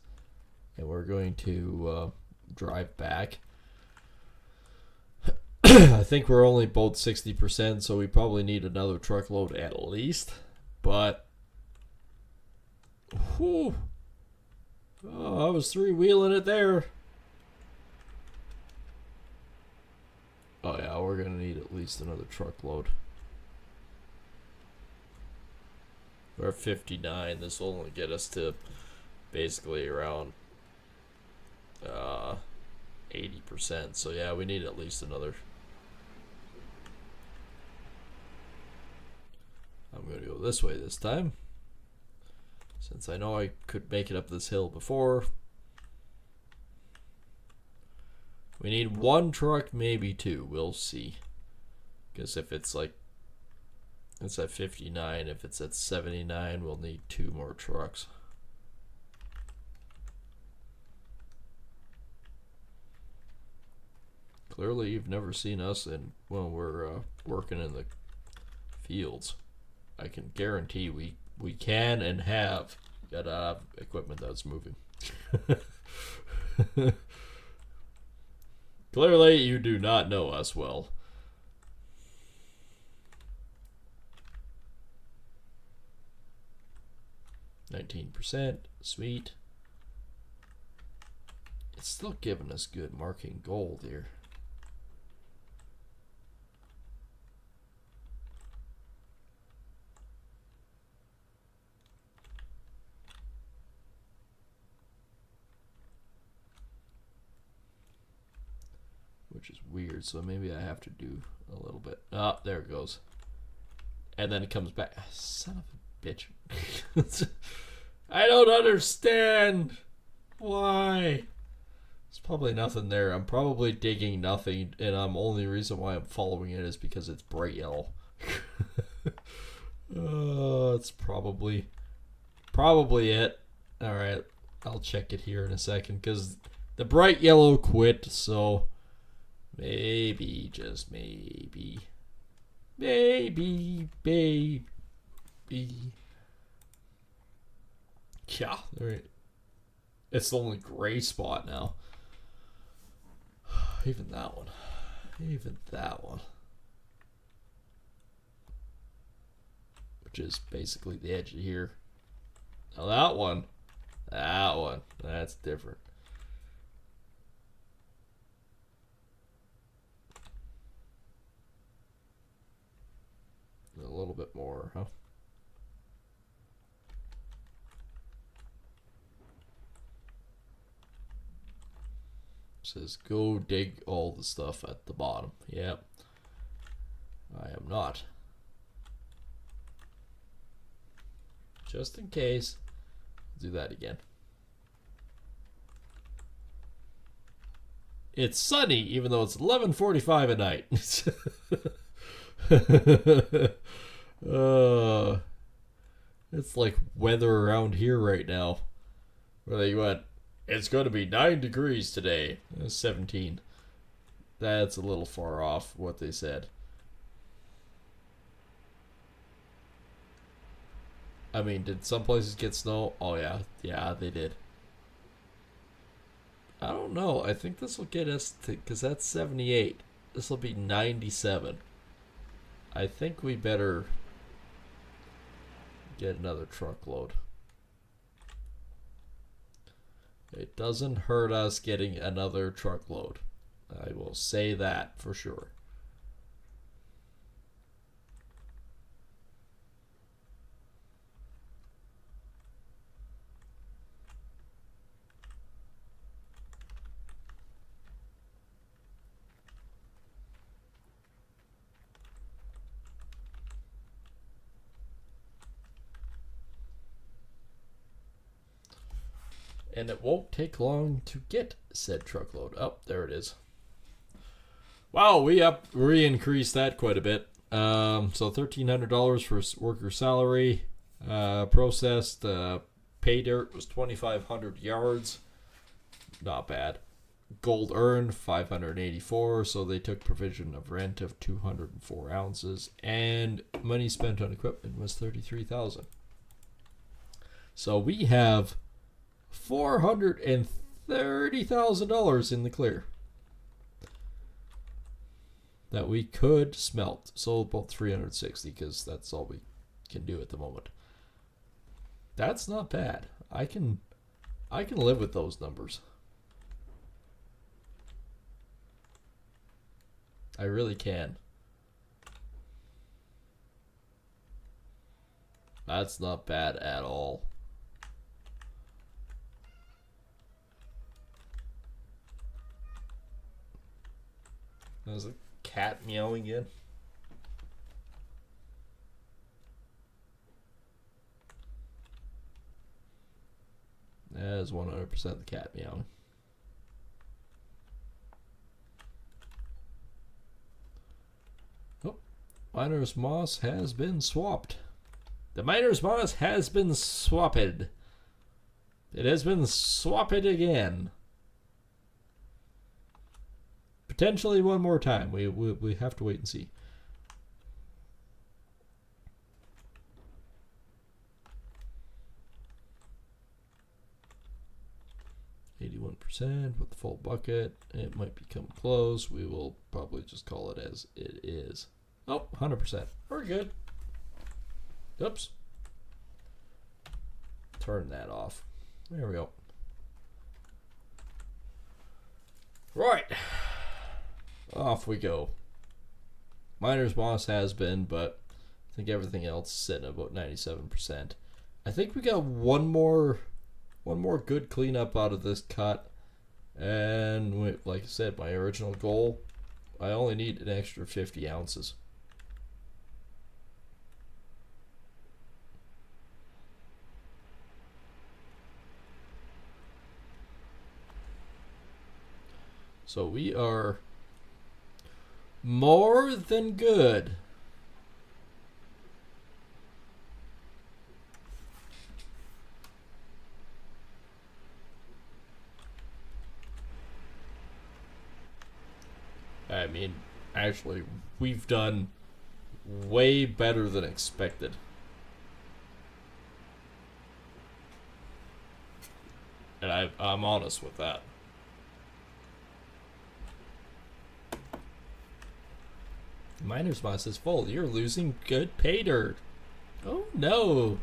Speaker 1: And we're going to drive back. I think we're only both 60%, so we probably need another truckload at least. But whew. Oh, I was three-wheeling it there. Oh yeah, we're gonna need at least another truckload. We're 59. This will only get us to basically around 80%. So yeah, we need at least another. I'm gonna go this way this time. Since I know I could make it up this hill before. We need one truck, maybe two. We'll see. Because if it's like, it's at 59. If it's at 79, we'll need two more trucks. Clearly, you've never seen us when we're working in the fields. I can guarantee we can and have got equipment that's moving. Clearly, you do not know us well. %, sweet. It's still giving us good marking gold here. Which is weird, so maybe I have to do a little bit. Oh, there it goes. And then it comes back. Son of a bitch. I don't understand. Why? There's probably nothing there. I'm probably digging nothing, and only reason why I'm following it is because it's bright yellow. It's probably it. Alright, I'll check it here in a second, because the bright yellow quit, so maybe, just maybe. Maybe. Yeah, it's the only gray spot now. Even that one. Which is basically the edge of here. Now that one, that's different. A little bit more, huh? Says go dig all the stuff at the bottom. Yep. I am not. Just in case. Do that again. It's sunny even though it's 11:45 at night. It's like weather around here right now. Where they went, it's going to be 9 degrees today. 17. That's a little far off what they said. I mean, did some places get snow? Oh yeah. Yeah, they did. I don't know. I think this will get us to, because that's 78. This will be 97. I think we better get another truckload. It doesn't hurt us getting another truckload. I will say that for sure. And it won't take long to get said truckload. Oh, there it is. Wow, we increased that quite a bit. So $1,300 for worker salary. Processed pay dirt was 2,500 yards. Not bad. Gold earned 584. So they took provision of rent of 204 ounces, and money spent on equipment was 33,000. So we have $430,000 in the clear that we could smelt. So about 360, because that's all we can do at the moment. That's not bad. I can live with those numbers. I really can. That's not bad at all. There's a cat meowing again. is 100% the cat meowing. Oh, miner's moss has been swapped. The miner's moss has been swapped. It has been swapped again. Potentially one more time. We have to wait and see. %, with the full bucket. It might become close. We will probably just call it as it is. Oh, 100%. We're good. Oops. Turn that off. There we go. Right. Off we go. Miner's moss has been, but I think everything else is sitting at about 97%. I think we got one more good cleanup out of this cut. And like I said, my original goal, I only need an extra 50 ounces. So we are more than good. I mean, actually, we've done way better than expected. And I'm honest with that. Miner's moss is full. You're losing good pay dirt. Oh no.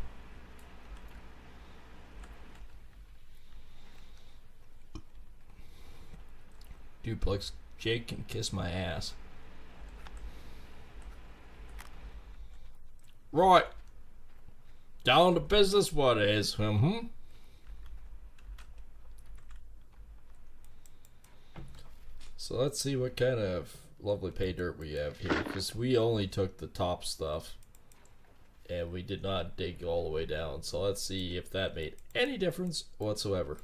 Speaker 1: Duplex Jake can kiss my ass. Right. Down to business, what is? So let's see what kind of lovely pay dirt we have here, because we only took the top stuff and we did not dig all the way down. So let's see if that made any difference whatsoever.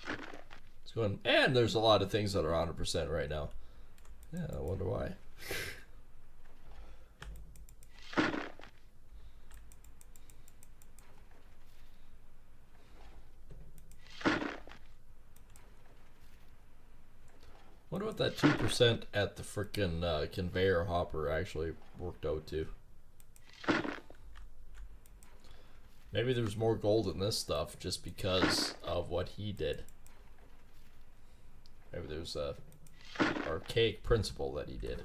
Speaker 1: Let's go ahead, and there's a lot of things that are 100% right now. Yeah, I wonder why. Wonder what that 2% at the frickin' conveyor hopper actually worked out to. Maybe there's more gold in this stuff just because of what he did. Maybe there's a archaic principle that he did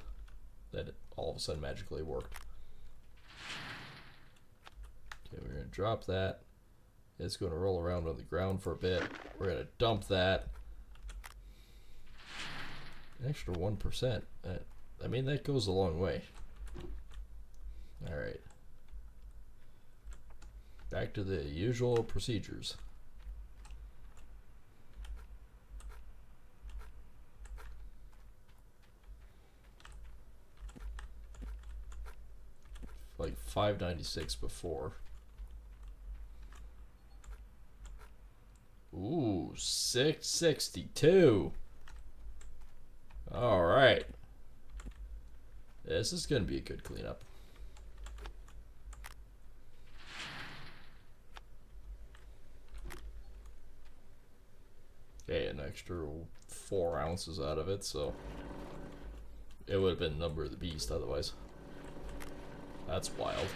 Speaker 1: that all of a sudden magically worked. Okay, we're going to drop that. It's going to roll around on the ground for a bit. We're going to dump that. An extra 1%. I mean, that goes a long way. Alright. Back to the usual procedures. Like 596 before. Ooh, 662. All right. This is going to be a good cleanup. Okay, an extra 4 ounces out of it, so it would have been number of the beast otherwise. That's wild.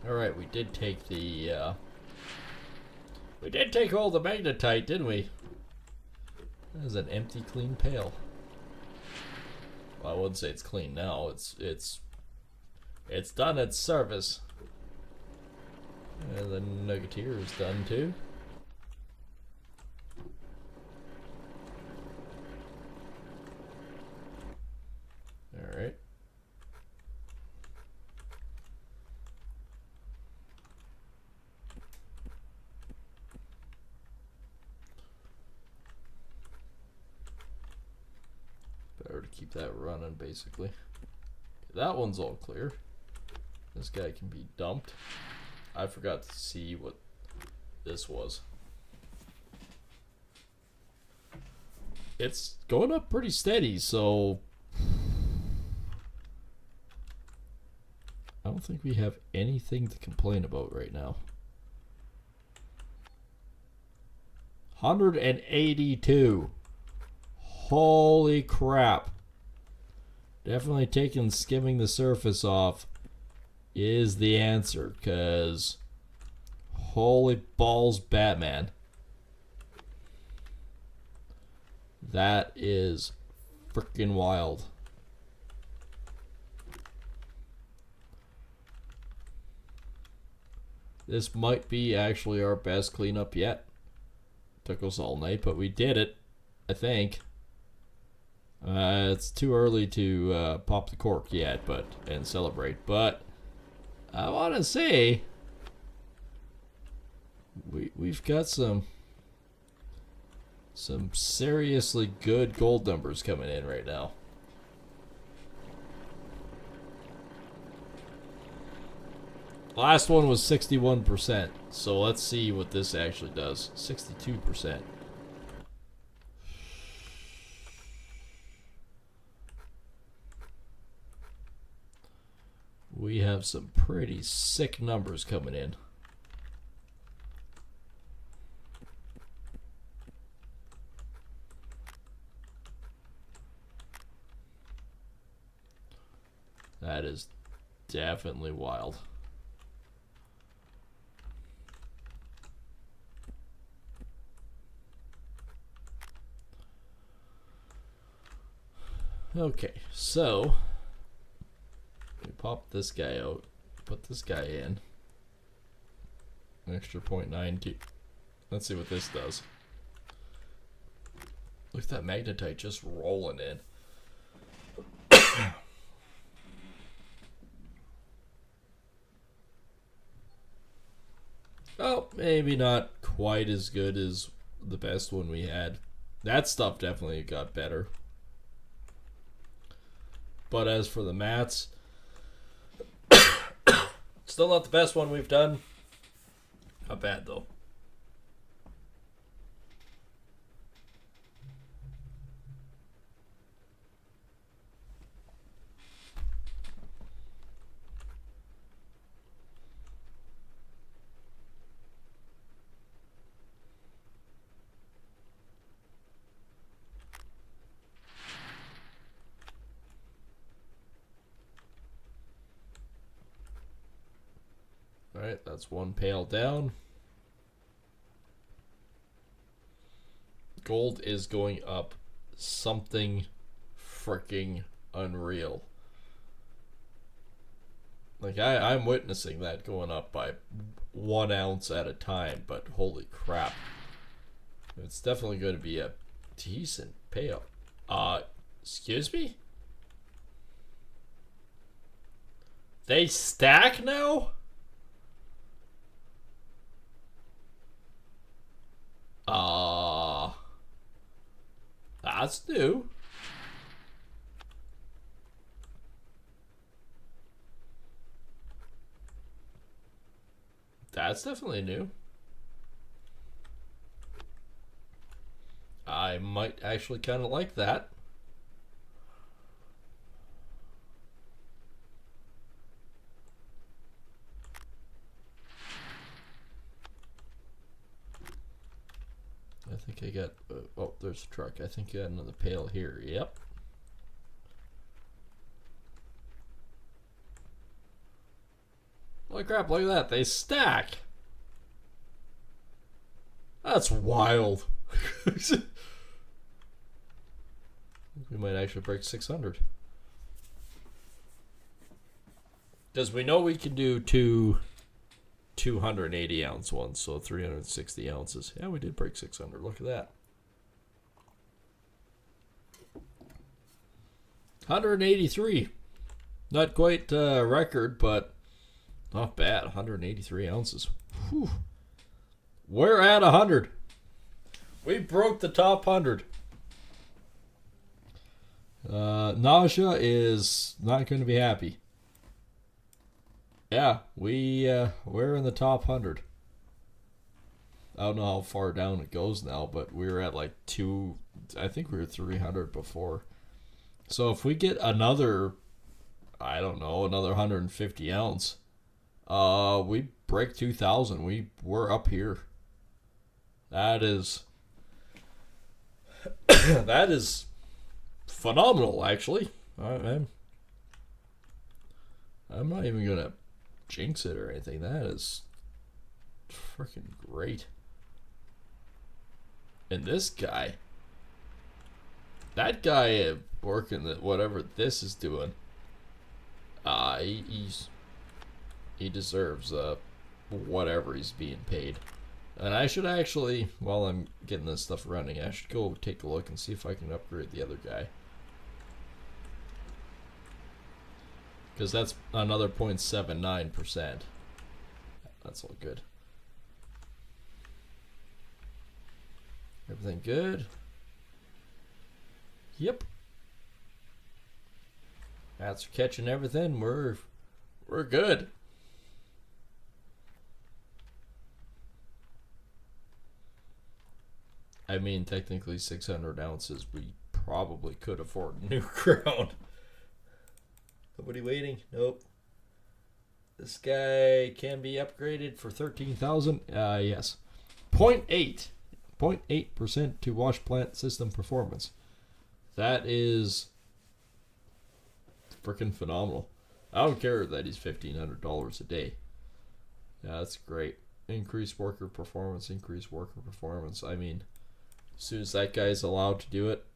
Speaker 1: Alright, we did take the, we did take all the magnetite, didn't we? That is an empty, clean pail. Well, I wouldn't say it's clean now. It's done its service. And the nuggeteer is done too. Alright. Better to keep that running, basically. That one's all clear. This guy can be dumped. I forgot to see what this was. It's going up pretty steady, so I don't think we have anything to complain about right now. 182. Holy crap. Definitely skimming the surface off is the answer, because holy balls, Batman. That is freaking wild. This might be actually our best cleanup yet. Took us all night, but we did it, I think. It's too early to pop the cork yet, and celebrate. But I want to say we've got some seriously good gold numbers coming in right now. Last one was 61%, so let's see what this actually does. 62%. We have some pretty sick numbers coming in. That is definitely wild. Okay, so we pop this guy out, put this guy in. An extra 0.92. Let's see what this does. Look at that magnetite just rolling in. Oh, maybe not quite as good as the best one we had. That stuff definitely got better. But as for the mats, still not the best one we've done. Not bad though. Alright, that's one pail down. Gold is going up something freaking unreal. Like, I'm witnessing that going up by 1 ounce at a time, but holy crap. It's definitely going to be a decent payout. Excuse me? They stack now? That's new. That's definitely new. I might actually kind of like that. I think I got, oh, there's a truck. I think I got another pail here. Yep. Holy crap, look at that. They stack. That's wild. We might actually break 600. Because we know we can do two 280 ounce ones, so 360 ounces. Yeah, we did break 600. Look at that. 183. Not quite a record, but not bad. 183 ounces. Whew. We're at 100. We broke the top 100. Nausea is not going to be happy. Yeah, we're in the top 100. I don't know how far down it goes now, but we were at like two. I think we were 300 before. So if we get another, I don't know, another 150 ounce, we break 2,000. We're up here. That is that is phenomenal, actually. I'm not even gonna jinx it or anything. That is freaking great. And this guy, that guy working at whatever this is doing, he deserves whatever he's being paid. And I should actually, while I'm getting this stuff running, I should go take a look and see if I can upgrade the other guy. Because that's another 0.79%. That's all good. Everything good? Yep. That's catching everything. We're good. I mean, technically 600 ounces, we probably could afford a new crown. Nobody waiting? Nope. This guy can be upgraded for 13,000. Yes. 0.8% to wash plant system performance. That is freaking phenomenal. I don't care that he's $1,500 a day. Yeah, that's great. Increase worker performance. I mean, as soon as that guy's allowed to do it,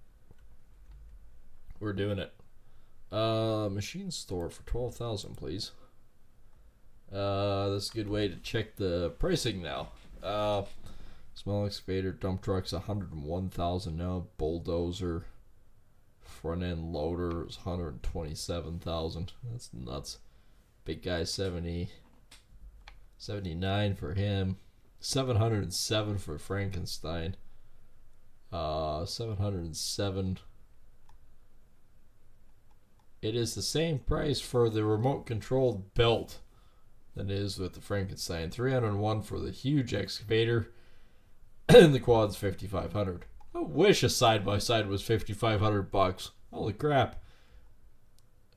Speaker 1: we're doing it. Machine store for 12,000, please. That's a good way to check the pricing now. Small excavator, dump trucks, 101,000 now. Bulldozer, front end loader is 127,000. That's nuts. Big guy 79 for him. 707 for Frankenstein. 707. It is the same price for the remote controlled belt than it is with the Frankenstein. 301 for the huge excavator. And the quad's 5,500. I wish a side by side was $5,500. Holy crap!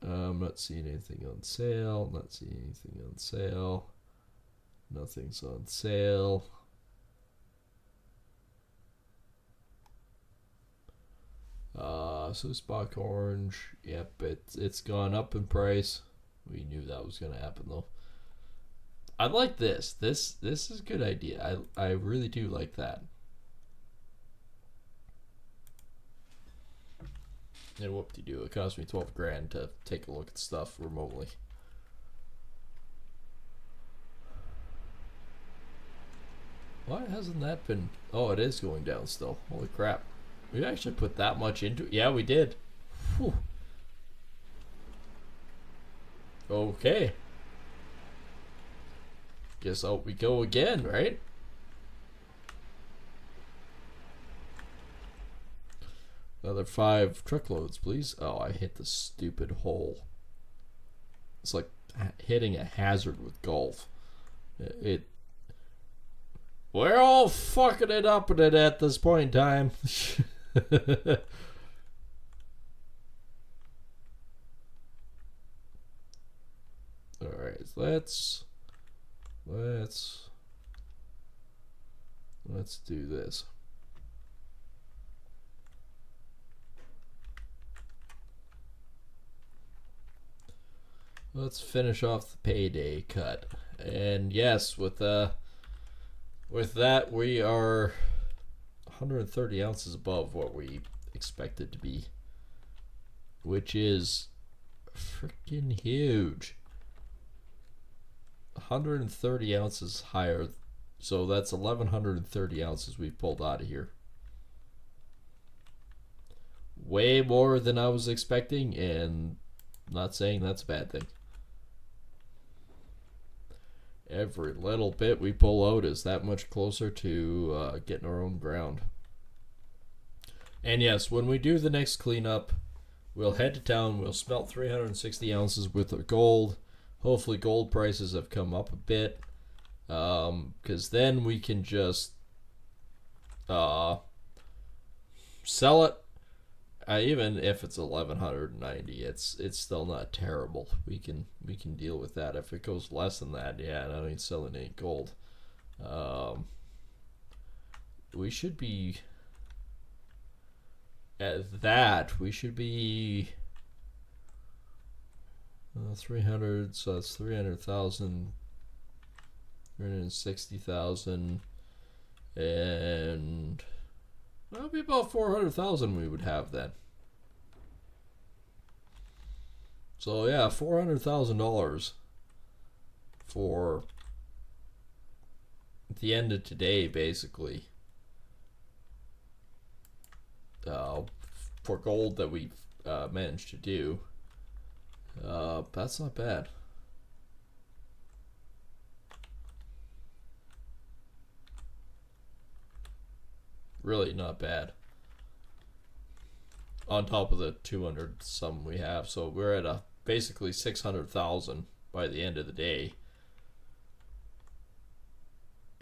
Speaker 1: I'm not seeing anything on sale. Nothing's on sale. So Spock Orange. Yep, it's gone up in price. We knew that was gonna happen though. I like this. This is a good idea. I really do like that. And whoop-de-doo, it cost me 12 grand to take a look at stuff remotely. Why hasn't that been... Oh, it is going down still. Holy crap. We actually put that much into it. Yeah, we did. Whew. Okay. Guess out we go again, right? Another 5 truckloads, please. Oh, I hit the stupid hole. It's like hitting a hazard with golf. We're all fucking it up at this point in time. All right, let's do this. Let's finish off the payday cut. And yes, with that we are 130 ounces above what we expected to be, which is freaking huge. 130 ounces higher, so that's 1,130 ounces we pulled out of here. Way more than I was expecting, and not saying that's a bad thing. Every little bit we pull out is that much closer to getting our own ground. And yes, when we do the next cleanup, we'll head to town. We'll smelt 360 ounces worth of gold. hopefully gold prices have come up a bit, because then we can just sell it. Even if it's 1190, it's still not terrible. We can deal with that. If it goes less than that, yeah, I ain't selling any gold. We should be at that. We should be 300. So that's 300,000, 360,000, and that'll be about 400,000 we would have then. So yeah, $400,000 for the end of today, basically. For gold that we've managed to do. That's not bad. Really not bad. On top of the 200 some we have, so we're at basically 600,000 by the end of the day.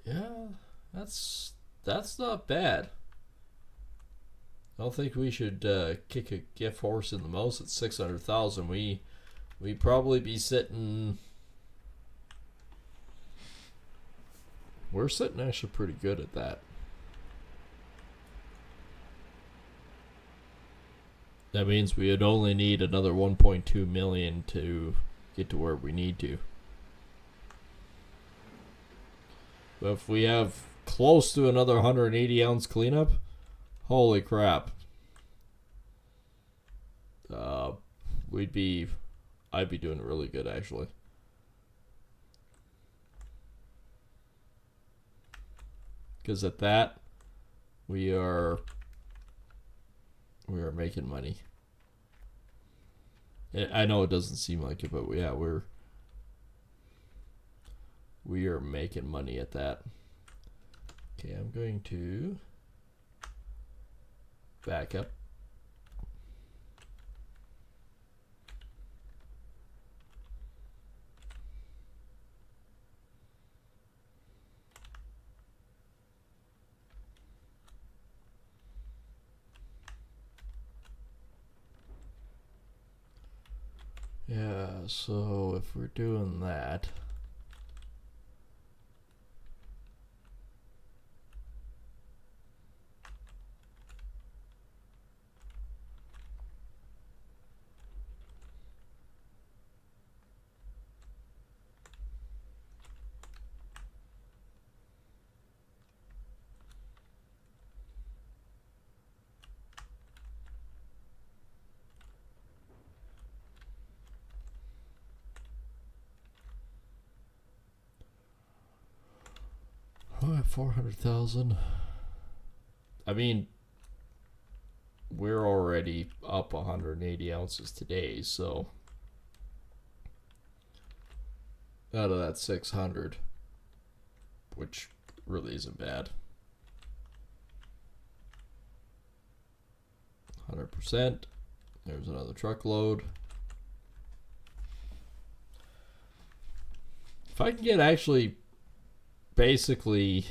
Speaker 1: Yeah, that's not bad. I don't think we should kick a gift horse in the mouth at 600,000. We probably be sitting. We're sitting actually pretty good at that. That means we would only need another 1.2 million to get to where we need to. But if we have close to another 180 ounce cleanup, holy crap. I'd be doing really good actually. Because at that, we are making money. I know it doesn't seem like it, but yeah, we are making money at that. Okay, I'm going to back up. Yeah, so if we're doing that, oh, 400,000. I mean, we're already up 180 ounces today, so out of that 600, which really isn't bad. 100%. There's another truckload. If I can get actually basically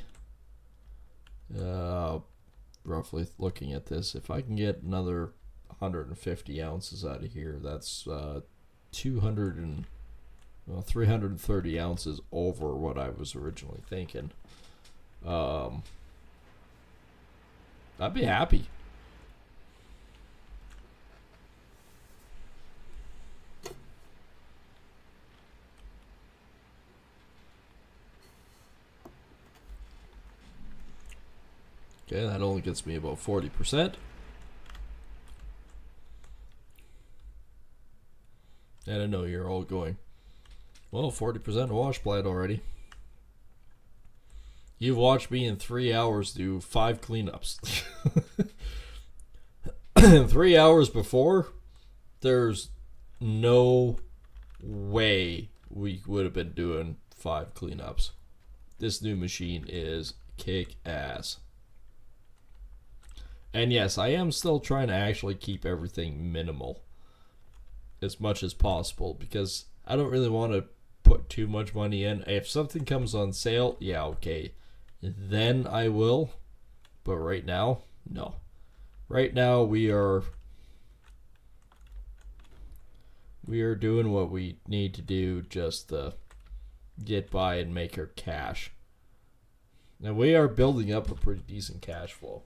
Speaker 1: roughly looking at this, if I can get another 150 ounces out of here, that's 330 ounces over what I was originally thinking. I'd be happy. Okay, that only gets me about 40%. And I know you're all going, well, 40% wash plant already. You've watched me in 3 hours do 5 cleanups. 3 hours before, there's no way we would have been doing 5 cleanups. This new machine is kick ass. And yes, I am still trying to actually keep everything minimal as much as possible, because I don't really want to put too much money in. If something comes on sale, yeah, okay, then I will. But right now, no. Right now we are doing what we need to do just to get by and make our cash. Now we are building up a pretty decent cash flow.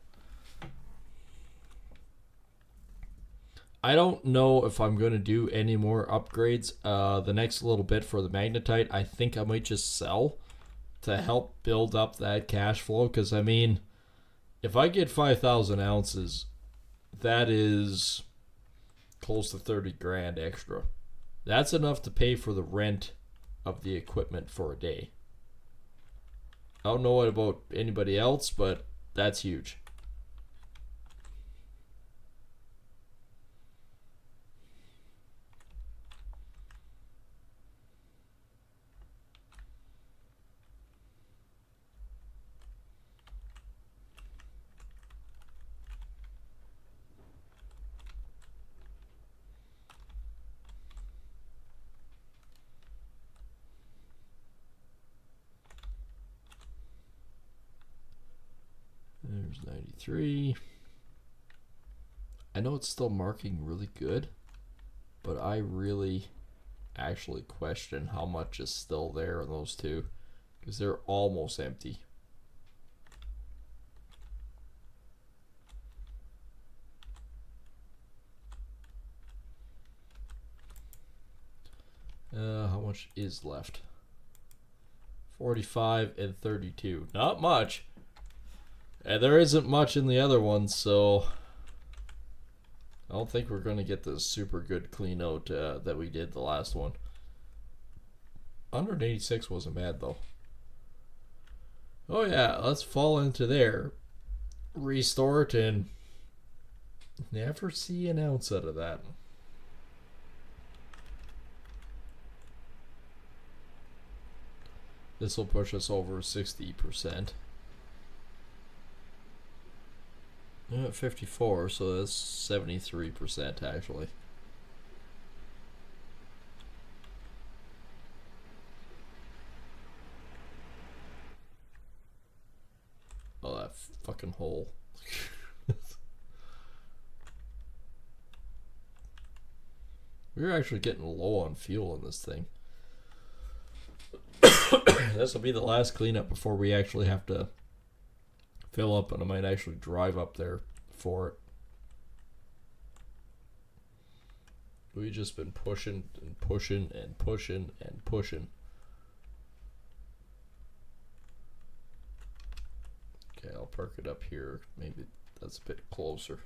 Speaker 1: I don't know if I'm going to do any more upgrades the next little bit for the magnetite. I think I might just sell to help build up that cash flow. Because, I mean, if I get 5,000 ounces, that is close to 30 grand extra. That's enough to pay for the rent of the equipment for a day. I don't know what about anybody else, but that's huge. There's 93. I know it's still marking really good, but I really actually question how much is still there in those two, because they're almost empty. How much is left? 45 and 32. Not much. And there isn't much in the other ones, so I don't think we're going to get the super good clean out that we did the last one. 186 wasn't bad, though. Oh yeah, let's fall into there. Restore it and never see an ounce out of that. This will push us over 60%. 54, so that's 73% actually. Oh, that fucking hole. We're actually getting low on fuel in this thing. This will be the last cleanup before we actually have to fill up, and I might actually drive up there for it. We've just been pushing and pushing and pushing and pushing. Okay, I'll park it up here. Maybe that's a bit closer.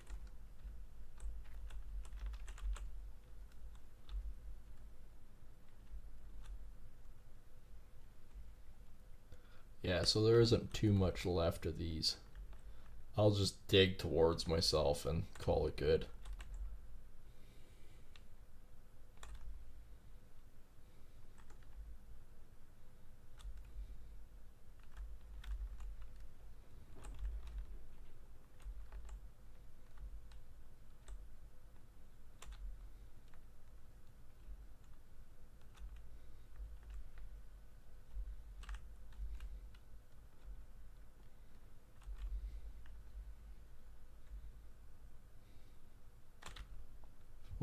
Speaker 1: Yeah, so there isn't too much left of these. I'll just dig towards myself and call it good.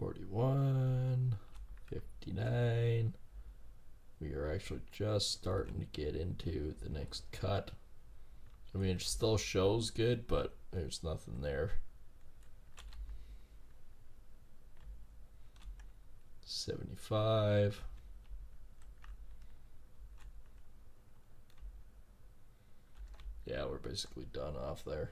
Speaker 1: $41, $59. We are actually just starting to get into the next cut. I mean, it still shows good, but there's nothing there. 75. Yeah, we're basically done off there.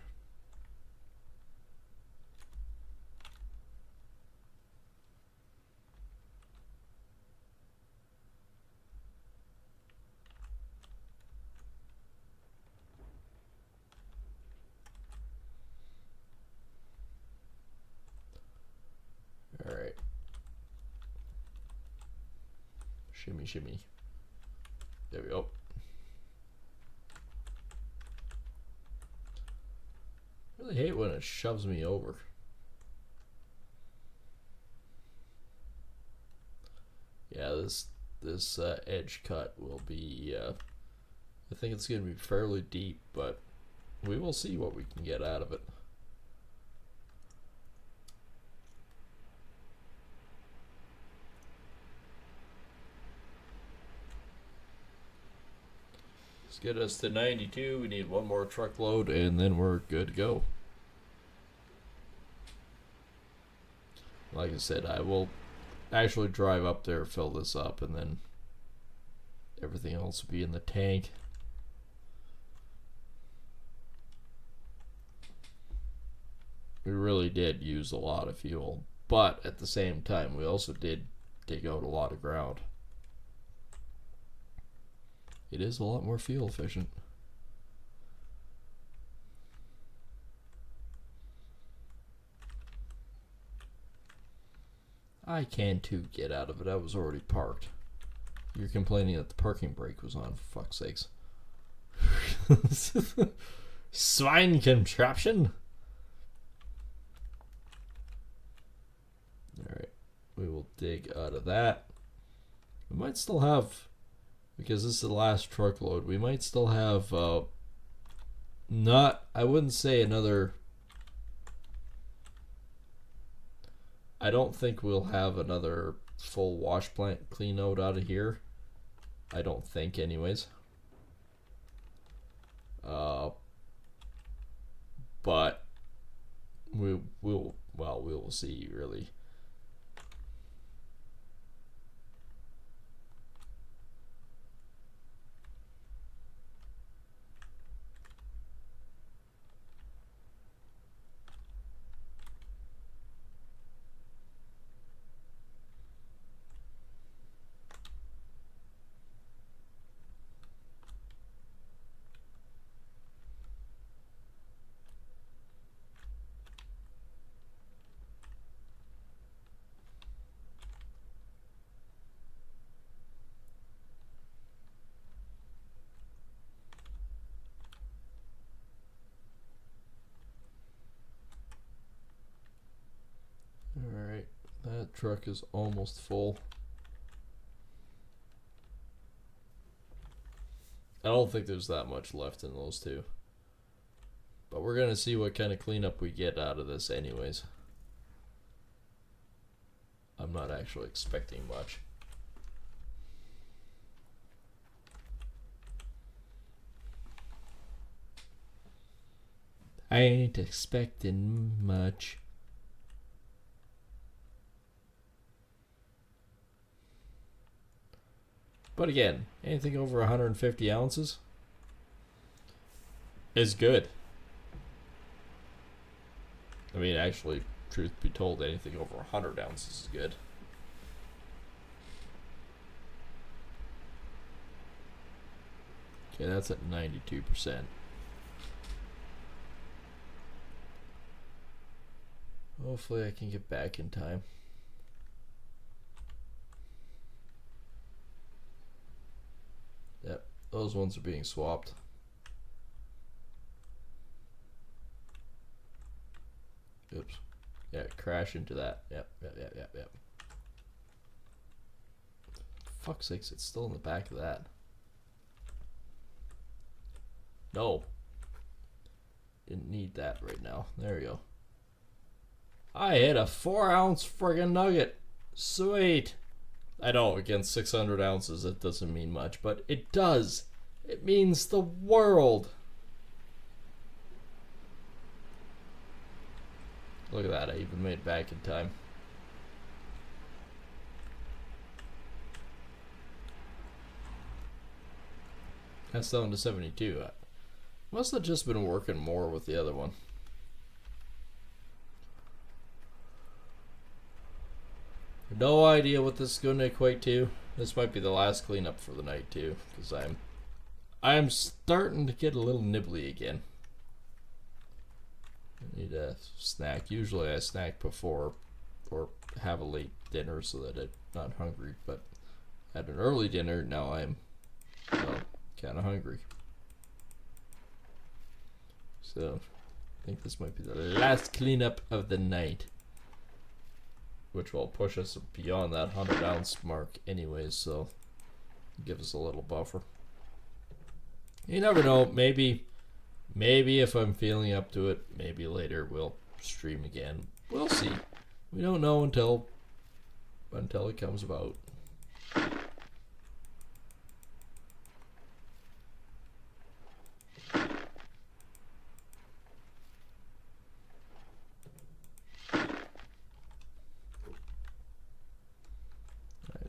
Speaker 1: All right. Shimmy, shimmy. There we go. I really hate when it shoves me over. Yeah, this this edge cut will be, I think it's going to be fairly deep, but we will see what we can get out of it. Let's get us to 92. We need one more truckload and then we're good to go. Like I said, I will actually drive up there, fill this up, and then everything else will be in the tank. We really did use a lot of fuel, but at the same time we also did dig out a lot of ground. It is a lot more fuel efficient. I can too get out of it. I was already parked. You're complaining that the parking brake was on, for fuck's sakes. Swine contraption. Alright, we will dig out of that. We might still have, because this is the last truckload, we might still have, I wouldn't say another, I don't think we'll have another full wash plant clean out of here. I don't think anyways. But we will see really. Alright, that truck is almost full. I don't think there's that much left in those two. But we're going to see what kind of cleanup we get out of this anyways. I'm not actually expecting much. I ain't expecting much. But again, anything over 150 ounces is good. I mean, actually, truth be told, anything over 100 ounces is good. Okay, that's at 92%. Hopefully I can get back in time. Yep, those ones are being swapped. Oops. Yeah, crash into that. Yep. Fuck's sakes, it's still in the back of that. No. Didn't need that right now. There we go. I hit a 4-ounce friggin' nugget. Sweet. I know, against 600 ounces, it doesn't mean much, but it does. It means the world. Look at that, I even made it back in time. That's down to 72. I must have just been working more with the other one. No idea what this is going to equate to. This might be the last cleanup for the night too, because I'm starting to get a little nibbly again. I need a snack. Usually I snack before or have a late dinner so that I'm not hungry, but at an early dinner now I'm kind of hungry. So I think this might be the last cleanup of the night, which will push us beyond that 100-ounce mark anyways, so Give us a little buffer. You never know. Maybe if I'm feeling up to it, maybe later we'll stream again. We'll see. We don't know until it comes about.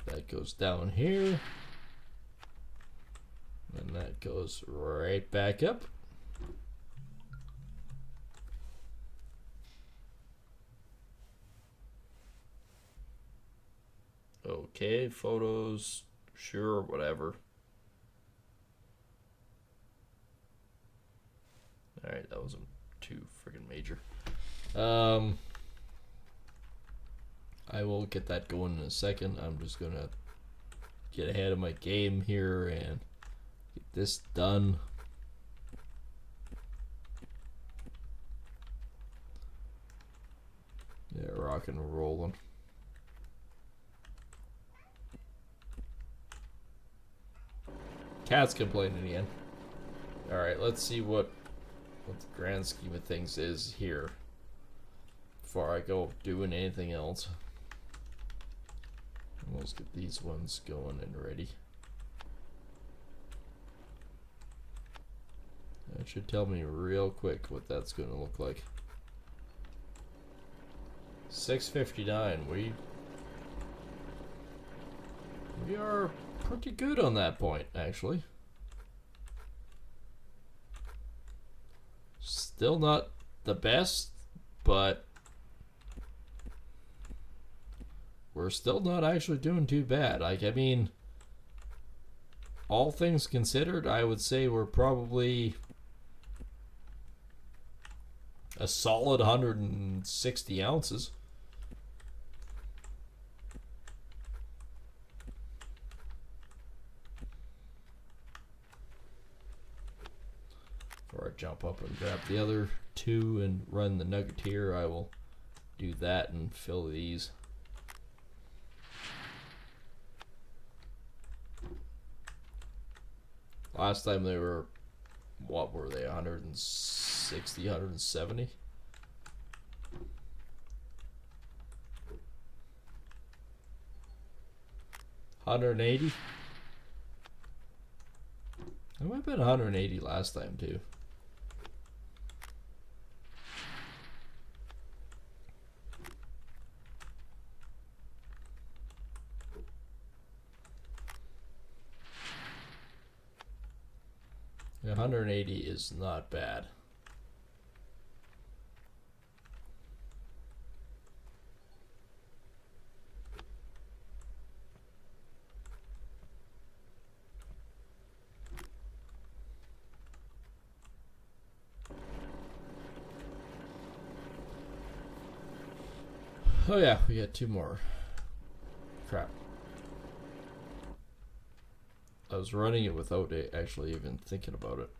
Speaker 1: That goes down here, and that goes right back up. Okay, photos, sure, whatever. Alright, that wasn't too friggin' major. I will get that going in a second. I'm just gonna get ahead of my game here and get this done. Yeah, rocking and rolling. Cat's complaining again. Alright, let's see what the grand scheme of things is here before I go doing anything else. Let's get these ones going and ready. That should tell me real quick what that's going to look like. 659. We are pretty good on that point, actually. Still not the best, but we're still not actually doing too bad. Like, I mean, all things considered, I would say we're probably a solid 160 ounces. Before I jump up and grab the other two and run the nuggeteer, I will do that and fill these. Last time they were, what were they, 160, 170? $180? It might have been 180 last time too. Yeah, 180 is not bad. Oh yeah, we got two more. Crap. I was running it without actually even thinking about it.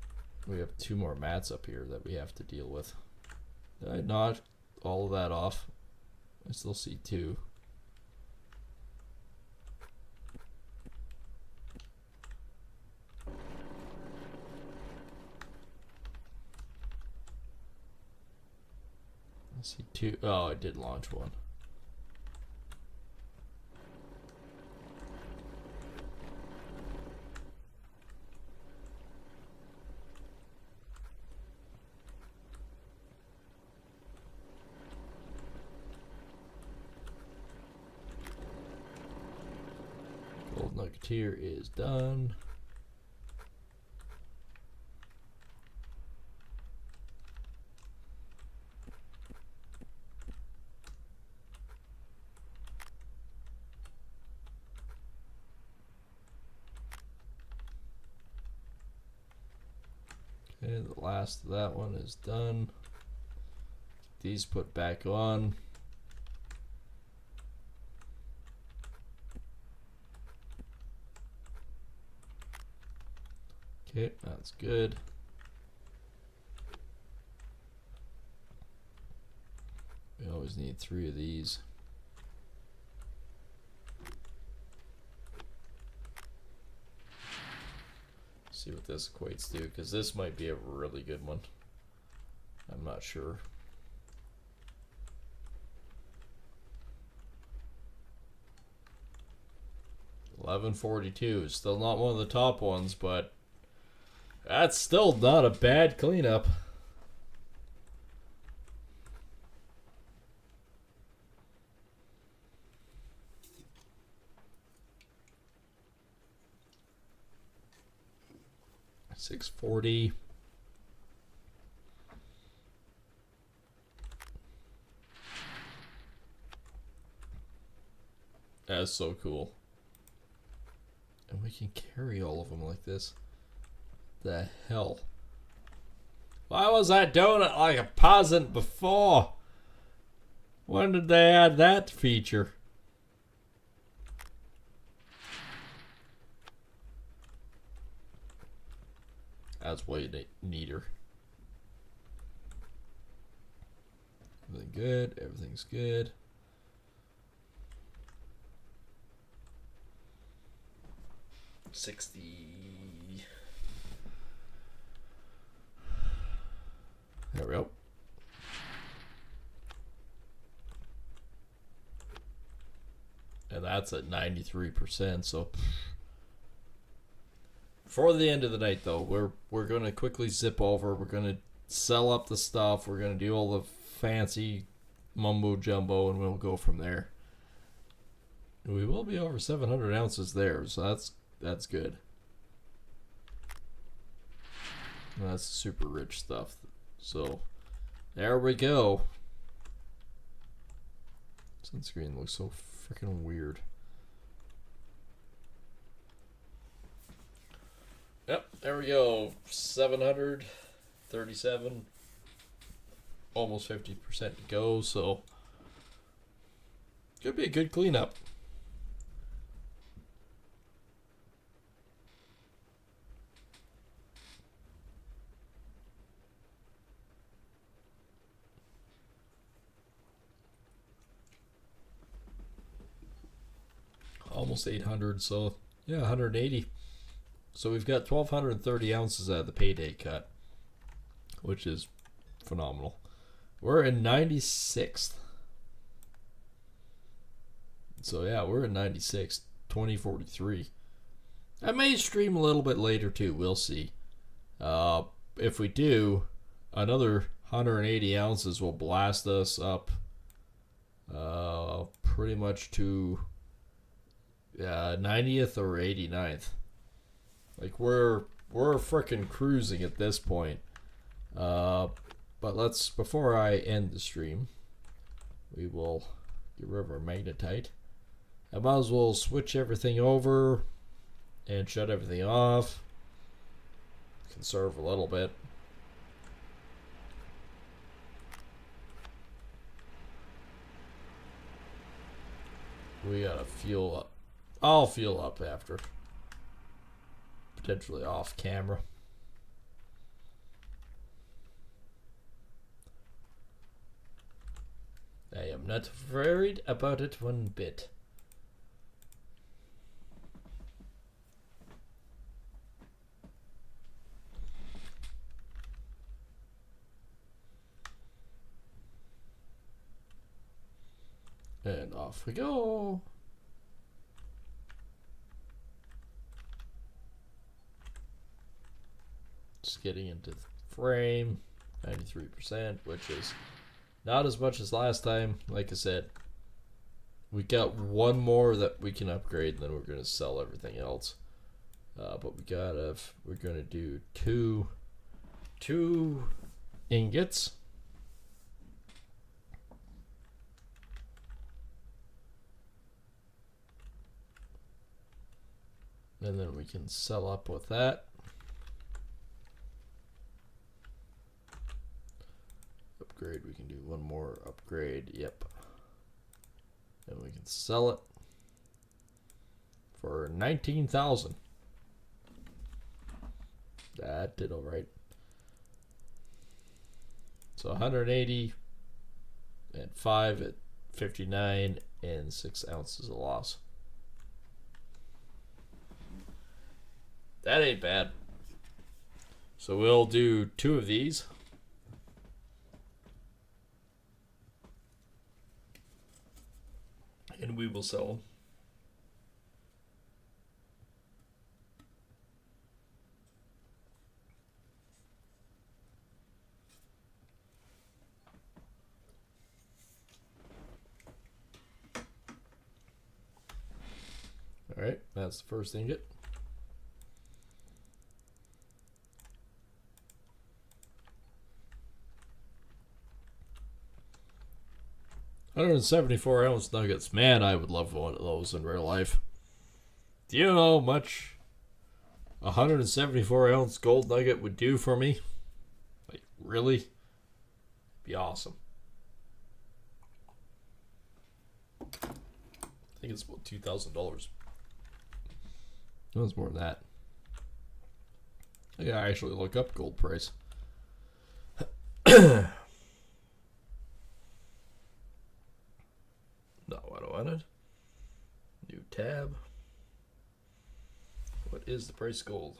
Speaker 1: We have two more mats up here that we have to deal with. Did I knock all of that off? I still see two. I see two. Oh, I did launch one. Gold nuggeteer is done. Okay, the last of that one is done. These put back on. Okay, that's good. We always need 3 of these. See what this equates to, because this might be a really good one. I'm not sure. $11.42, still not one of the top ones, but that's still not a bad cleanup. $6.40. That's so cool. And we can carry all of them like this. The hell? Why was I doing it like a peasant before? When did they add that feature? That's way neater. Everything good. Everything's good. $60. There we go. And that's at 93%. So for the end of the night, though, we're gonna quickly zip over. We're gonna sell up the stuff. We're gonna do all the fancy mumbo jumbo, and we'll go from there. We will be over 700 ounces there, so that's good. That's super rich stuff. So there we go. Sunscreen looks so freaking weird. Yep, there we go. 737, almost 50% to go. So could be a good cleanup. Almost 800, so yeah, 180. So we've got 1,230 ounces out of the payday cut, which is phenomenal. We're in 96th. So yeah, we're in 96, 2043. I may stream a little bit later too, we'll see. If we do, another 180 ounces will blast us up pretty much to 90th or 89th. Like we're freaking cruising at this point. But let's, before I end the stream, we will get rid of our magnetite. I might as well switch everything over and shut everything off. Conserve a little bit. We gotta fuel up. I'll fuel up after. Potentially off camera. I am not worried about it one bit. And off we go. Just getting into the frame, 93%, which is not as much as last time. Like I said, we got one more that we can upgrade, and then we're going to sell everything else. But we're going to do two ingots. And then we can sell up with that. Upgrade, we can do one more upgrade, yep. And we can sell it for 19,000. That did all right. So 180 and 5 at 59 and 6 ounces of loss. That ain't bad. So we'll do 2 of these. And we will sell them. All right, that's the first ingot. $174-ounce nuggets. Man, I would love one of those in real life. Do you know how much a 174-ounce gold nugget would do for me? Like, really? Be awesome. I think it's about $2,000. No, it's more than that. I gotta actually look up gold price. Not what I wanted. New tab. What is the price of gold?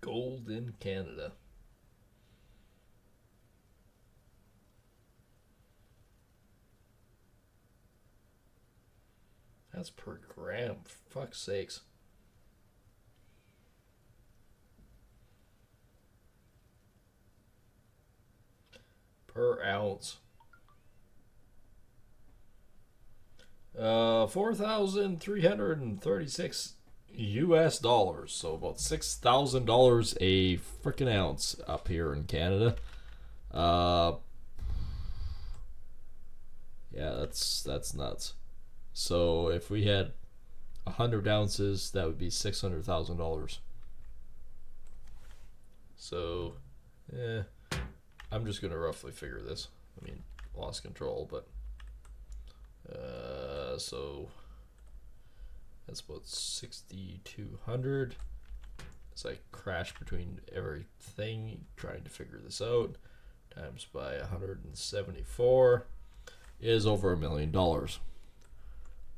Speaker 1: Gold in Canada. That's per gram. For fuck's sakes. Per ounce. 4,336 US dollars. So about $6,000 a freaking ounce up here in Canada. Yeah, that's nuts. So if we had 100 ounces, that would be $600,000. So, I'm just gonna roughly figure this. I mean, lost control, but so that's about 6,200. As I crash between everything, trying to figure this out, times by 174 is over $1 million.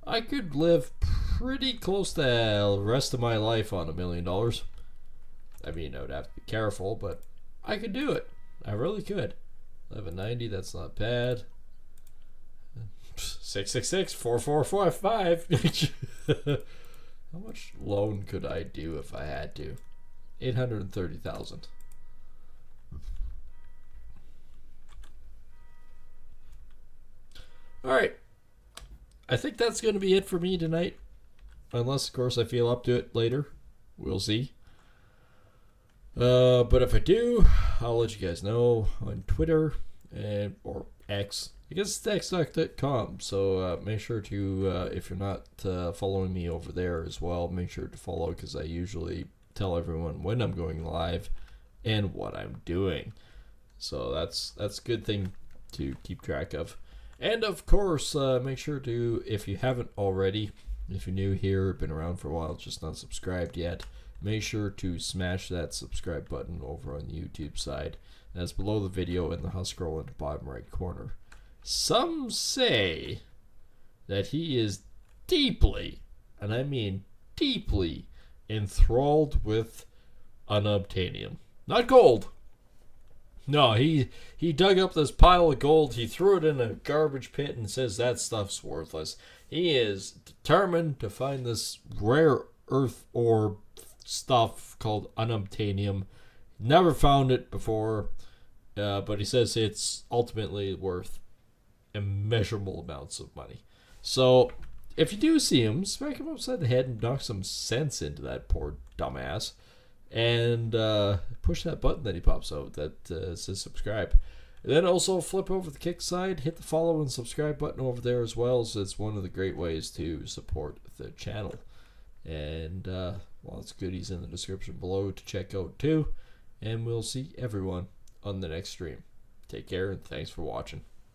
Speaker 1: I could live pretty close to the rest of my life on $1 million. I mean, I would have to be careful, but I could do it. I really could. 1190, that's not bad. 666-4445. How much loan could I do if I had to? 830,000. All right. I think that's going to be it for me tonight. Unless, of course, I feel up to it later. We'll see. But if I do, I'll let you guys know on Twitter or X. I guess it's x.com. So make sure to, if you're not following me over there as well, make sure to follow, because I usually tell everyone when I'm going live and what I'm doing. So that's a good thing to keep track of. And of course, make sure to, if you haven't already, if you're new here, been around for a while, just not subscribed yet, make sure to smash that subscribe button over on the YouTube side. That's below the video in the scroll in the bottom right corner. Some say that he is deeply, and I mean deeply, enthralled with unobtainium. Not gold. No, he dug up this pile of gold, he threw it in a garbage pit and says that stuff's worthless. He is determined to find this rare earth orb stuff called unobtainium. Never found it before, but he says it's ultimately worth immeasurable amounts of money. So, if you do see him, smack him upside the head and knock some sense into that poor dumbass. And push that button that he pops out that says subscribe. And then also flip over the kick side, hit the follow and subscribe button over there as well, so it's one of the great ways to support the channel. And lots of goodies in the description below to check out too. And we'll see everyone on the next stream. Take care and thanks for watching.